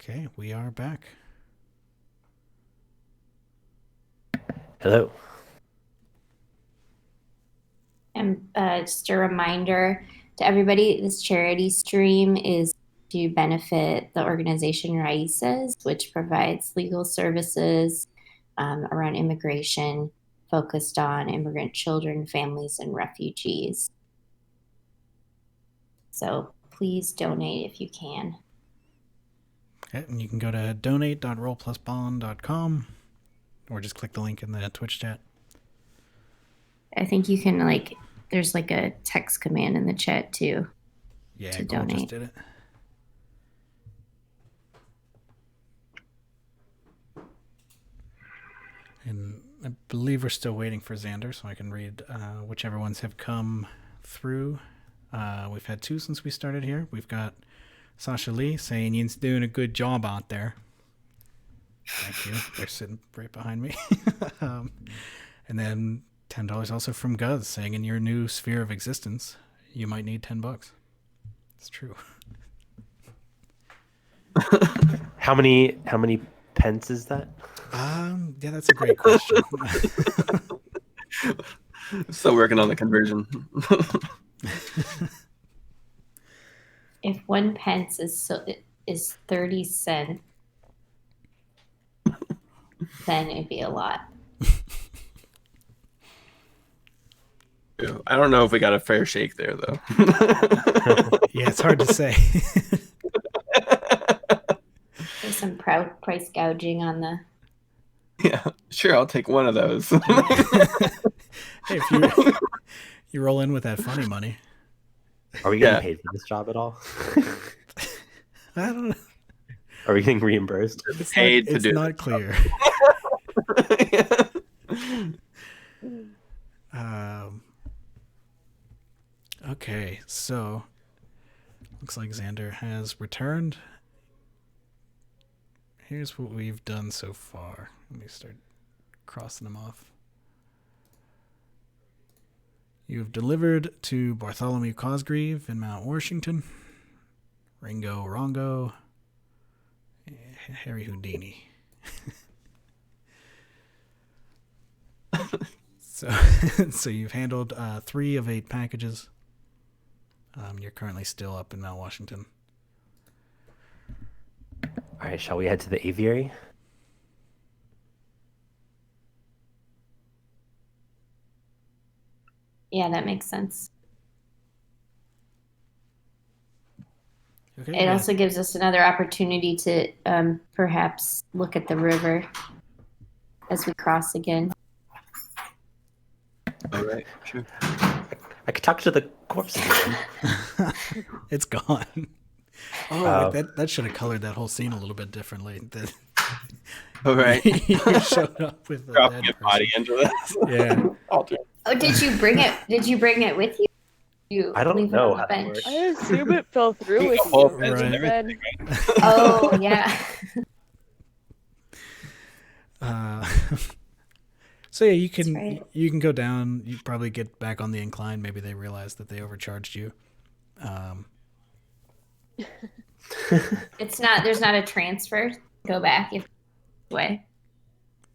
Okay, we are back. Hello. And just a reminder to everybody, this charity stream is to benefit the organization Raíces, which provides legal services around immigration, focused on immigrant children, families, and refugees. So please donate if you can. Okay, and you can go to donate.rollplusbond.com or just click the link in the Twitch chat. I think you can there's like a text command in the chat too. Yeah, to Cole just donate. did it. And I believe we're still waiting for Xander, so I can read whichever ones have come through. We've had 2 since we started here. We've got Sasha Lee saying, "Yin's doing a good job out there." Thank you. They're sitting right behind me. And then $10 also from Guz saying, "In your new sphere of existence, you might need $10." It's true. How many pence is that? Yeah, that's a great question. Still working on the conversion. If 1 pence is 30 cents, then it'd be a lot. I don't know if we got a fair shake there, though. Yeah, it's hard to say. There's some price gouging on the. Yeah, sure, I'll take one of those. Hey, if you roll in with that funny money. Are we getting paid for this job at all? I don't know. Are we getting reimbursed? It's not clear. Okay, so looks like Xander has returned. Here's what we've done so far. Let me start crossing them off. You've delivered to Bartholomew Cosgrave in Mount Washington, Ringo Rongo, Harry Houdini. So you've handled 3 of 8 packages. You're currently still up in Mount Washington. All right, shall we head to the aviary? Yeah, that makes sense. Okay. It also gives us another opportunity to perhaps look at the river as we cross again. All right, sure. I could talk to the corpse again. It's gone. Oh, that should have colored that whole scene a little bit differently. All right. You showed up with a Dropping dead a body person. into this. Yeah. Oh, did you bring it? Did you bring it with you? I don't leave it know on the how that bench? works. I assume it fell through with The whole you. fence and Right. everything. Oh, yeah. So yeah, you can right. you can go down. You probably get back on the incline. Maybe they realize that they overcharged you. It's not. There's not a transfer. Go back if way.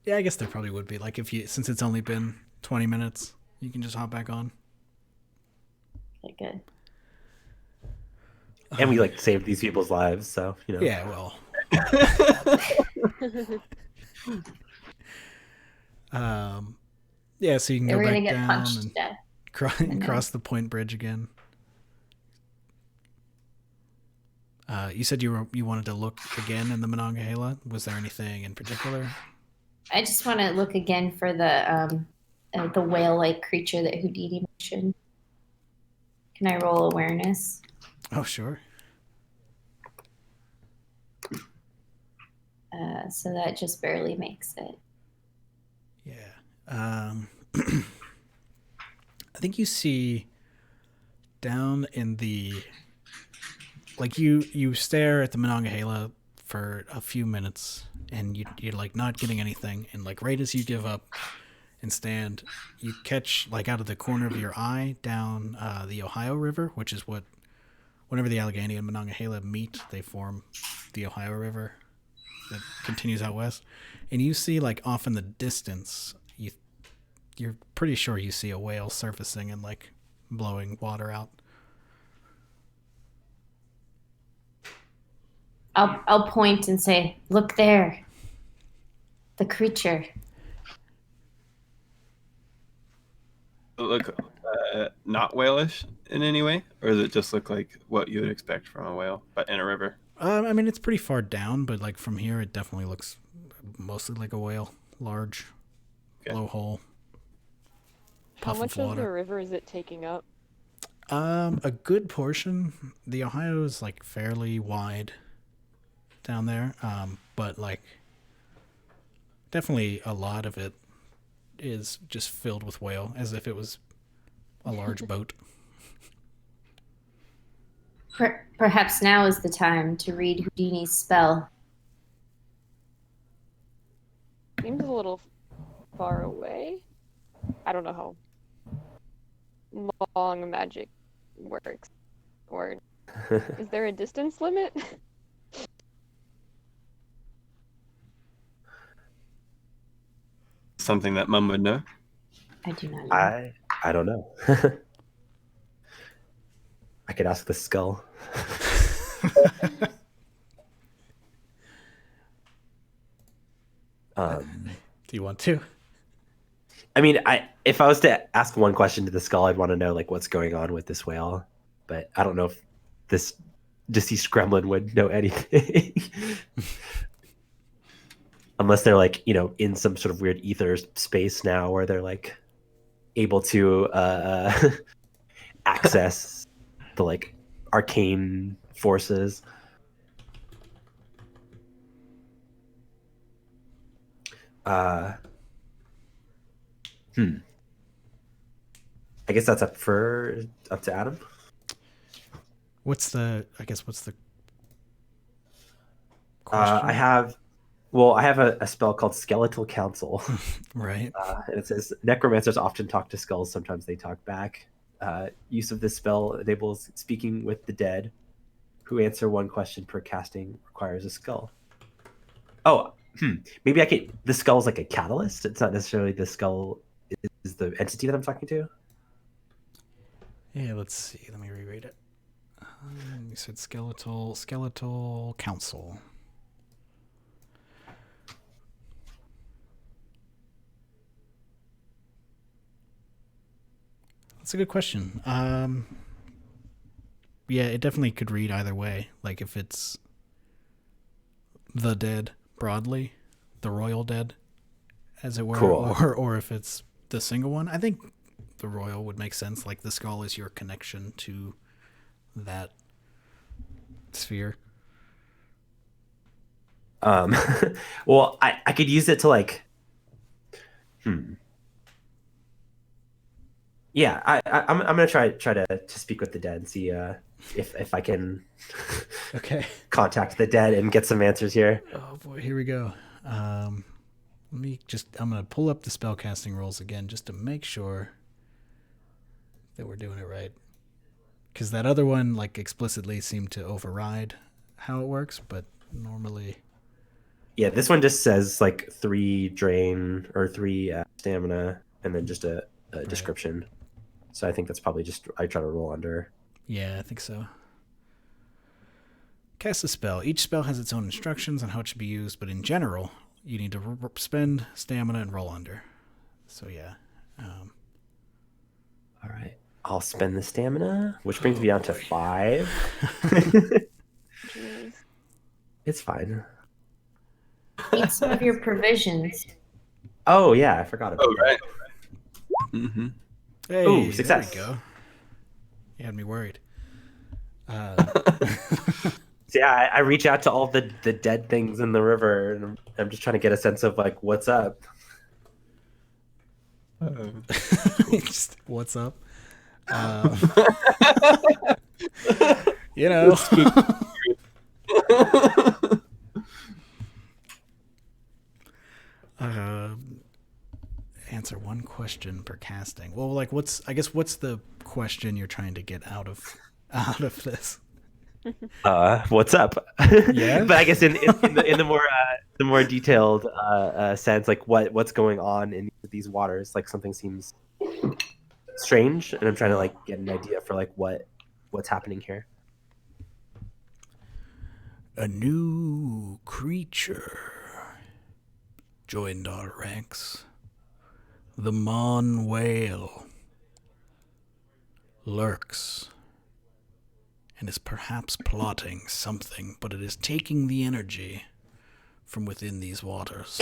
Yeah, I guess there probably would be. Like since it's only been 20 minutes, you can just hop back on. Okay, good. And we saved these people's lives, so Yeah, well. Yeah, so you can They go were gonna back get down punched to and death. cross the point bridge again. You said you wanted to look again in the Monongahela. Was there anything in particular? I just want to look again for the whale-like creature that Houdini mentioned. Can I roll awareness? Oh, sure. So that just barely makes it. Yeah. I think you see down in the you stare at the Monongahela for a few minutes and you're not getting anything, and right as you give up and stand, you catch out of the corner of your eye down the Ohio River, which is what whenever the Allegheny and Monongahela meet, they form the Ohio River that continues out west. And you see, like, off in the distance, you're pretty sure you see a whale surfacing and, like, blowing water out. I'll point and say, "Look there, the creature." Look not whalish in any way, or does it just look like what you would expect from a whale, but in a river? I mean, it's pretty far down, but, like, from here, it definitely looks mostly like a whale. Large, blowhole, How puff much of of water. the river is it taking up? A good portion. The Ohio is, like, fairly wide down there, but, like, definitely a lot of it is just filled with whale, as if it was a large boat. Perhaps now is the time to read Houdini's spell. Seems a little far away. I don't know how long magic works. Or is there a distance limit? Something that Mum would know. I do not know. I don't know. I could ask the skull. Do you want to? I mean, if I was to ask one question to the skull, I'd want to know, like, what's going on with this whale. But I don't know if this deceased gremlin would know anything. Unless they're, like, you know, in some sort of weird ether space now where they're, like, able to access the, like, arcane forces. I guess that's up to Adam. What's the question? I have a spell called Skeletal Counsel. Right. And it says necromancers often talk to skulls, sometimes they talk back. Use of this spell enables speaking with the dead, who answer one question per casting, requires a skull. Oh, maybe I could. The skull's like a catalyst. It's not necessarily the skull is the entity that I'm talking to. Yeah, let's see. Let me reread it. You said skeletal council. That's a good question. Yeah, it definitely could read either way. Like, if it's the dead broadly, the royal dead, as it were, Cool. or if it's the single one. I think the royal would make sense. Like, the skull is your connection to that sphere. Well, I could use it to, like, yeah, I'm gonna try to speak with the dead and see if I can Okay. contact the dead and get some answers here. Oh boy, here we go. I'm gonna pull up the spellcasting rules again just to make sure that we're doing it right. Because that other one, like, explicitly seemed to override how it works, but normally. Yeah, this one just says, like, 3 drain or 3 stamina, and then just a description. So I think that's probably just I try to roll under. Yeah, I think so. Cast a spell. Each spell has its own instructions on how it should be used, but in general, you need to spend stamina and roll under. So yeah. All right. I'll spend the stamina, which brings me down to 5. Jeez. It's fine. Eat some of your provisions. Oh, yeah, I forgot about that. Right. Mm-hmm. Hey, Ooh, success. There we go. You had me worried. So yeah, I reach out to all the dead things in the river, and I'm just trying to get a sense of, like, what's up. Just, what's up? You know. Answer one question per casting. Well, like, what's the question you're trying to get out of this? What's up? Yeah? But I guess in the more detailed sense, like what's going on in these waters, like something seems strange, and I'm trying to like get an idea for like what's happening here. A new creature joined our ranks. The Mon whale lurks and is perhaps plotting something, but it is taking the energy from within these waters.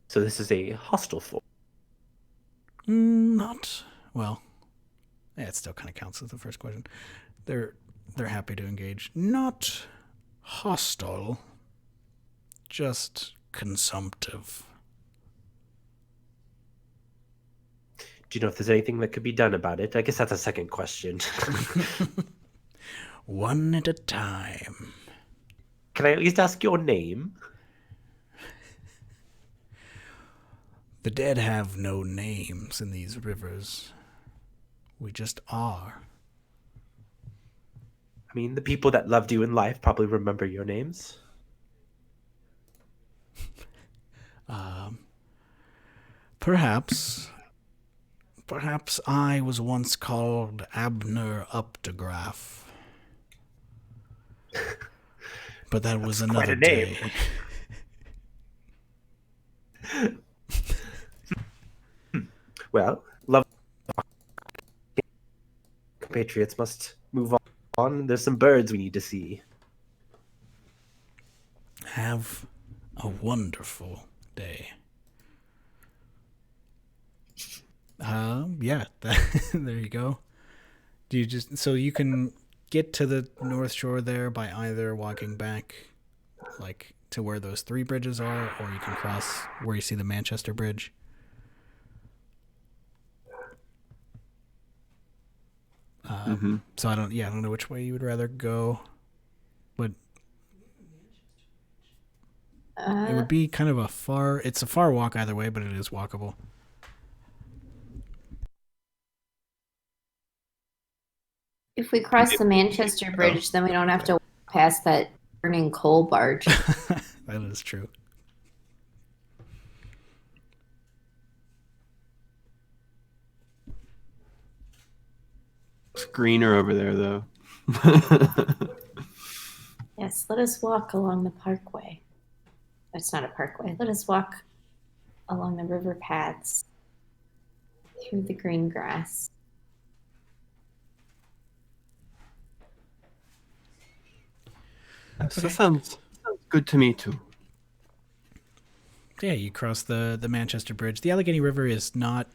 So this is a hostile force. Not well. Yeah, it still kind of counts as the first question. They're happy to engage. Not hostile, just consumptive. Do you know if there's anything that could be done about it? I guess that's a second question. One at a time. Can I at least ask your name? The dead have no names in these rivers. We just are. I mean, the people that loved you in life probably remember your names. Perhaps I was once called Abner Updegraff. But that was another quite a name. day. Well, love compatriots must move on. There's some birds we need to see. Have a wonderful day. Yeah, there you go. Do you just so you can get to the North Shore there by either walking back, like to where those three bridges are, or you can cross where you see the Manchester Bridge. So I don't know which way you would rather go, but it would be kind of it's a far walk either way, but it is walkable. If we cross the Manchester Bridge, then we don't have to walk past that burning coal barge. That is true. It's greener over there, though. Yes, let us walk along the parkway. It's not a parkway. Let us walk along the river paths through the green grass. So that sounds good to me, too. Yeah, you cross the Manchester Bridge. The Allegheny River is not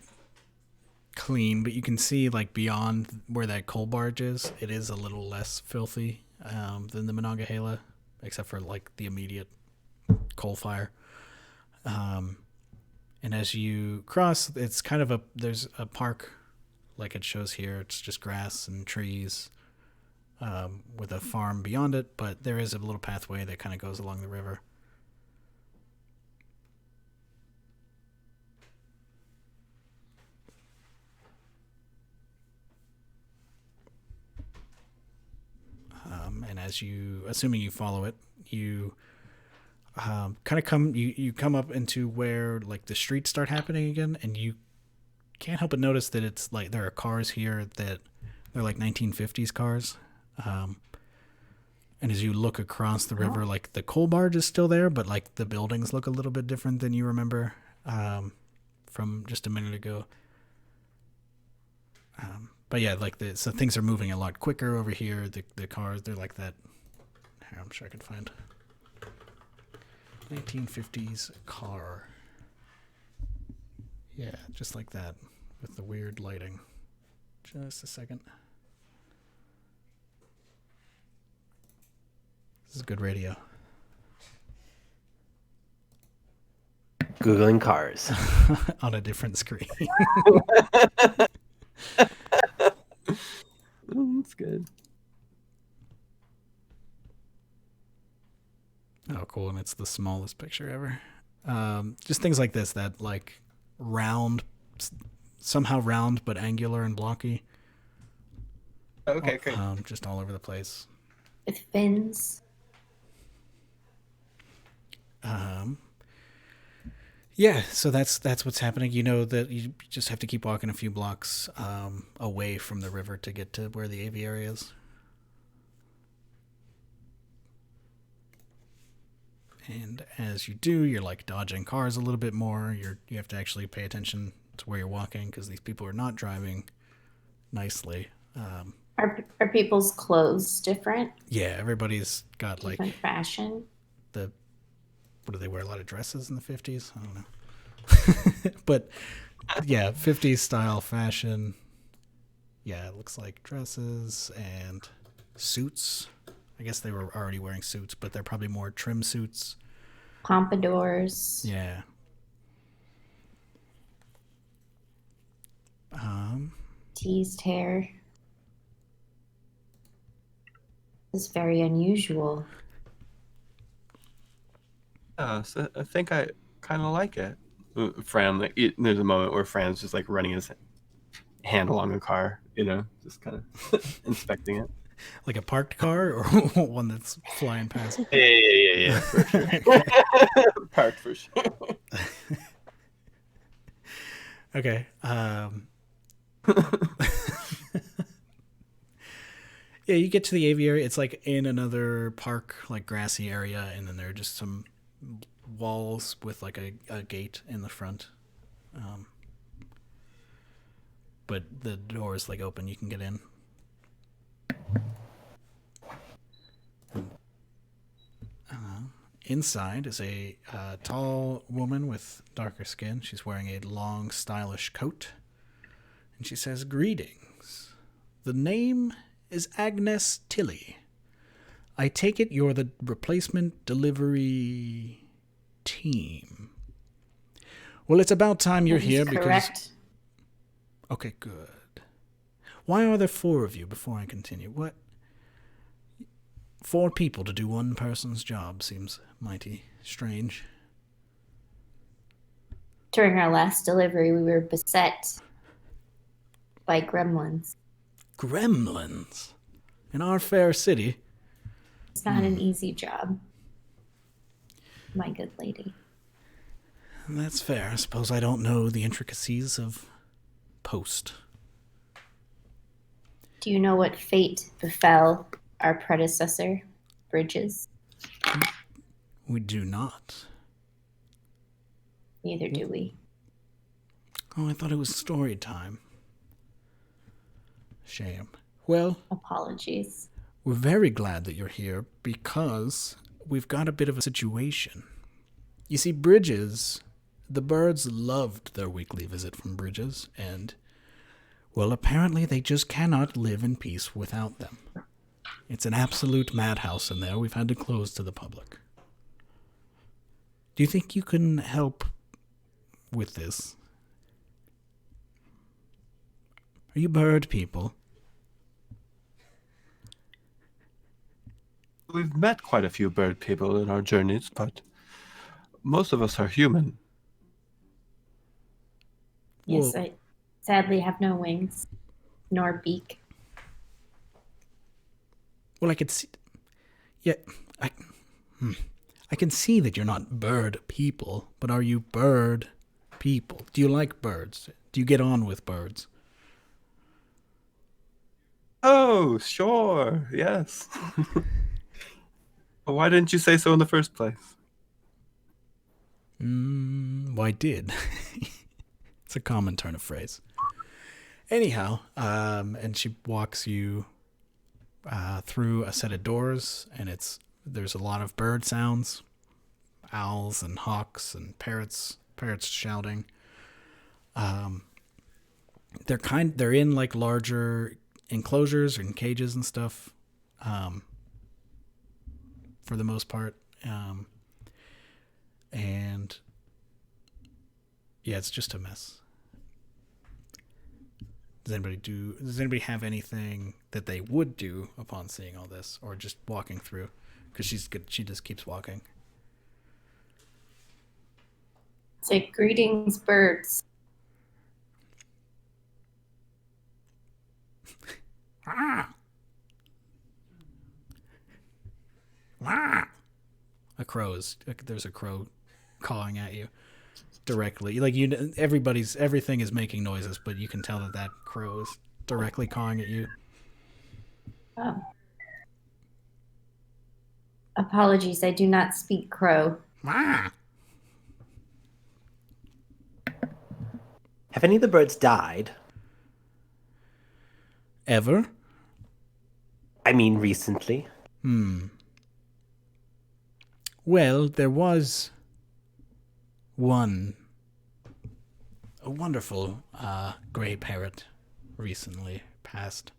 clean, but you can see like beyond where that coal barge is, it is a little less filthy than the Monongahela, except for like the immediate coal fire. And as you cross, it's kind of there's a park like it shows here. It's just grass and trees with a farm beyond it, but there is a little pathway that kind of goes along the river. And as assuming you follow it, you kind of come up into where like the streets start happening again, and you can't help but notice that it's like there are cars here that they're like 1950s cars. And as you look across the river, like the coal barge is still there, but like the buildings look a little bit different than you remember from just a minute ago. But yeah, like so things are moving a lot quicker over here. The cars, they're like that. Here, I'm sure I can find 1950s car. Yeah, just like that with the weird lighting. Just a second. This is good radio. Googling cars. On a different screen. That's good. Oh, cool. And it's the smallest picture ever. Just things like this that like somehow round but angular and blocky. Okay, great. Just all over the place. With fins. Yeah, so that's what's happening. You know that you just have to keep walking a few blocks away from the river to get to where the aviary is. And as you do, you're like dodging cars a little bit more. You have to actually pay attention to where you're walking because these people are not driving nicely. Are people's clothes different? Yeah, everybody's got like Different fashion? what do they wear? A lot of dresses in the 50s? I don't know. But yeah, 50s style fashion. Yeah, it looks like dresses and suits. I guess they were already wearing suits, but they're probably more trim suits. Pompadours. Yeah. Teased hair. It's very unusual. So I think I kind of like it. Fran, there's a moment where Fran's just like running his hand along the car, just kind of inspecting it. Like a parked car or one that's flying past? Yeah, for sure. Parked for sure. Okay. Yeah, you get to the aviary. It's like in another park, like grassy area, and then there are just some walls with like a gate in the front. But the door is like open. You can get in. Inside is a tall woman with darker skin. She's wearing a long, stylish coat. And she says, "Greetings. The name is Agnes Tilly. I take it you're the replacement delivery team. Well, it's about time you're here because..." Correct. Okay, good. Why are there 4 of you before I continue? What? 4 people to do one person's job seems mighty strange. During our last delivery, we were beset by gremlins. Gremlins? In our fair city? It's not an easy job, my good lady. That's fair. I suppose I don't know the intricacies of post. Do you know what fate befell our predecessor, Bridges? We do not. Neither do we. Oh, I thought it was story time. Shame. Well, Apologies. we're very glad that you're here because we've got a bit of a situation. You see, Bridges, the birds loved their weekly visit from Bridges, and, well, apparently they just cannot live in peace without them. It's an absolute madhouse in there. We've had to close to the public. Do you think you can help with this? Are you bird people? We've met quite a few bird people in our journeys, but most of us are human. Yes, Well- I sadly have no wings, nor beak. Well, I could see... Yeah, I can see that you're not bird people, but are you bird people? Do you like birds? Do you get on with birds? Oh, sure, yes. Well, why didn't you say so in the first place? Well, I did. It's a common turn of phrase. Anyhow, and she walks you through a set of doors, and there's a lot of bird sounds, owls and hawks and parrots shouting. They're in like larger enclosures and cages and stuff, for the most part, and yeah, it's just a mess. Does anybody have anything that they would do upon seeing all this, or just walking through? Because she's good. She just keeps walking. Say, greetings, birds. crows. There's a crow cawing at you directly. Like everything is making noises, but you can tell that crow is directly cawing at you. Oh. Apologies, I do not speak crow. Ah. Have any of the birds died? Ever? I mean, recently. Well, there was one, a wonderful gray parrot recently passed.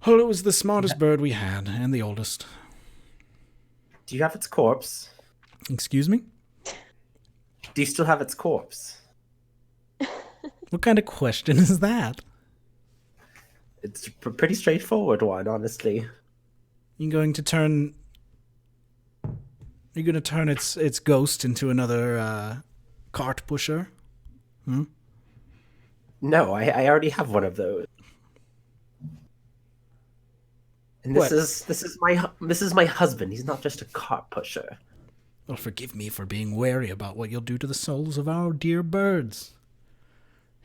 Oh, it was the smartest bird we had, and the oldest. Do you have its corpse? Excuse me? Do you still have its corpse? What kind of question is that? It's a pretty straightforward one, honestly. You're going to turn its ghost into another cart pusher? No, I already have one of those. And What? this is my husband. He's not just a cart pusher. Well, forgive me for being wary about what you'll do to the souls of our dear birds.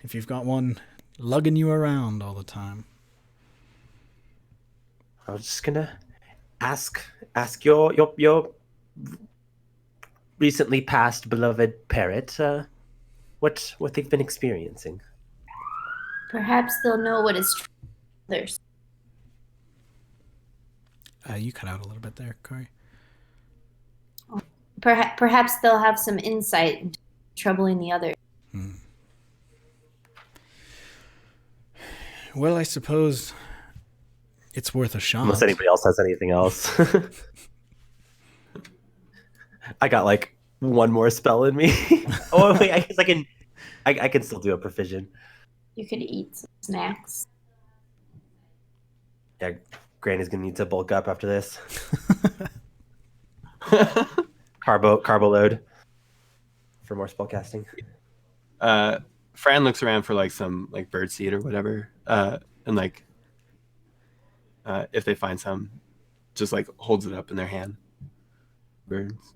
If you've got one lugging you around all the time. I was just gonna ask your recently passed beloved parrot what they've been experiencing. Perhaps they'll know what is others. You cut out a little bit there, Kari. Perhaps they'll have some insight into troubling the others. Well, I suppose it's worth a shot. Unless anybody else has anything else. I got like one more spell in me. Oh wait, I guess I can still do a provision. You could eat some snacks. Yeah, Granny's gonna need to bulk up after this. Carbo load for more spellcasting. Fran looks around for like some like bird seed or whatever, and like if they find some, just like holds it up in their hand. Birds.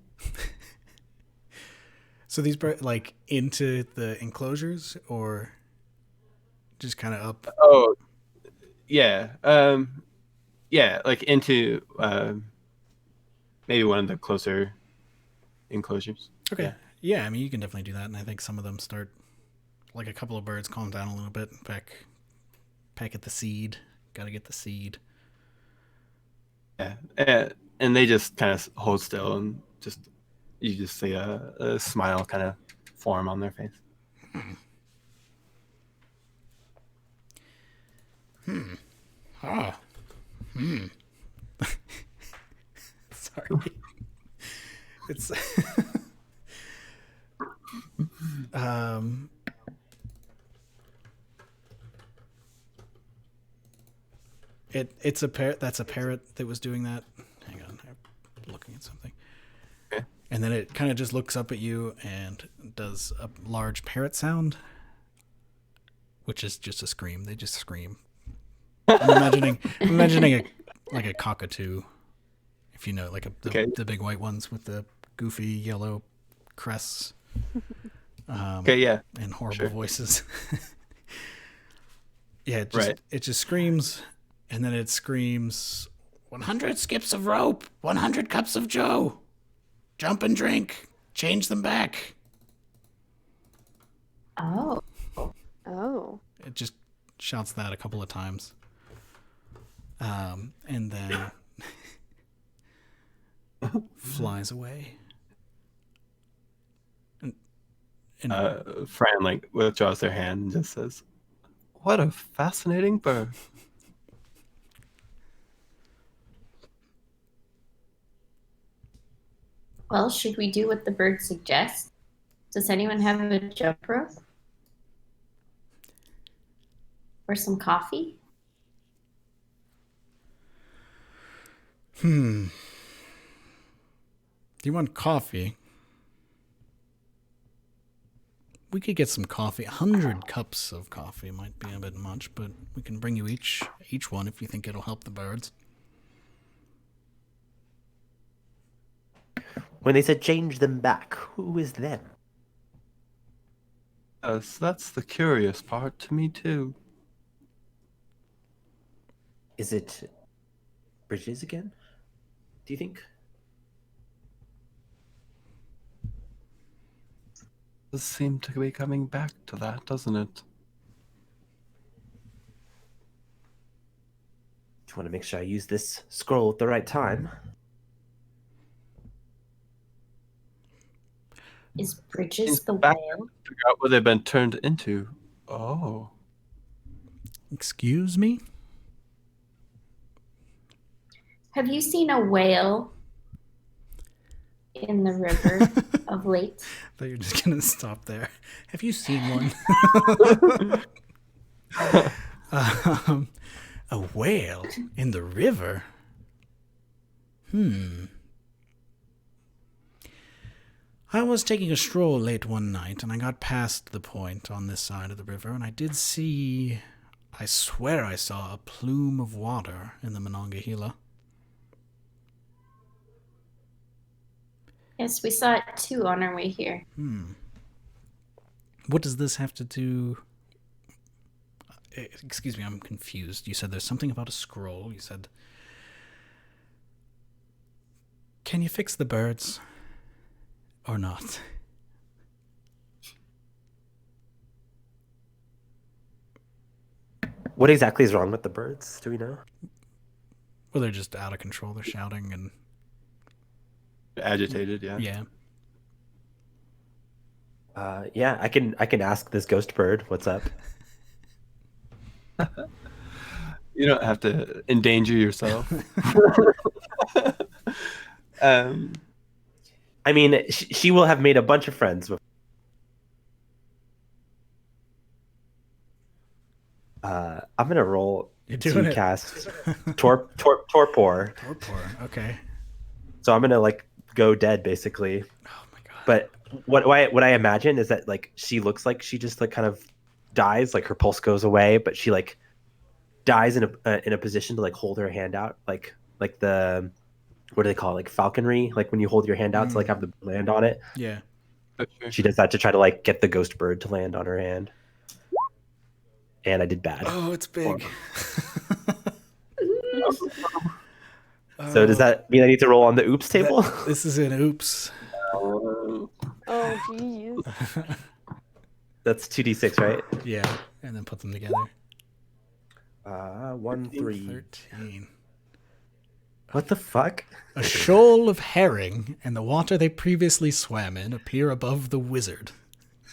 So these birds, like, into the enclosures or just kind of up? Oh, yeah. Yeah, like into maybe one of the closer enclosures. Okay. Yeah, I mean, you can definitely do that. And I think some of them start, like a couple of birds calm down a little bit, peck at the seed. Got to get the seed. Yeah. And they just kind of hold still and you just see a smile kind of form on their face. Sorry. It's it's a parrot. That's a parrot that was doing that. Hang on, I'm looking at something. Okay. And then it kind of just looks up at you and does a large parrot sound, which is just a scream. They just scream. I'm imagining a cockatoo, if you know, like the big white ones with the goofy yellow crests. Okay, yeah. And horrible voices. Yeah, it just screams, and then it screams, 100 skips of rope, 100 cups of joe, jump and drink, change them back. Oh. It just shouts that a couple of times. And then flies away. And Fran like withdraws their hand and just says, "What a fascinating bird." Well, should we do what the bird suggests? Does anyone have a jump rope? Or some coffee? Do you want coffee? We could get some coffee. 100 cups of coffee might be a bit much, but we can bring you each one if you think it'll help the birds. When they said change them back, who is them? Yes, that's the curious part to me too. Is it bridges again? Do you think? Does seem to be coming back to that, doesn't it? Do you want to make sure I use this scroll at the right time? Is Bridges the Back- whale? Figure out what they've been turned into. Oh. Excuse me? Have you seen a whale in the river of late? I thought you were just going to stop there. Have you seen one? A whale in the river? I was taking a stroll late one night, and I got past the point on this side of the river, and I did see... I swear I saw a plume of water in the Monongahela. Yes, we saw it too on our way here. What does this have to do... Excuse me, I'm confused. You said there's something about a scroll. You said... Can you fix the birds? Or not? What exactly is wrong with the birds? Do we know? Well, they're just out of control. They're shouting and... Agitated, yeah. Yeah. Yeah, I can ask this ghost bird what's up. You don't have to endanger yourself. I mean, she will have made a bunch of friends. I'm gonna roll You're doing to it. cast torpor. Torpor. Okay. So I'm gonna like go dead basically. Oh my god. But what I imagine is that like she looks like she just like kind of dies, like her pulse goes away, but she like dies in a position to like hold her hand out, like the what do they call it? Like falconry, like when you hold your hand out to like have the land on it. Yeah. She does that to try to like get the ghost bird to land on her hand. And I did bad. Oh, it's big. So does that mean I need to roll on the oops table? This is an oops. Oh, jeez. That's 2d6, right? Yeah. And then put them together. 1, 3. 13. What the fuck? A shoal of herring and the water they previously swam in appear above the wizard,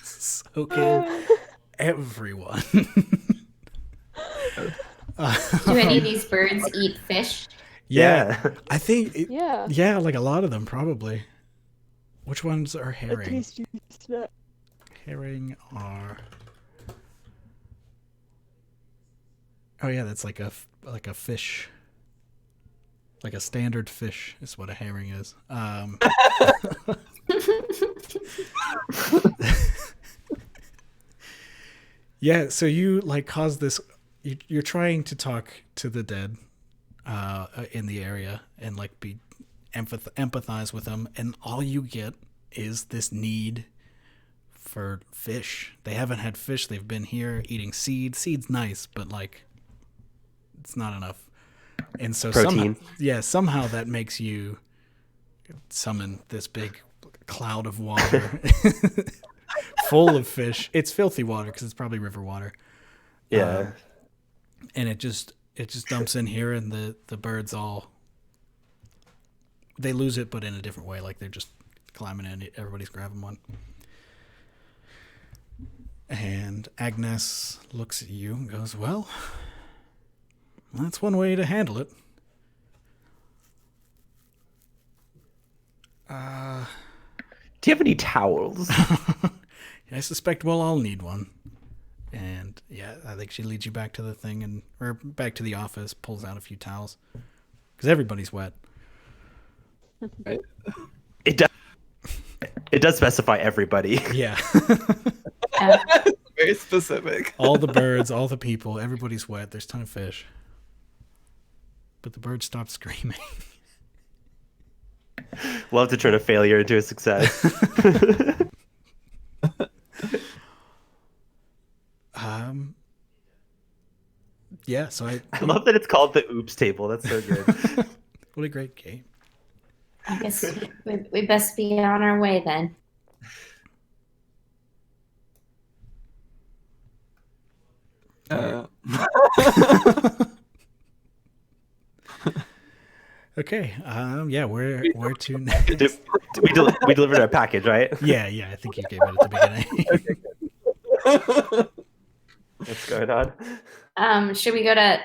soaking everyone. Do any of these birds eat fish? Yeah. I think, Yeah. like a lot of them probably. Which ones are A herring? tasty snack. Herring are... Oh yeah, that's like a fish. Like a standard fish is what a herring is. Yeah, so you like cause this. You're trying to talk to the dead in the area and like be empathize with them, and all you get is this need for fish. They haven't had fish. They've been here eating seeds. Seeds nice, but like it's not enough. And so Protein. somehow that makes you summon this big cloud of water full of fish. It's filthy water because it's probably river water. Yeah. And it just dumps in here, and the birds all they lose it, but in a different way. Like they're just climbing in. Everybody's grabbing one. And Agnes looks at you and goes, "Well, that's one way to handle it." Do you have any towels? I suspect we'll all need one. And yeah, I think she leads you back to the thing or back to the office, pulls out a few towels because everybody's wet. Right? It does specify everybody. Yeah. Very specific. All the birds, all the people, everybody's wet. There's a ton of fish. But the birds stopped screaming. Love to turn a failure into a success. Yeah, so I love that it's called the Oops Table. That's so good. what a great game. I guess we best be on our way then. Okay. Yeah, where to next? We delivered our package, right? Yeah, I think you gave it at the beginning. What's going on? Should we go to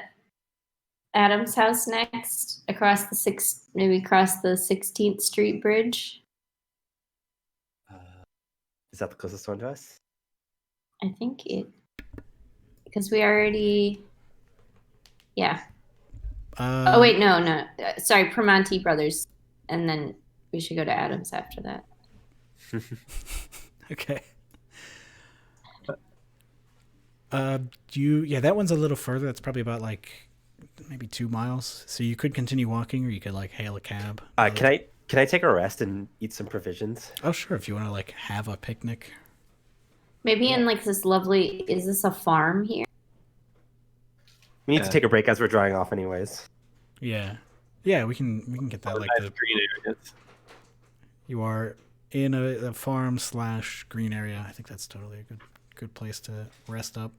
Adam's house next? Across the maybe cross the 16th Street Bridge? Is that the closest one to us? I think because we already, yeah. Oh wait, no. Sorry, Primanti Brothers, and then we should go to Adams after that. Okay. Yeah, that one's a little further. That's probably about like maybe 2 miles. So you could continue walking, or you could like hail a cab. Can I take a rest and eat some provisions? Oh sure, if you want to like have a picnic. Maybe in like this lovely. Is this a farm here? We need to take a break as we're drying off, anyways. Yeah, we can get that like the green areas. You are in a farm / green area. I think that's totally a good place to rest up.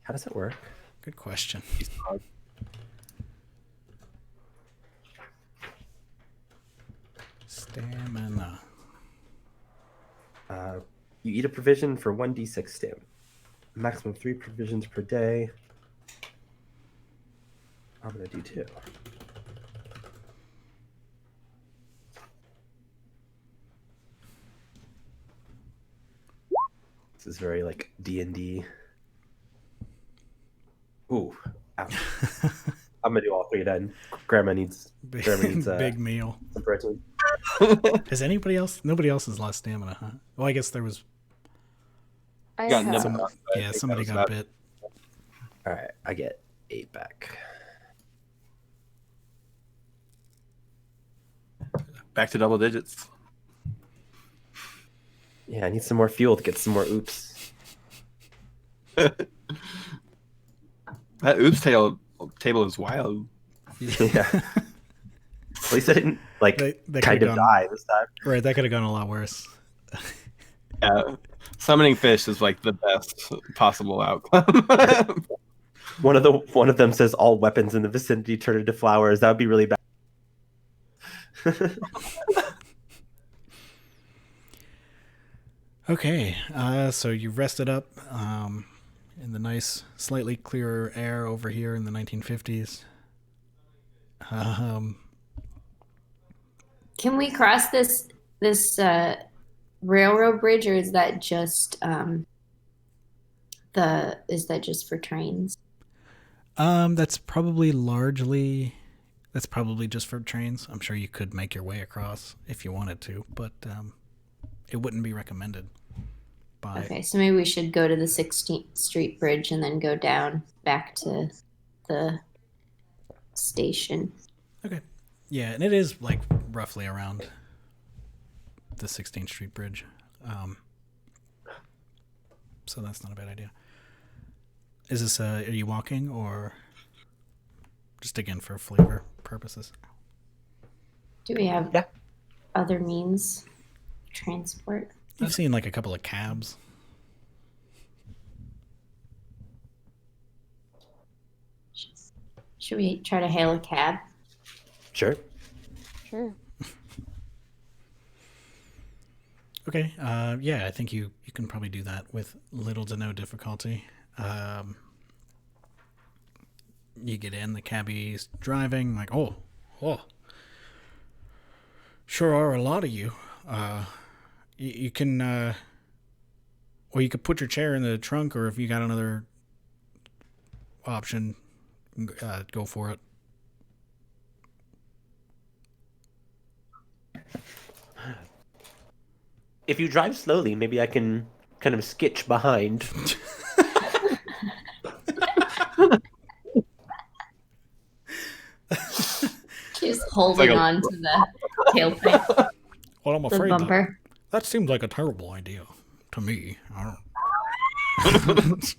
How does it work? Good question. Stamina. You eat a provision for 1d6 stamina. Maximum 3 provisions per day. I'm gonna do 2. This is very like D&D. Ooh, ouch. I'm gonna do all 3 then. Grandma needs big meal. some protein. Has anybody else? Nobody else has lost stamina, huh? Well, I guess there was. I Got have. nibbled on, but I think Somebody that got was bit. All right, I get 8 back. back to double digits. Yeah, I need some more fuel to get some more oops. That oops table is wild. Yeah. At least I didn't They kind of die this time. Right, that could have gone a lot worse. Yeah, summoning fish is like the best possible outcome. One of them says all weapons in the vicinity turn into flowers. That would be really bad. Okay, so you've rested up in the nice, slightly clearer air over here in the 1950s. Can we cross this railroad bridge, or is that just for trains? That's probably just for trains. I'm sure you could make your way across if you wanted to, but it wouldn't be recommended. Okay, so maybe we should go to the 16th Street Bridge and then go down back to the station. Okay. Yeah, and it is like roughly around the 16th Street Bridge. So that's not a bad idea. Is this are you walking or just again for flavor purposes? Do we have other means of transport? I've seen like a couple of cabs. Should we try to hail a cab? Sure. Sure. Okay. Yeah, I think you can probably do that with little to no difficulty. You get in, the cabbie's driving, like, oh, sure are a lot of you. You can, well, you could put your chair in the trunk, or if you got another option, go for it. If you drive slowly, maybe I can kind of skitch behind. She's holding like a- on to the tailpipe, Well, I'm the afraid bumper. that seems like a terrible idea to me. I don't.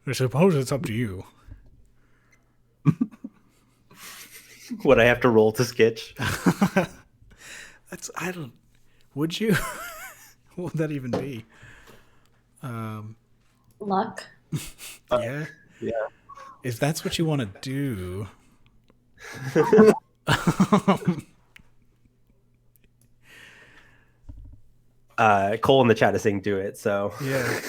I suppose it's up to you. Would I have to roll to sketch? I don't. Would you? What would that even be? Luck. Yeah. Yeah. If that's what you want to do. Cole in the chat is saying do it, so Yeah.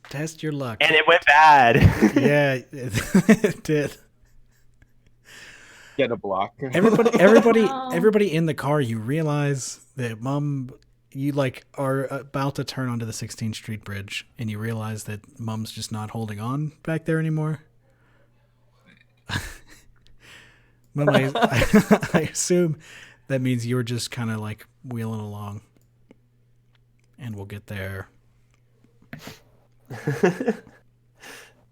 Test your luck. and it went bad. Yeah, it did. Get a block. Everybody in the car, you realize that Mom, you like are about to turn onto the 16th Street Bridge, and you realize that Mom's just not holding on back there anymore. Mom, I assume that means you're just kind of like wheeling along, and we'll get there. A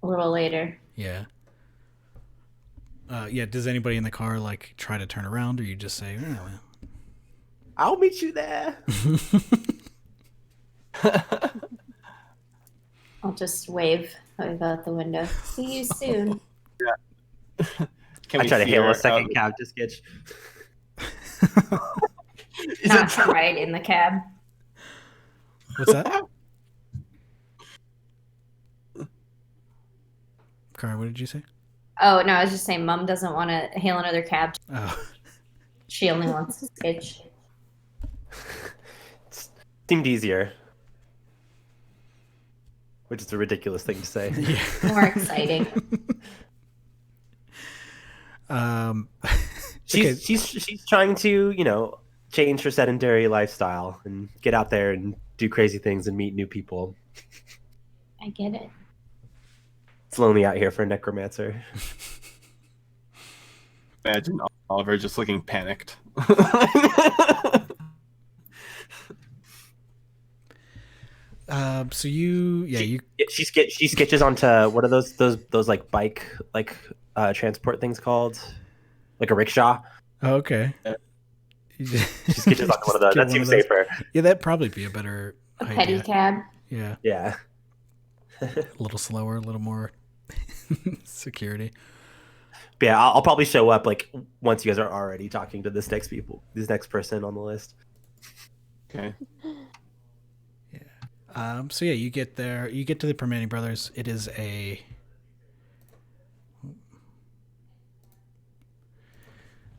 little later. Yeah. Yeah. Does anybody in the car like try to turn around, or you just say, "Oh, well." I'll meet you there. I'll just wave out the window. See you soon. Can I we try to see hail her a second out? cab to sketch. Not to ride in the cab. What's that? Kari, what did you say? Oh no, I was just saying, Mom doesn't want to hail another cab. Oh, She only wants to sketch. Seemed easier. Which is a ridiculous thing to say. yeah. More exciting. Okay. She's trying to, change her sedentary lifestyle and get out there and do crazy things and meet new people. I get it. It's lonely out here for a necromancer. Imagine Oliver just looking panicked. So you She sketches onto what are those like bike transport things called, like a rickshaw. oh, okay. She sketches onto one of those. That seems safer. Yeah, that'd probably be a better A petty idea. cab. Yeah, Yeah. a little slower, a little more security. But yeah, I'll probably show up like once you guys are already talking to this next person on the list. Okay. So yeah, you get there. You get to the Permani Brothers. It is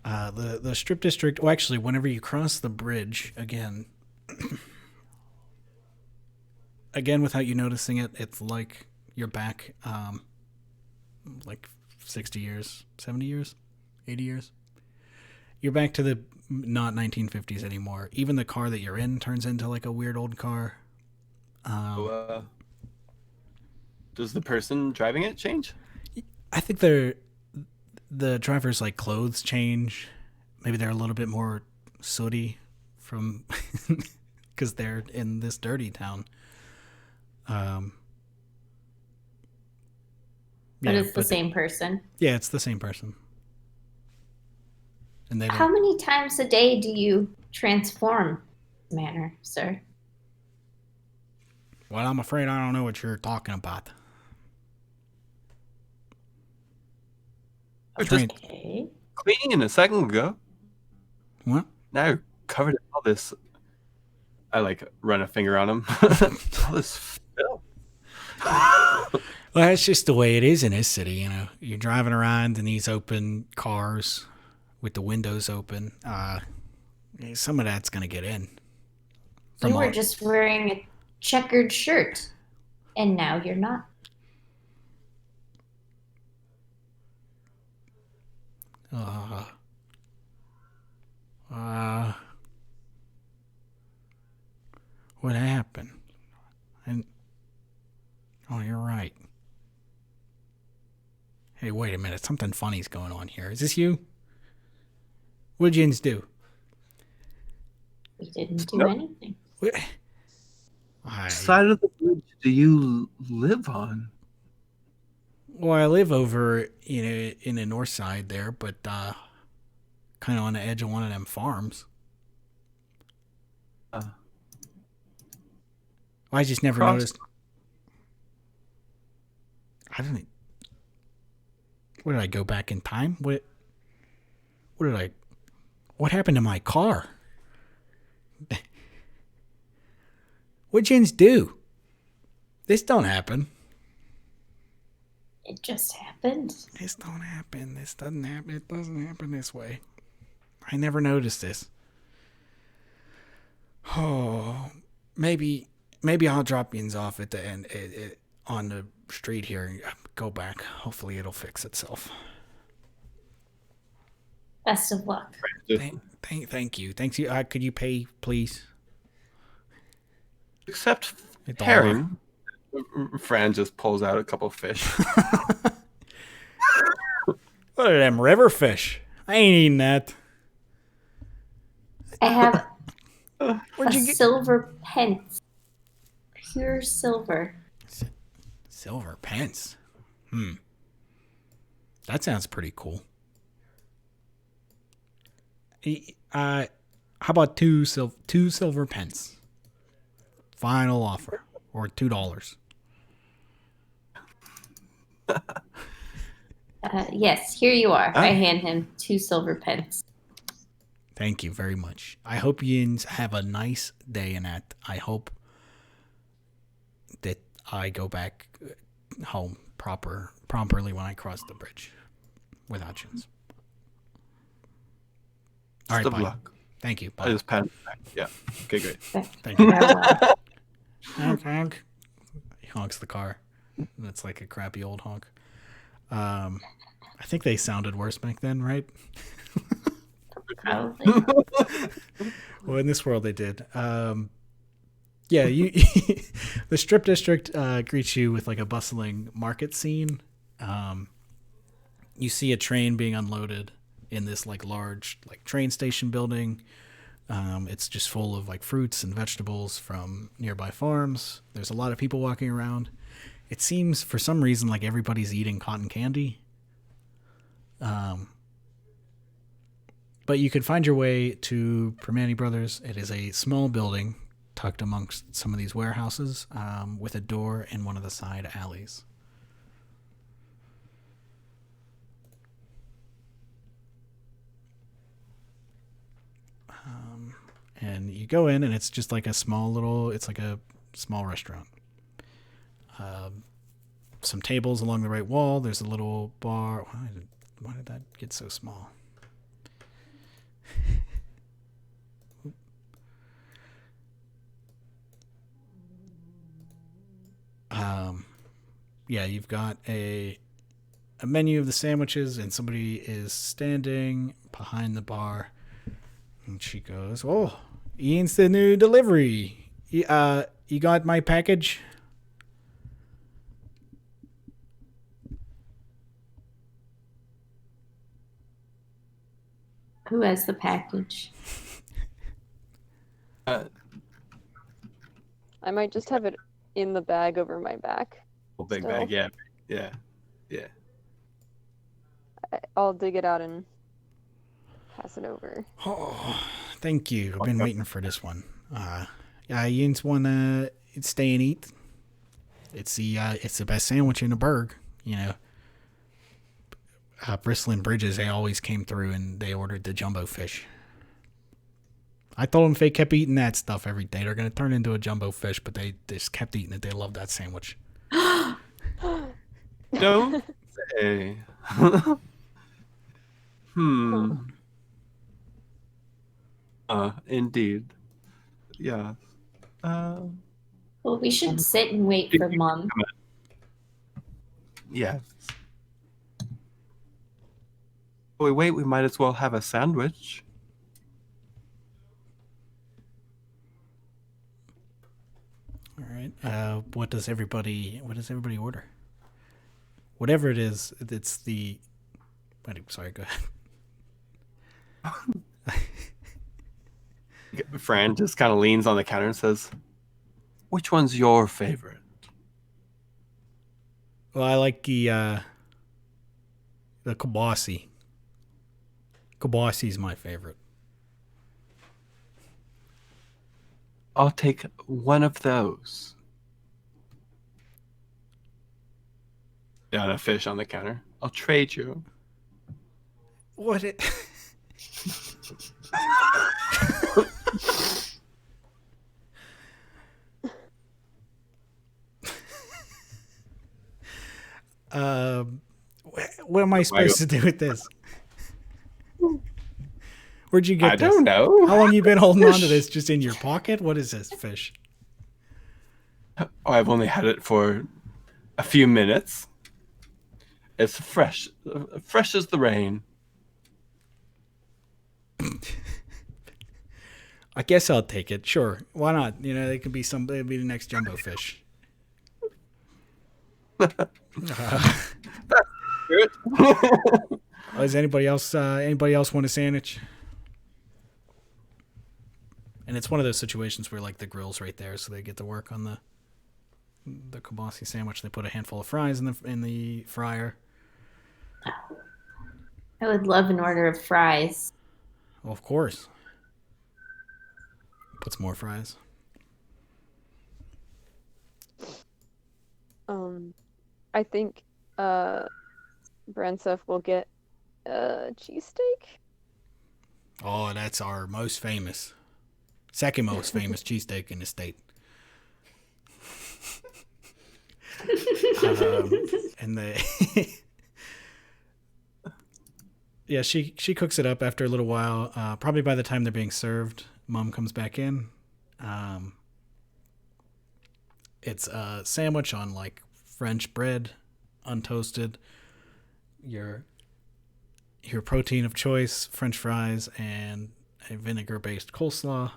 the strip district. Well, actually, whenever you cross the bridge again, without you noticing it, it's like you're back, like 60 years, 70 years, 80 years. You're back to the not 1950s anymore. Even the car that you're in turns into like a weird old car. Does the person driving it change? I think the driver's like clothes change. Maybe they're a little bit more sooty from because they're in this dirty town. But it's the same person. Yeah, it's the same person. And they How don't, many times a day do you transform, Manor, sir? well, I'm afraid I don't know what you're talking about. I was just Okay. cleaning a second ago. What? Now you're covered in all this. I like run a finger on him. All this filth. Well, that's just the way it is in this city, you know. You're driving around in these open cars with the windows open. Some of that's going to get in. You were just wearing a checkered shirt, and now you're not. What happened? Oh, you're right. Hey, wait a minute. Something funny's going on here. Is this you? What did Jins do? We didn't do Nope. anything. What? Side of the bridge do you live on? Well, I live over in the north side there, but kind of on the edge of one of them farms. I just never noticed. I didn't. What did I go back in time? What did I? What happened to my car? What gens do? This don't happen. It just happened. This don't happen. This doesn't happen. It doesn't happen this way. I never noticed this. Oh, maybe I'll drop yins off at the end on the street here and go back. Hopefully it'll fix itself. Best of luck. Thank you. Thanks you. Could you pay, please? Except herring. Fran just pulls out a couple of fish. What are them river fish? I ain't eating that. I have Where'd you get silver pence. Pure silver. silver pence? That sounds pretty cool. How about two silver pence? Final offer, or $2. Yes, here you are. I hand him 2 silver pence. Thank you very much. I hope you have a nice day in that. I hope that I go back home properly when I cross the bridge without you. All right, Best of bye. luck. Thank you. Bye. I just pat him back. Yeah. Okay, great. Thank you. Farewell. Honk, honk. He honks the car. And it's like a crappy old honk. I think they sounded worse back then, right? Probably. Well, in this world they did. Yeah, you the strip district greets you with like a bustling market scene. You see a train being unloaded in this like large like train station building. It's just full of like fruits and vegetables from nearby farms. There's a lot of people walking around. It seems for some reason like everybody's eating cotton candy. But you can find your way to Permani Brothers. It is a small building tucked amongst some of these warehouses with a door in one of the side alleys. And you go in and it's just like a small restaurant. Some tables along the right wall. There's a little bar. Why did that get so small? Yeah, you've got a menu of the sandwiches, and somebody is standing behind the bar, and she goes, "Oh, Ian's the new delivery. You got my package?" Who has the package? I might just have it in the bag over my back. Big Still. bag, yeah. I'll dig it out and pass it over. Oh, thank you. I've been waiting for this one. Yeah, Ian's wanna stay and eat. It's the best sandwich in the burg, you know. Bristling Bridges, they always came through and they ordered the jumbo fish. I told them if they kept eating that stuff every day, they're going to turn into a jumbo fish, but they just kept eating it. They loved that sandwich. Don't say. Indeed. Yeah. Well, we should sit and wait for Mom. Yes. Wait, we might as well have a sandwich. All right. What does everybody order? Whatever it is, it's the. Sorry, go ahead. Fran just kind of leans on the counter and says, "Which one's your favorite?" Well, I like the kibasi. Kibasi's my favorite. I'll take one of those. Yeah, and a fish on the counter. I'll trade you. What? It... what am I supposed to do with this? Where'd you get this? I don't know. How long you been holding on to this? Just in your pocket? What is this fish? Oh, I've only had it for a few minutes. It's fresh as the rain. I guess I'll take it. Sure, why not? You know, it could be it'd be the next jumbo fish. Does anybody else want a sandwich? And it's one of those situations where like the grill's right there, so they get to work on the kibasi sandwich. They put a handful of fries in the fryer. I would love an order of fries. Well, of course. Put some more fries. I think Bransef will get a cheesesteak. Oh, that's our second most famous cheesesteak in the state. And yeah, she cooks it up after a little while. Probably by the time they're being served, Mom comes back in. It's a sandwich on like French bread, untoasted. Your protein of choice, French fries, and a vinegar-based coleslaw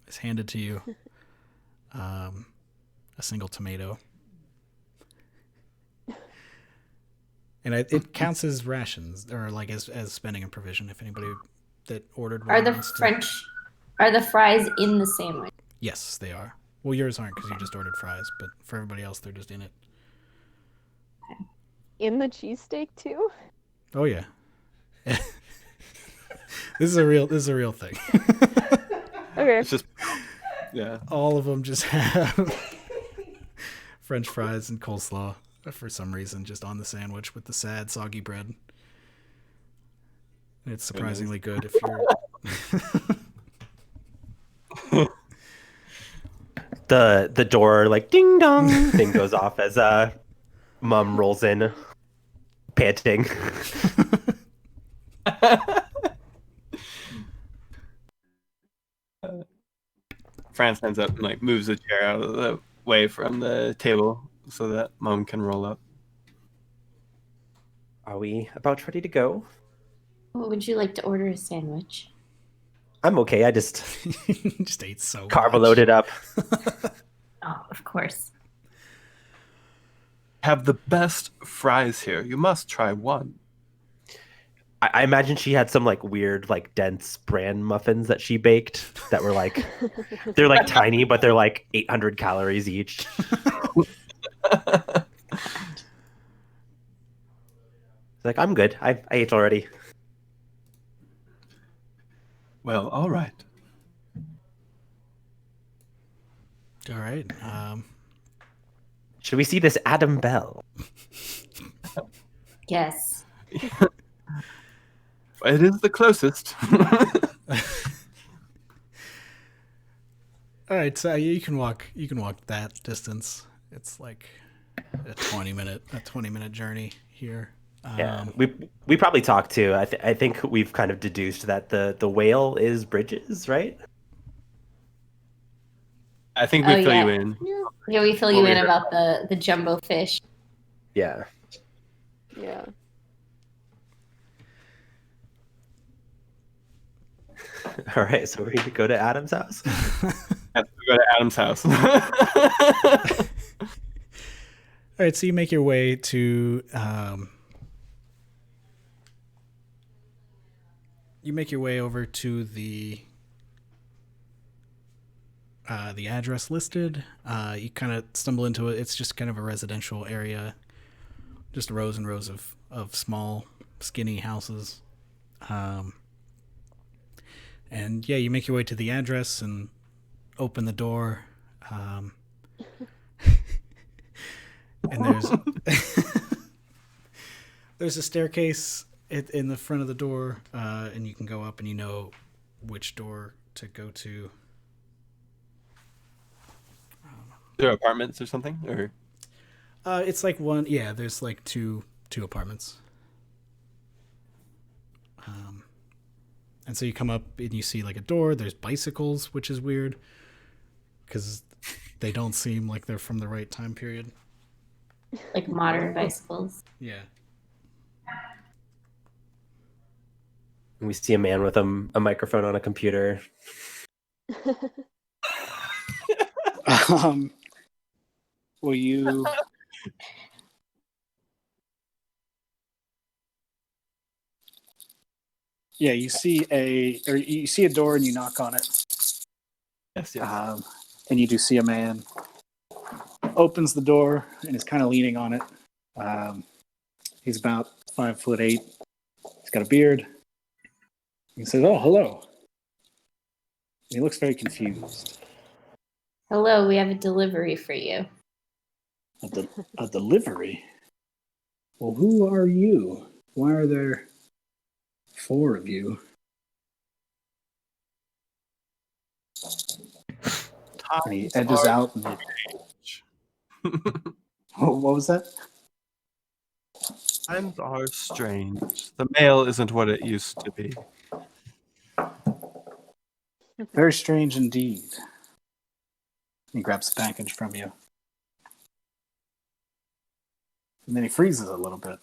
is handed to you. A single tomato. And it counts as rations, or like as spending and provision. If anybody that ordered are the fries in the sandwich? Yes, they are. Well, yours aren't because you just ordered fries, but for everybody else, they're just in it. In the cheesesteak too? Oh yeah. This is a real thing. Okay. It's just, yeah. All of them just have French fries and coleslaw for some reason, just on the sandwich with the sad, soggy bread. It's surprisingly good if you're. The door like ding dong thing goes off as Mom rolls in, panting. Fran stands up and like moves the chair out of the way from the table so that Mom can roll up. Are we about ready to go? What would you like to order a sandwich? I'm okay. I just ate so carb much. loaded up. Oh, of course. Have the best fries here. You must try one. I imagine she had some like weird, like dense bran muffins that she baked that were like, they're like tiny, but they're like 800 calories each. Like, I'm good. I ate already. Well, all right. All right. Should we see this Adam Bell? Yes. It is the closest. All right, so you can walk that distance. It's like a 20 minute journey here. Yeah, we probably talked too. I think we've kind of deduced that the whale is Bridges, right? I think we fill yeah. you in. Yeah, we fill you in about the jumbo fish. Yeah. Yeah. All right, so we're going to go to Adam's house. Have to go to Adam's house. All right, so you make your way to over to the address listed. You kind of stumble into it. It's just kind of a residential area. just rows and rows of small, skinny houses. And yeah, you make your way to the address and open the door. And there's a staircase in the front of the door, and you can go up and you know which door to go to. There are apartments or something, or It's like one. Yeah, there's like two apartments. And so you come up and you see like a door. There's bicycles, which is weird because they don't seem like they're from the right time period. Like modern bicycles. Yeah. We see a man with a microphone on a computer. Will you? Yeah, you see a door and you knock on it. yes. And you do see a man opens the door and is kind of leaning on it. He's about 5'8". He's got a beard. He says, "Oh, hello." He looks very confused. Hello, we have a delivery for you. A delivery? Well, who are you? Why are there 4 of you? And he edges out. And what was that? Times are strange. The mail isn't what it used to be. Very strange indeed. He grabs the package from you. And then he freezes a little bit.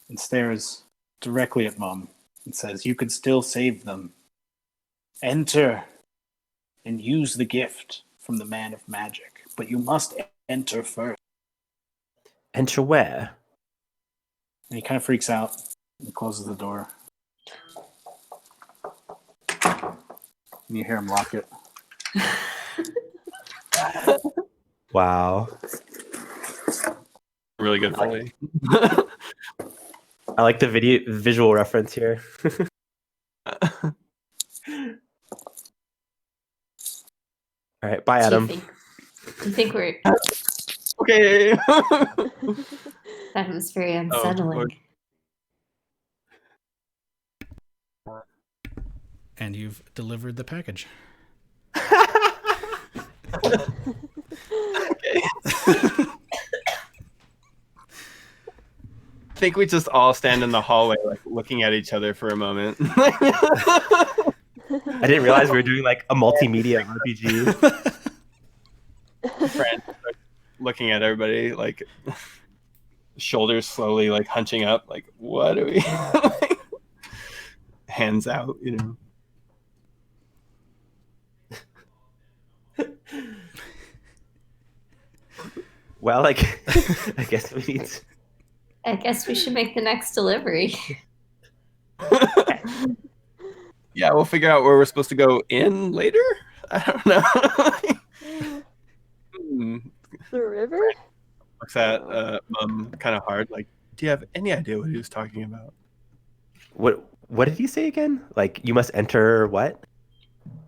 And stares directly at Mom and says, "You could still save them. Enter and use the gift from the man of magic. But you must enter first." Enter where? And he kind of freaks out and closes the door. And you hear him lock it. Wow. Really good Foley. I like the visual reference here. All right, bye, Adam. Do you think we're... Okay. That was very unsettling. And you've delivered the package. Okay. I think we just all stand in the hallway, like looking at each other for a moment. I didn't realize we were doing like a multimedia RPG. Friend, like, looking at everybody, like shoulders slowly, like hunching up, like what are we? Hands out, you know. Well, like, I guess we need to... I guess we should make the next delivery. Yeah, we'll figure out where we're supposed to go in later. I don't know. The river? Looks at Mum kind of hard. Like, do you have any idea what he was talking about? What did he say again? Like, you must enter what?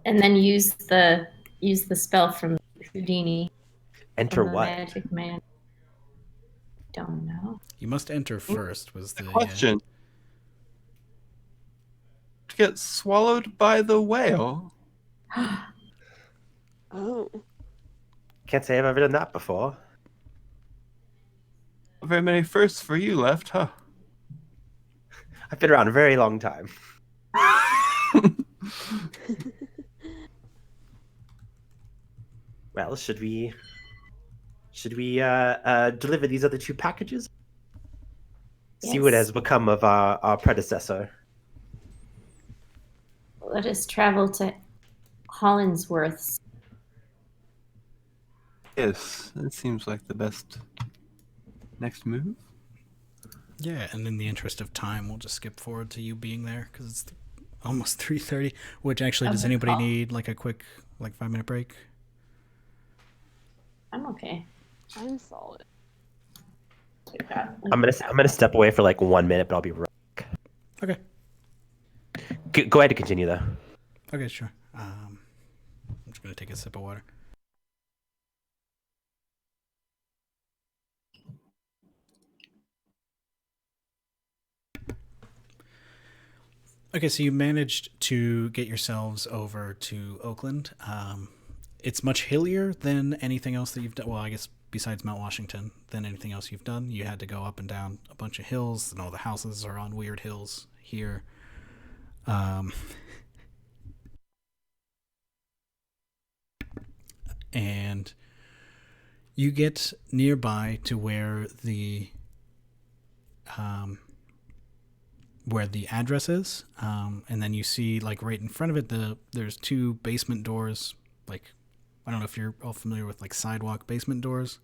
And then use the spell from Houdini. Enter from the what? Magic Man. Don't know. You must enter first was the Question. To get swallowed by the whale? Oh. Can't say I've ever done that before. Not very many firsts for you left, huh? I've been around a very long time. Well, should we deliver these other 2 packages? Yes. See what has become of our predecessor. Let us travel to Hollinsworth's. Yes, that seems like the best next move. Yeah, and in the interest of time, we'll just skip forward to you being there because it's almost 3:30. Which actually, does anybody need like a quick 5-minute break? I'm okay. I'm solid. Like that. I'm gonna step away for like 1 minute, but I'll be right back. Okay. Go ahead and continue though. Okay, sure. I'm just gonna take a sip of water. Okay, so you managed to get yourselves over to Oakland. It's much hillier than anything else that you've done. Well, I guess besides Mount Washington, than anything else you've done. You had to go up and down a bunch of hills, and all the houses are on weird hills here. And you get nearby to where the address is, and then you see like right in front of it there's two basement doors. Like, I don't know if you're all familiar with like sidewalk basement doors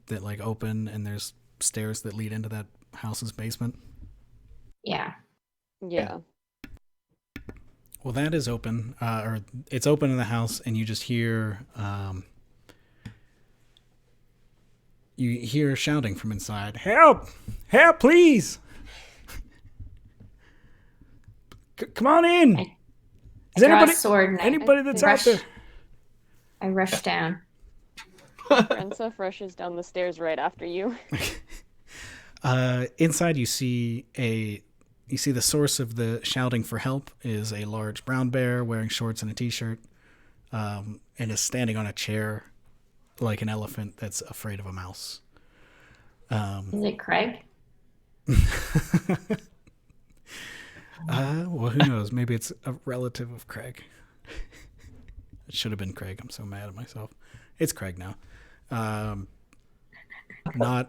that like open, and there's stairs that lead into that house's basement. Yeah. Yeah. Well, that is open, or it's open in the house, and you just hear shouting from inside. Help! Help, please! Come on in! Is draw anybody a sword and anybody that's out there? I rush down. Rensa rushes down the stairs right after you. Inside, you see the source of the shouting for help is a large brown bear wearing shorts and a t-shirt, and is standing on a chair like an elephant that's afraid of a mouse. Is it Craig? Well, who knows? Maybe it's a relative of Craig. It should have been Craig. I'm so mad at myself. It's Craig now. Not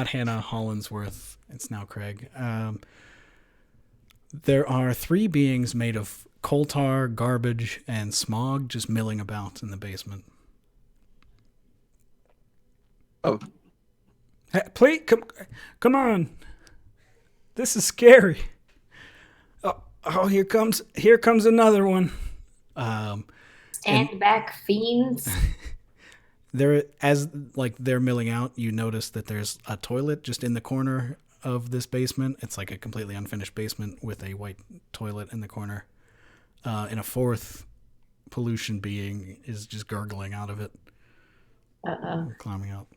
Hannah Hollinsworth. It's now Craig. There are three beings made of coal tar, garbage, and smog just milling about in the basement. Oh, Hey, please, come on. This is scary. Oh, here comes another one. Stand back, fiends. They're milling out, you notice that there's a toilet just in the corner of this basement. It's like a completely unfinished basement with a white toilet in the corner. And a fourth pollution being is just gurgling out of it. Uh-oh. Climbing out.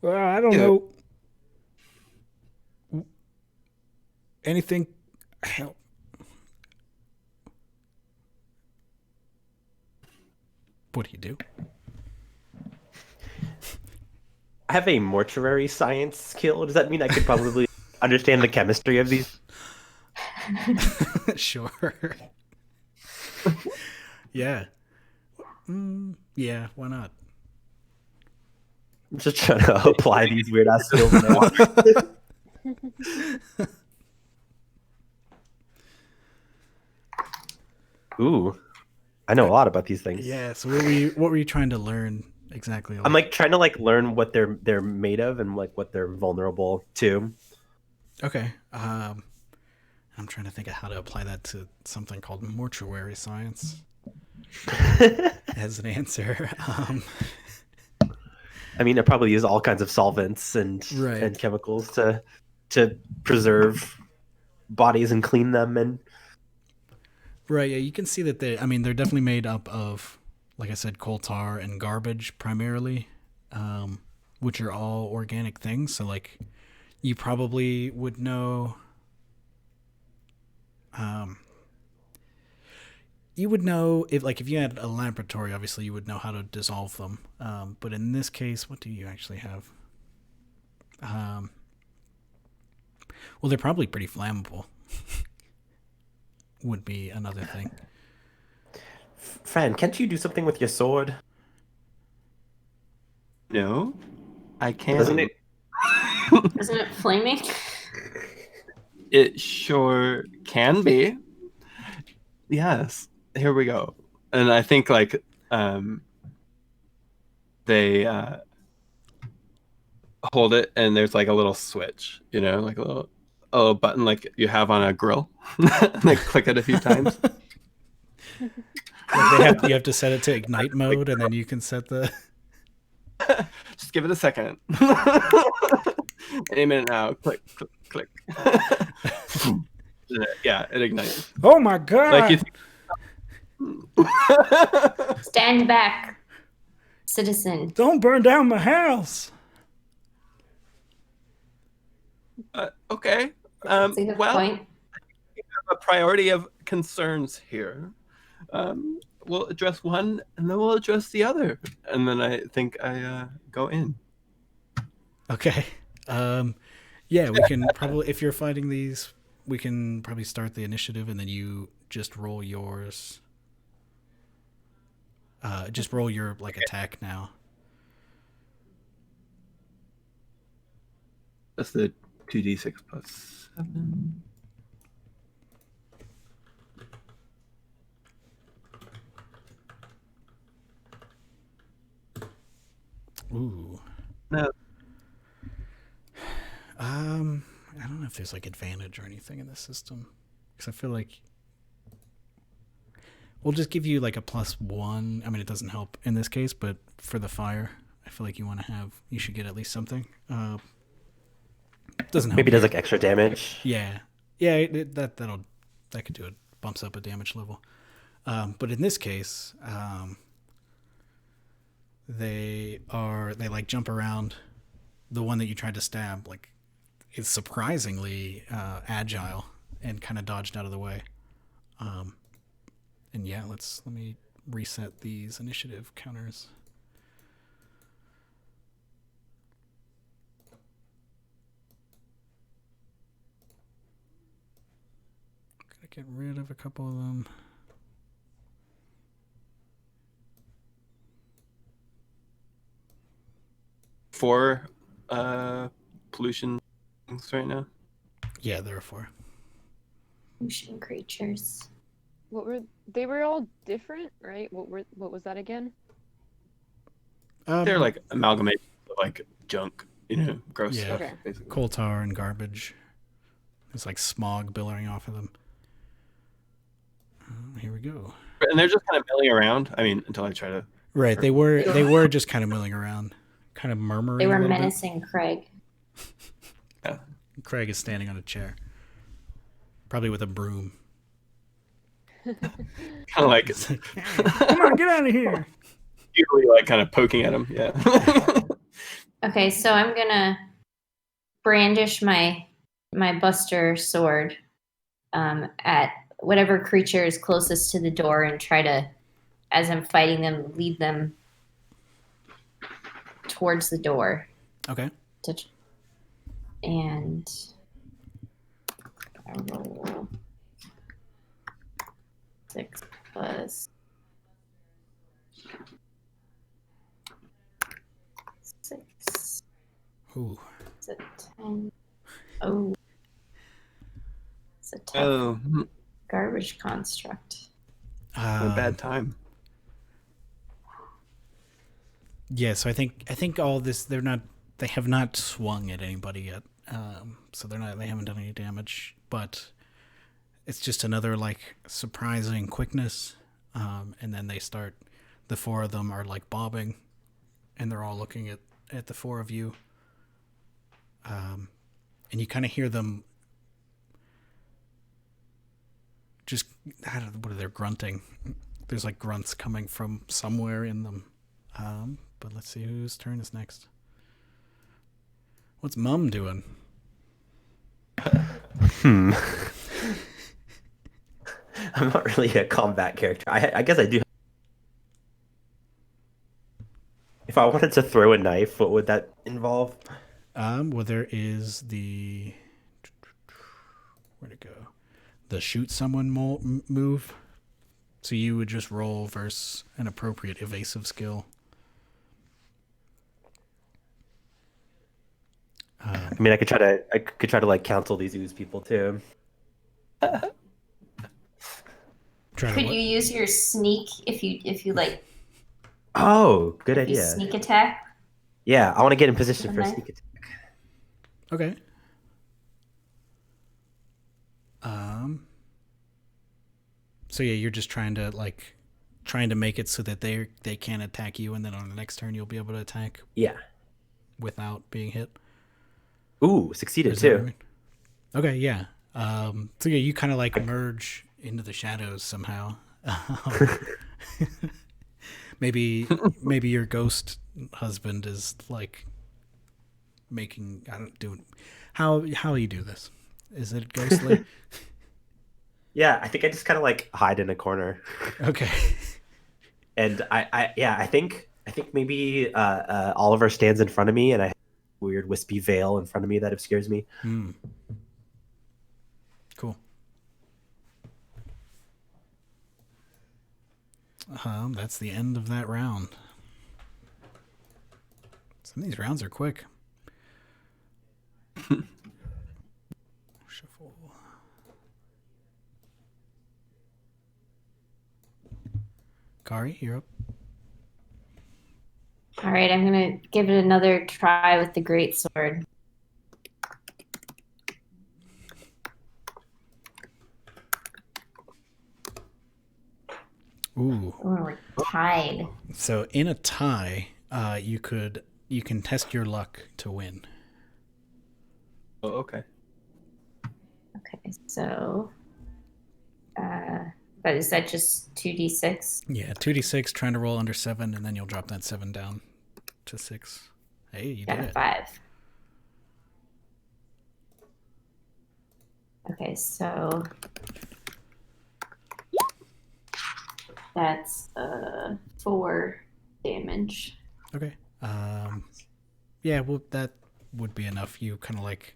Well, I don't know. Anything help? What do you do? I have a mortuary science skill. Does that mean I could probably understand the chemistry of these? Sure. Yeah. Yeah, why not? I'm just trying to apply these weird ass skills now. Ooh, I know a lot about these things. Yeah, so what were you trying to learn exactly? I'm like trying to like learn what they're made of and like what they're vulnerable to. Okay. I'm trying to think of how to apply that to something called mortuary science as an answer. I mean, it probably use all kinds of solvents and chemicals to preserve bodies and clean them and. Right, yeah, you can see that they're definitely made up of, like I said, coal tar and garbage primarily, which are all organic things. So, like, you probably would know, if you had a laboratory, obviously you would know how to dissolve them. But in this case, what do you actually have? Well, they're probably pretty flammable. Would be another thing. Fran, can't you do something with your sword? no, I can't. Doesn't it? Isn't it flaming? It sure can be. Yes. Here we go. And I think like they hold it, and there's like a little switch, like a little button like you have on a grill. Like click it a few times. Like you have to set it to ignite mode, and then you can set the. Just give it a second. Any minute now. Click, click, click. Yeah, it ignites. Oh my god! Like you Stand back, citizen. Don't burn down my house. Okay. That's a good Well, point. we have a priority of concerns here. We'll address one, and then we'll address the other, and then I think I go in. Okay. Yeah, we can probably, if you're fighting these, we can probably start the initiative, and then you just roll yours. Just roll your like attack now. That's the 2d6 plus 7. Ooh. No. I don't know if there's like advantage or anything in this system, because I feel like we'll just give you like a +1. I mean, it doesn't help in this case, but for the fire, I feel like you should get at least something. Doesn't help. Maybe it does like extra damage. Yeah, that could do it. Bumps up a damage level. But in this case, they like jump around. The one that you tried to stab, like, is surprisingly agile and kind of dodged out of the way. And yeah, let me reset these initiative counters. Gotta get rid of a couple of them. Four pollution things right now. Yeah, there are 4. Ocean creatures. They were all different, right? What was that again? They're like amalgamations of like junk, gross Yeah. stuff. Okay. Basically. coal tar and garbage. There's like smog billowing off of them. Here we go. And they're just kind of milling around. I mean, until I try to. Right, they were just kind of milling around, kind of murmuring. They were a little menacing Craig. Yeah. bit. Craig is standing on a chair, probably with a broom. Kind of like Come on, get out of here! usually like kind of poking at him. Yeah. Okay, so I'm gonna brandish my buster sword at whatever creature is closest to the door and try to, as I'm fighting them, lead them towards the door. Okay. And I roll 6 plus 6. Ooh. It's a 10. Oh. It's a tough Oh, garbage construct. a bad time. Yeah, so I think all this they have not swung at anybody yet. So they haven't done any damage, but it's just another like surprising quickness. And then the 4 of them are like bobbing, and they're all looking at the 4 of you. And you kind of hear them just, I don't know, what are they grunting? There's like grunts coming from somewhere in them. But let's see whose turn is next. What's Mum doing? I'm not really a combat character. I guess I do. If I wanted to throw a knife, what would that involve? Well, there is where'd it go? The shoot someone move. So you would just roll versus an appropriate evasive skill. I mean, I could try to like counsel these ooze people too. Could you use your sneak if you like? Oh, good if you idea. sneak attack. Yeah, I want to get in position for a Okay. sneak attack. Okay. So yeah, you're just trying to like trying to make it so that they can't attack you, and then on the next turn you'll be able to attack Yeah. without being hit. Ooh, Or succeeded is that what I too. mean? Okay, yeah. So yeah, you kind of like merge into the shadows somehow. maybe your ghost husband is like making how you do this. Is it ghostly? Yeah, I think I just kind of like hide in a corner. Okay. And I think maybe Oliver stands in front of me, and I have a weird wispy veil in front of me that obscures me. Cool. That's the end of that round. Some of these rounds are quick. Shuffle. Kari, you're up. All right, I'm going to give it another try with the great sword. Ooh. Oh, we're tied. So in a tie, you can test your luck to win. Oh, okay. Okay, so but is that just 2d6? Yeah, 2d6, trying to roll under 7, and then you'll drop that 7 down to 6. Hey, you Got did a it. 5. Okay, so that's 4 damage. Okay. Yeah, well, that would be enough. You kind of like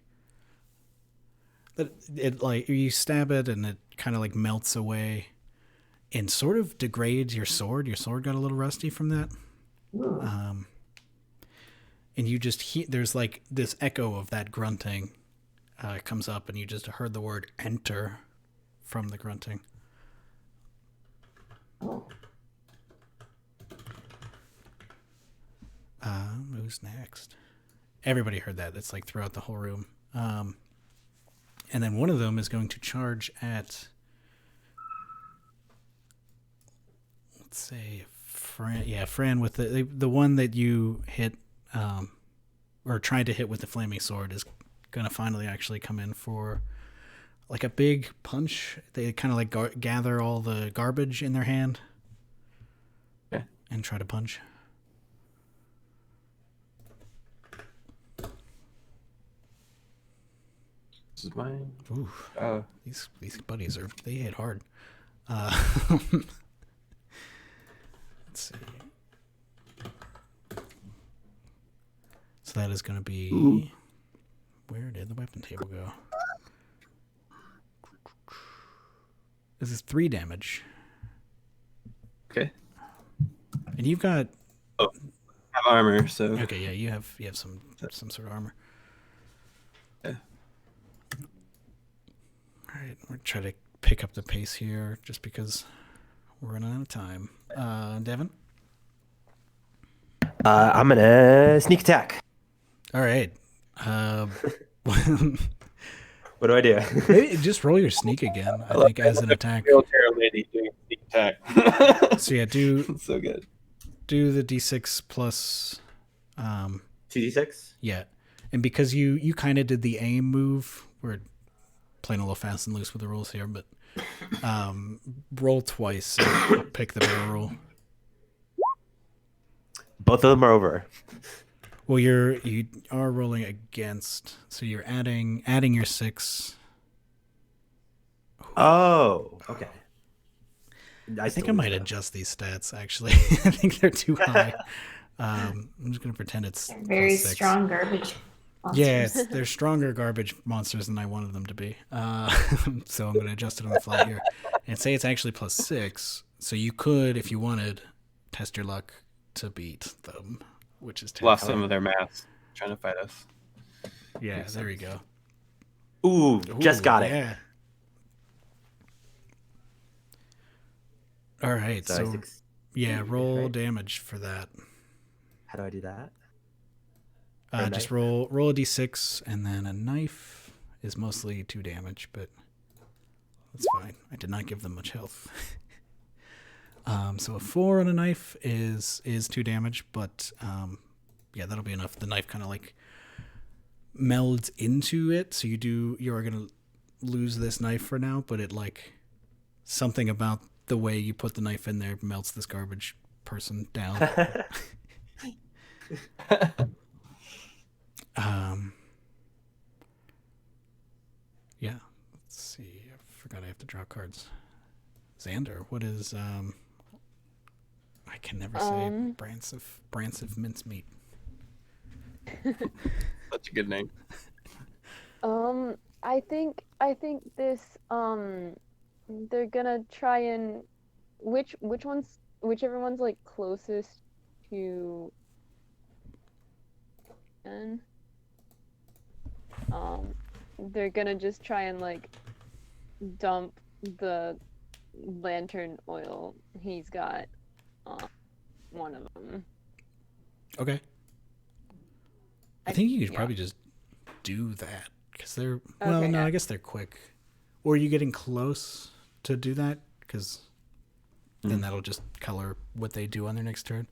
it like you stab it, and it kind of like melts away, and sort of degrades your sword. Your sword got a little rusty from that. Ooh. And you just there's like this echo of that grunting comes up, and you just heard the word enter from the grunting. Oh. Who's next? Everybody heard that. It's like throughout the whole room. And then one of them is going to charge at, let's say, Fran. Yeah, Fran with the one that you hit, or tried to hit with the flaming sword is going to finally actually come in for like a big punch. They kind of like gather all the garbage in their hand. Okay. And try to punch. This is mine. Ooh, Oh, these buddies they hit hard. Let's see. So that is going to be. Ooh. Where did the weapon table go? This is 3 damage, okay. and you've got. I have armor, so Okay, yeah, you have some sort of armor. Yeah. All right, we're trying to pick up the pace here, just because we're running out of time. Devin. I'm gonna sneak attack. All right. What do I do? Maybe just roll your sneak again. I think as an attack. wheelchair lady doing sneak attack. So yeah, do So good. the d6 plus. 2d6. Yeah, and because you kind of did the aim move, we're playing a little fast and loose with the rules here, but roll twice, and pick the better roll. Both of them are over. Well, you are rolling against, so you're adding your 6. Oh, okay. I think I might adjust these stats, actually. I think they're too high. I'm just going to pretend it's Very +6. strong garbage monsters. Yeah, they're stronger garbage monsters than I wanted them to be. So I'm going to adjust it on the fly here. And say it's actually +6. So you could, if you wanted, test your luck to beat them, which is Lost terrifying. some of their mass trying to fight us. Yeah, Makes there you sense. go. Ooh, just got it. Yeah. All right, So, so yeah, roll right? damage for that. How do I do that? Or Just knife? roll a d6, and then a knife is mostly 2 damage, but that's fine. I did not give them much health. So a 4 on a knife is 2 damage, but yeah, that'll be enough. The knife kind of like melds into it, so you are gonna lose this knife for now, but it like something about the way you put the knife in there melts this garbage person down. Yeah, let's see. I forgot I have to draw cards. Xander, what is I can never say Bransive mincemeat. Such a good name. I think this they're gonna try and whichever one's like closest to N, they're gonna just try and like dump the lantern oil he's got on one of them. Okay. I think you could probably just do that because they're I guess they're quick. Or are you getting close to do that? Because then that'll just color what they do on their next turn.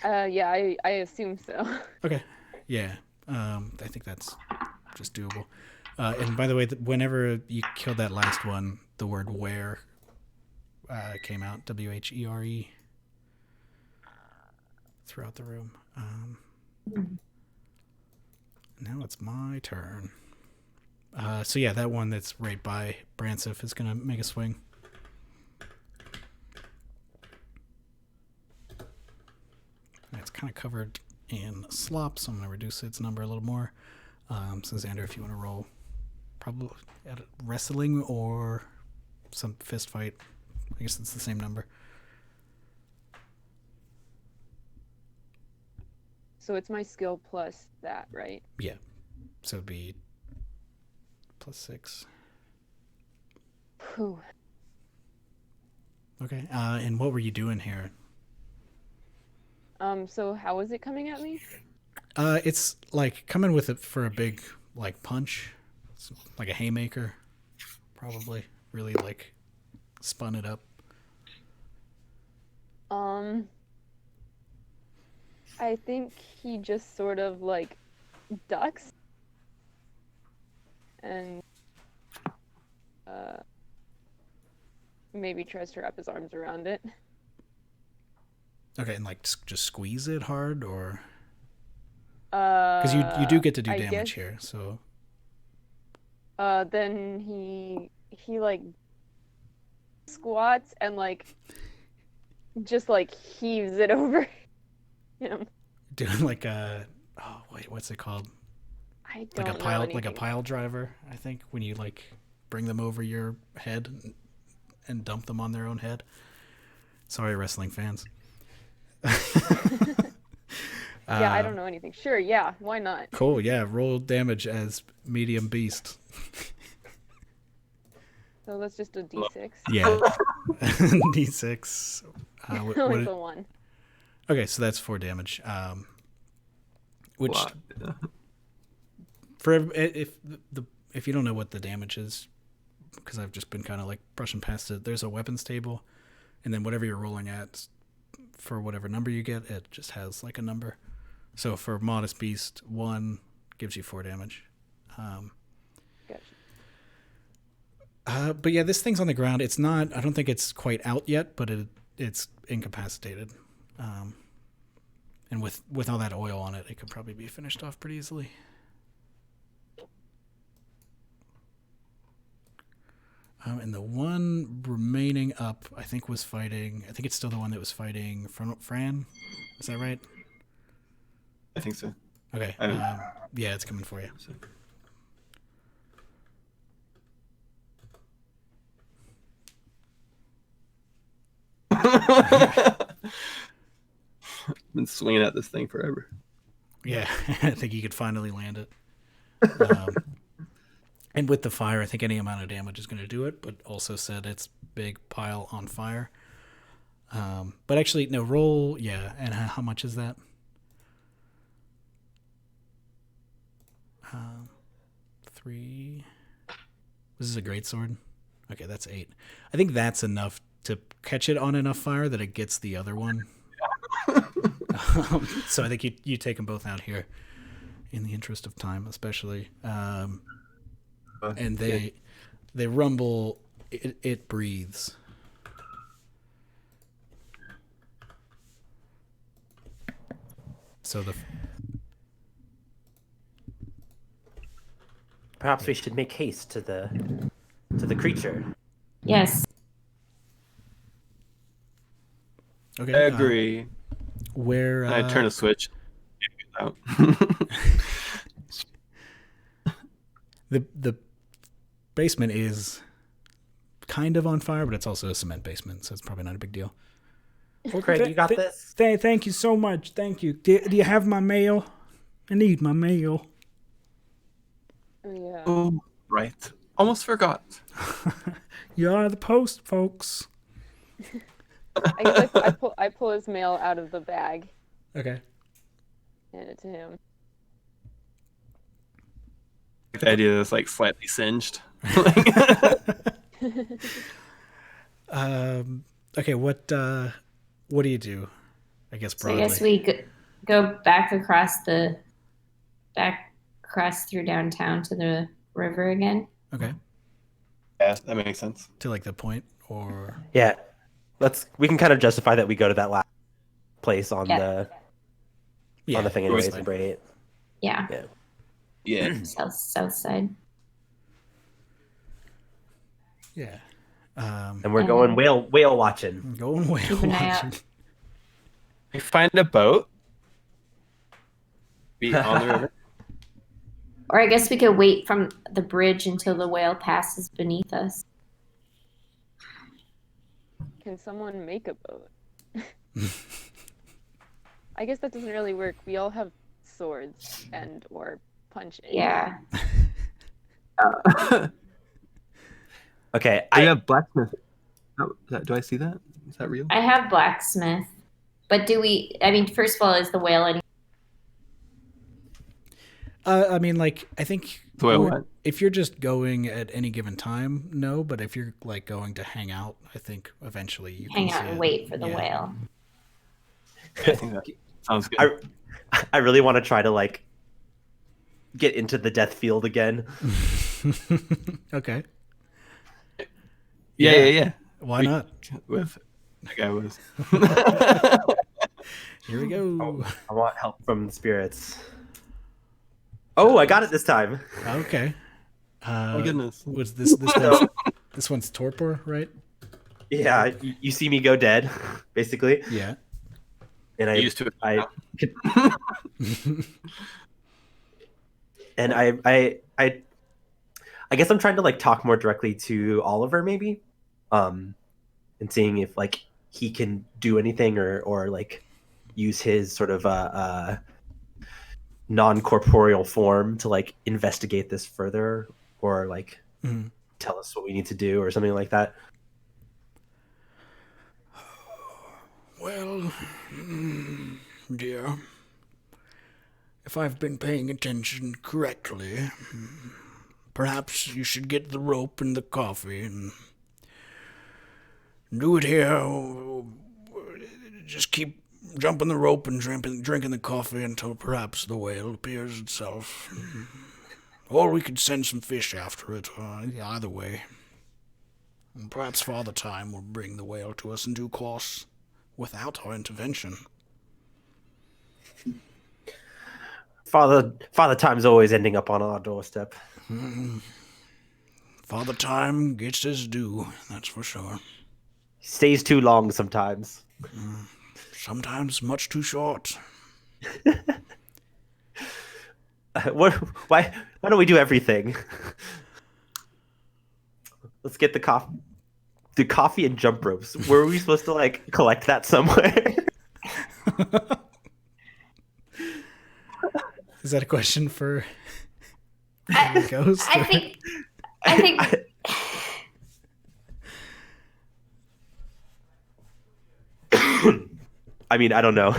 Yeah, I assume so. Okay. Yeah. I think that's just doable. And by the way, whenever you killed that last one, the word "where" came out. WHERE throughout the room. Now it's my turn. So yeah, that one that's right by Bransif is gonna make a swing. It's kind of covered in slop, so I'm gonna reduce its number a little more. So Xander, if you want to roll, probably at wrestling or some fist fight, I guess it's the same number. So it's my skill plus that, right? Yeah. So it'd be +6. Whew. Okay. And what were you doing here? So how is it coming at me? It's like coming with it for a big like punch. It's like a haymaker. Probably really like spun it up. I think he just sort of like ducks and maybe tries to wrap his arms around it. Okay, and like just squeeze it hard, or because you do get to do damage here, so. Then he like squats and like just like heaves it over him. Doing like a what's it called? I don't like a pile know like a pile driver, I think, when you like bring them over your head and dump them on their own head. Sorry, wrestling fans. Yeah, I don't know anything. Sure, yeah, why not? Cool, yeah. Roll damage as medium beast. So that's just a D6. Yeah. D6. Only the one. Okay, so that's 4 damage. Which Wow. if you don't know what the damage is, because I've just been kind of like brushing past it, there's a weapons table, and then whatever you're rolling at, for whatever number you get, it just has like a number. So for Modest Beast, 1 gives you 4 damage. Gotcha. But yeah, this thing's on the ground. It's not. I don't think it's quite out yet, but it's incapacitated. And with all that oil on it, it could probably be finished off pretty easily. And the one remaining up, I think, was fighting. I think it's still the one that was fighting Fran. Is that right? I think so. Okay. Yeah, it's coming for you. Been swinging at this thing forever. Yeah, I think you could finally land it. And with the fire, I think any amount of damage is going to do it, but also said it's big pile on fire. But actually, no, roll, yeah, and how much is that? 3. This is a great sword. Okay, that's 8. I think that's enough to catch it on enough fire that it gets the other one. So I think you take them both out here in the interest of time, especially. And they rumble. It breathes. So Perhaps we should make haste to the creature. Yes. Okay. I agree. Where I turn a switch. Out. The basement is kind of on fire, but it's also a cement basement, so it's probably not a big deal. Craig, you got this? Thank you so much. Thank you. Do you have my mail? I need my mail. Yeah. Oh, right. Almost forgot. You are the post, folks. I guess I pull his mail out of the bag, Okay. hand it to him. The idea that it's like slightly singed. Okay. What do you do? I guess So I broadly. guess we go back across through downtown to the river again. Okay. Yeah, that makes sense. To like the point, or Yeah. We can kind of justify that we go to that last place on the thing anyways and bring it. Yeah. Yeah. Yeah. South side. yeah. And we're going whale watching. Going whale Keep an eye watching. out. We find a boat. Be on the river. Or I guess we could wait from the bridge until the whale passes beneath us. Can someone make a boat? I guess that doesn't really work. We all have swords and or punches. Yeah. Okay. I have blacksmith. Oh, do I see that? Is that real? I have blacksmith. But first of all, is the whale any? I mean, like, I think The whale what? if you're just going at any given time, no. But if you're like going to hang out, I think eventually you Hang can out see and it. wait for the Yeah. whale. I think that sounds good. I really want to try to like get into the death field again. Okay. Yeah. Why not? With that guy was. Here we go. I want help from the spirits. Oh, I got it this time. Okay. Oh goodness. Was this one's torpor, right? Yeah, you see me go dead, basically, Yeah. and You're used to it. And I guess I'm trying to like talk more directly to Oliver, maybe, and seeing if like he can do anything or like use his sort of non-corporeal form to like investigate this further, or like tell us what we need to do or something like that. Well, dear, if I've been paying attention correctly, perhaps you should get the rope and the coffee and do it here. Just keep jumping the rope and drinking the coffee until perhaps the whale appears itself. Or we could send some fish after it. Either way. And perhaps Father Time will bring the whale to us in due course without our intervention. Father Time's always ending up on our doorstep. Father Time gets his due, that's for sure. He stays too long sometimes. Sometimes much too short. Why don't we do everything? Let's get the coffee and jump ropes. Were we supposed to like collect that somewhere? Is that a question for the ghost? I think I mean, I don't know.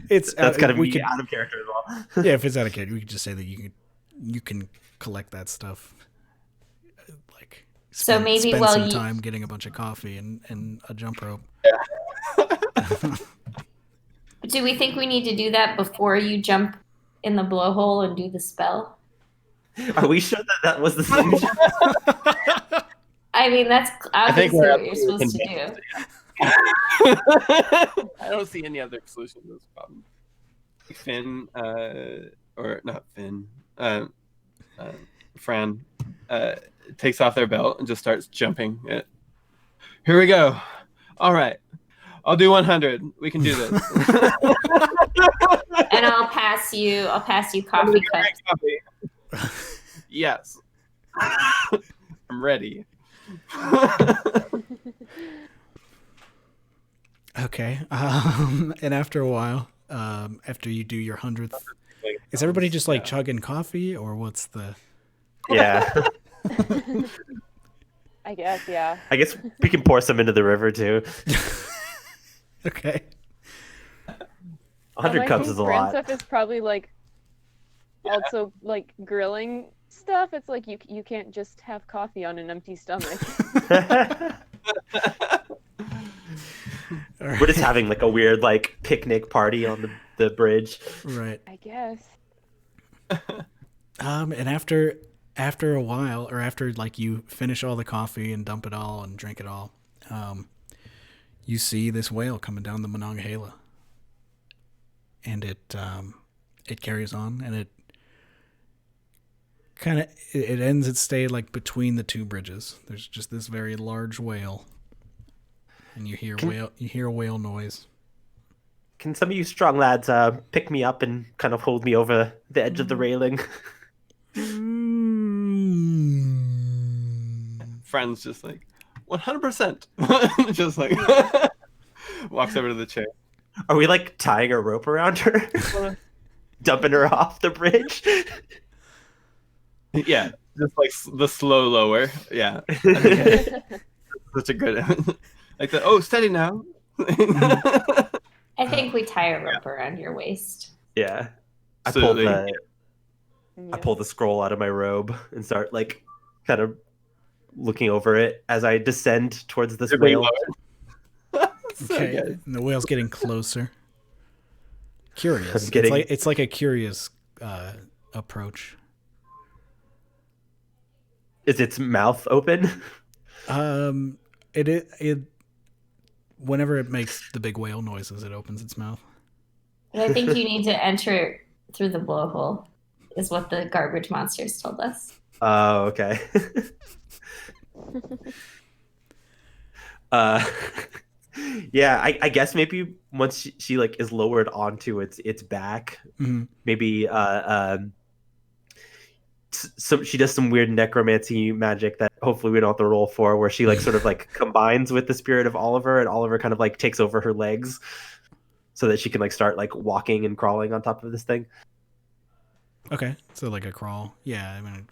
It's That's kind of we me could, out of character as well. yeah, if it's out of character, we could just say that you can collect that stuff, like So maybe spend while some you time getting a bunch of coffee and a jump rope. do we think we need to do that before you jump in the blowhole and do the spell? Are we sure that was the solution? I mean, that's I think obviously we're what you're supposed to do. I don't see any other solution to this problem. Finn, or not Finn, Fran, takes off their belt and just starts jumping. Here we go. All right. I'll do 100. We can do this. And I'll pass you coffee cups. Yes. I'm ready. Okay. And after a while, after you do your 100th, is everybody just like chugging coffee, or what's the? Yeah. I guess, yeah. I guess we can pour some into the river too. Okay. 100 cups is a lot. Stuff is probably like also like grilling stuff. It's like you can't just have coffee on an empty stomach. Right. We're just having like a weird like picnic party on the bridge. Right. I guess. And after a while, or after like you finish all the coffee and dump it all and drink it all, you see this whale coming down the Monongahela, and it carries on, and it ends its stay like between the two bridges. There's just this very large whale, and you hear a whale noise. Can some of you strong lads pick me up and kind of hold me over the edge of the railing? Friend's just like 100%. Just like walks over to the chair. Are we like tying a rope around her? Dumping her off the bridge? Yeah, just like the slow lower. Yeah. Okay. Such a good like the steady now. I think we tie a rope around your waist. Yeah. I Absolutely. pull the scroll out of my robe and start like kind of looking over it as I descend towards this whale. So Okay, good. and the whale's getting closer. Curious. getting- It's like a curious approach. Is its mouth open? It whenever it makes the big whale noises, it opens its mouth. And I think you need to enter through the blowhole, is what the garbage monsters told us. Oh, okay. Yeah, I guess maybe once she like is lowered onto its back, Mhm. maybe so she does some weird necromancy magic that hopefully we don't have to roll for, where she like sort of like combines with the spirit of Oliver, and Oliver kind of like takes over her legs so that she can like start like walking and crawling on top of this thing. Okay, so like a crawl. Yeah, I mean,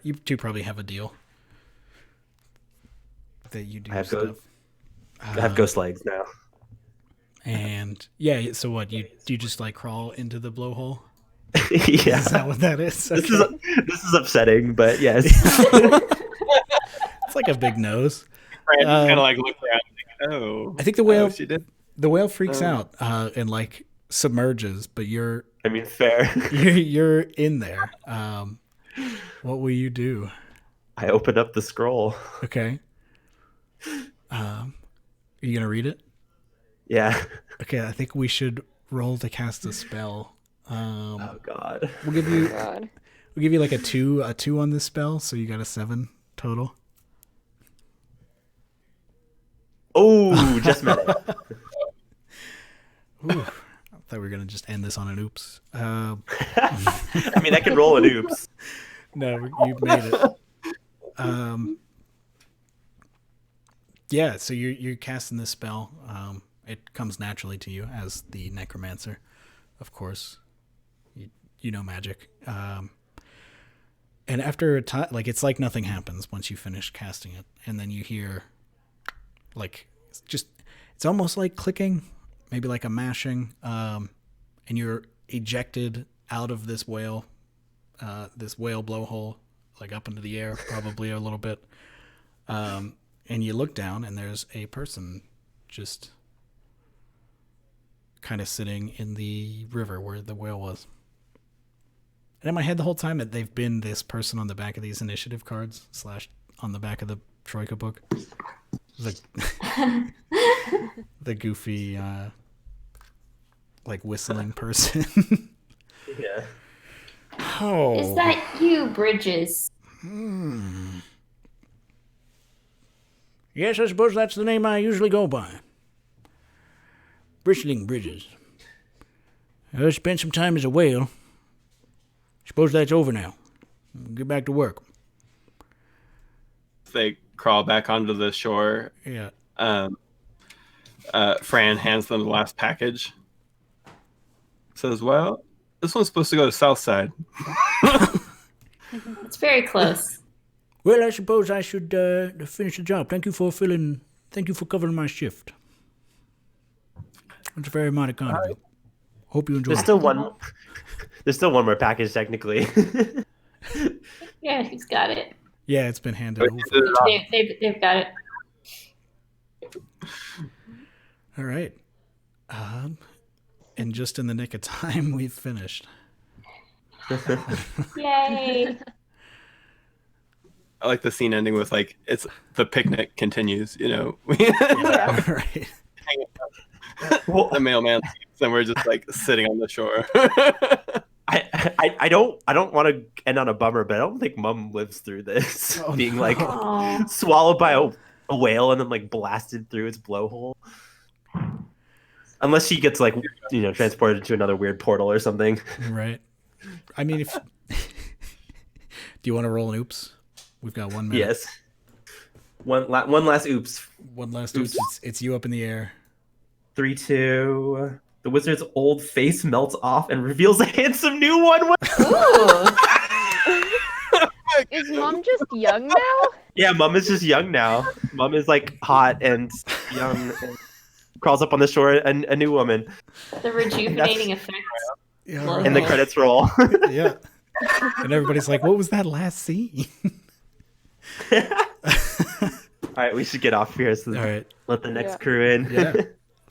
you two probably have a deal that you do I have stuff. I have ghost legs now. And yeah, so what you just like crawl into the blowhole? Yeah, Is that what that is? Okay. This is upsetting, but yes. It's like a big nose. Fran kind of like looks around and like, oh. I think the whale she did. the whale freaks out and like submerges, but you're I mean, fair. you're in there. What will you do? I open up the scroll. Okay. Are you gonna read it? Yeah. Okay, I think we should roll to cast a spell. Oh God. We'll give you God. like a two on this spell, so you got a 7 total. Oh, just met it. Ooh, I thought we were gonna just end this on an oops. I mean, I could roll an oops. No, you made it. Yeah, so you're casting this spell. It comes naturally to you as the necromancer, of course. You know magic. And after a time, like it's like nothing happens once you finish casting it, and then you hear, like, it's almost like clicking, maybe like a mashing, and you're ejected out of this whale blowhole, like up into the air, probably a little bit. And you look down, and there's a person just kind of sitting in the river where the whale was. And in my head the whole time that they've been this person on the back of these initiative cards / on the back of the Troika book. The goofy, like whistling person. Yeah. Oh. Is that you, Bridges? Yes, I suppose that's the name I usually go by. Bristling Bridges. I spent some time as a whale. Suppose that's over now. Get back to work. They crawl back onto the shore. Yeah. Fran hands them the last package. Says, well, this one's supposed to go to Southside. It's very close. Well, I suppose I should finish the job. Thank you for covering my shift. That's very mighty kind of you. Hope you enjoy. There's still one more package technically. Yeah, he's got it. Yeah, it's been handed over. They've got it. All right. And just in the nick of time, we've finished. Yay! I like the scene ending with like it's the picnic continues. You know, All right. the mailman leaves and we're just like sitting on the shore. I don't want to end on a bummer, but I don't think Mum lives through this being like swallowed by a whale and then like blasted through its blowhole. Unless she gets like transported to another weird portal or something. Right. I mean, if do you want to roll an oops? We've got 1 minute. Yes. One last oops. One last oops. It's you up in the air. 3, 2. The wizard's old face melts off and reveals a handsome new one. Ooh. Is Mom just young now? Yeah, Mum is just young now. Mum is like hot and young and crawls up on the shore, a new woman. The rejuvenating effects. Yeah, And the credits roll. Yeah. And everybody's like, what was that last scene? All right, we should get off here. So All right. let the next crew in. Yeah.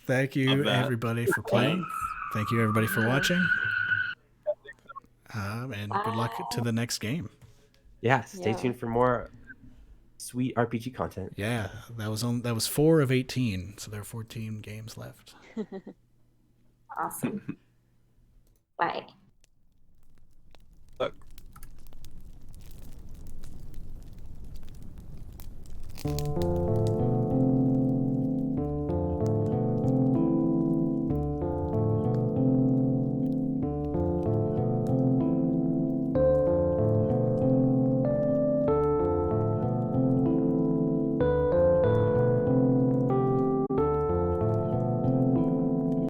Thank you, Love that. everybody, for playing. Thank you, everybody, for watching. And good luck to the next game. Yeah, stay Yeah. tuned for more sweet RPG content. Yeah, that was 4 of 18, so there are 14 games left. Awesome. Bye. Look.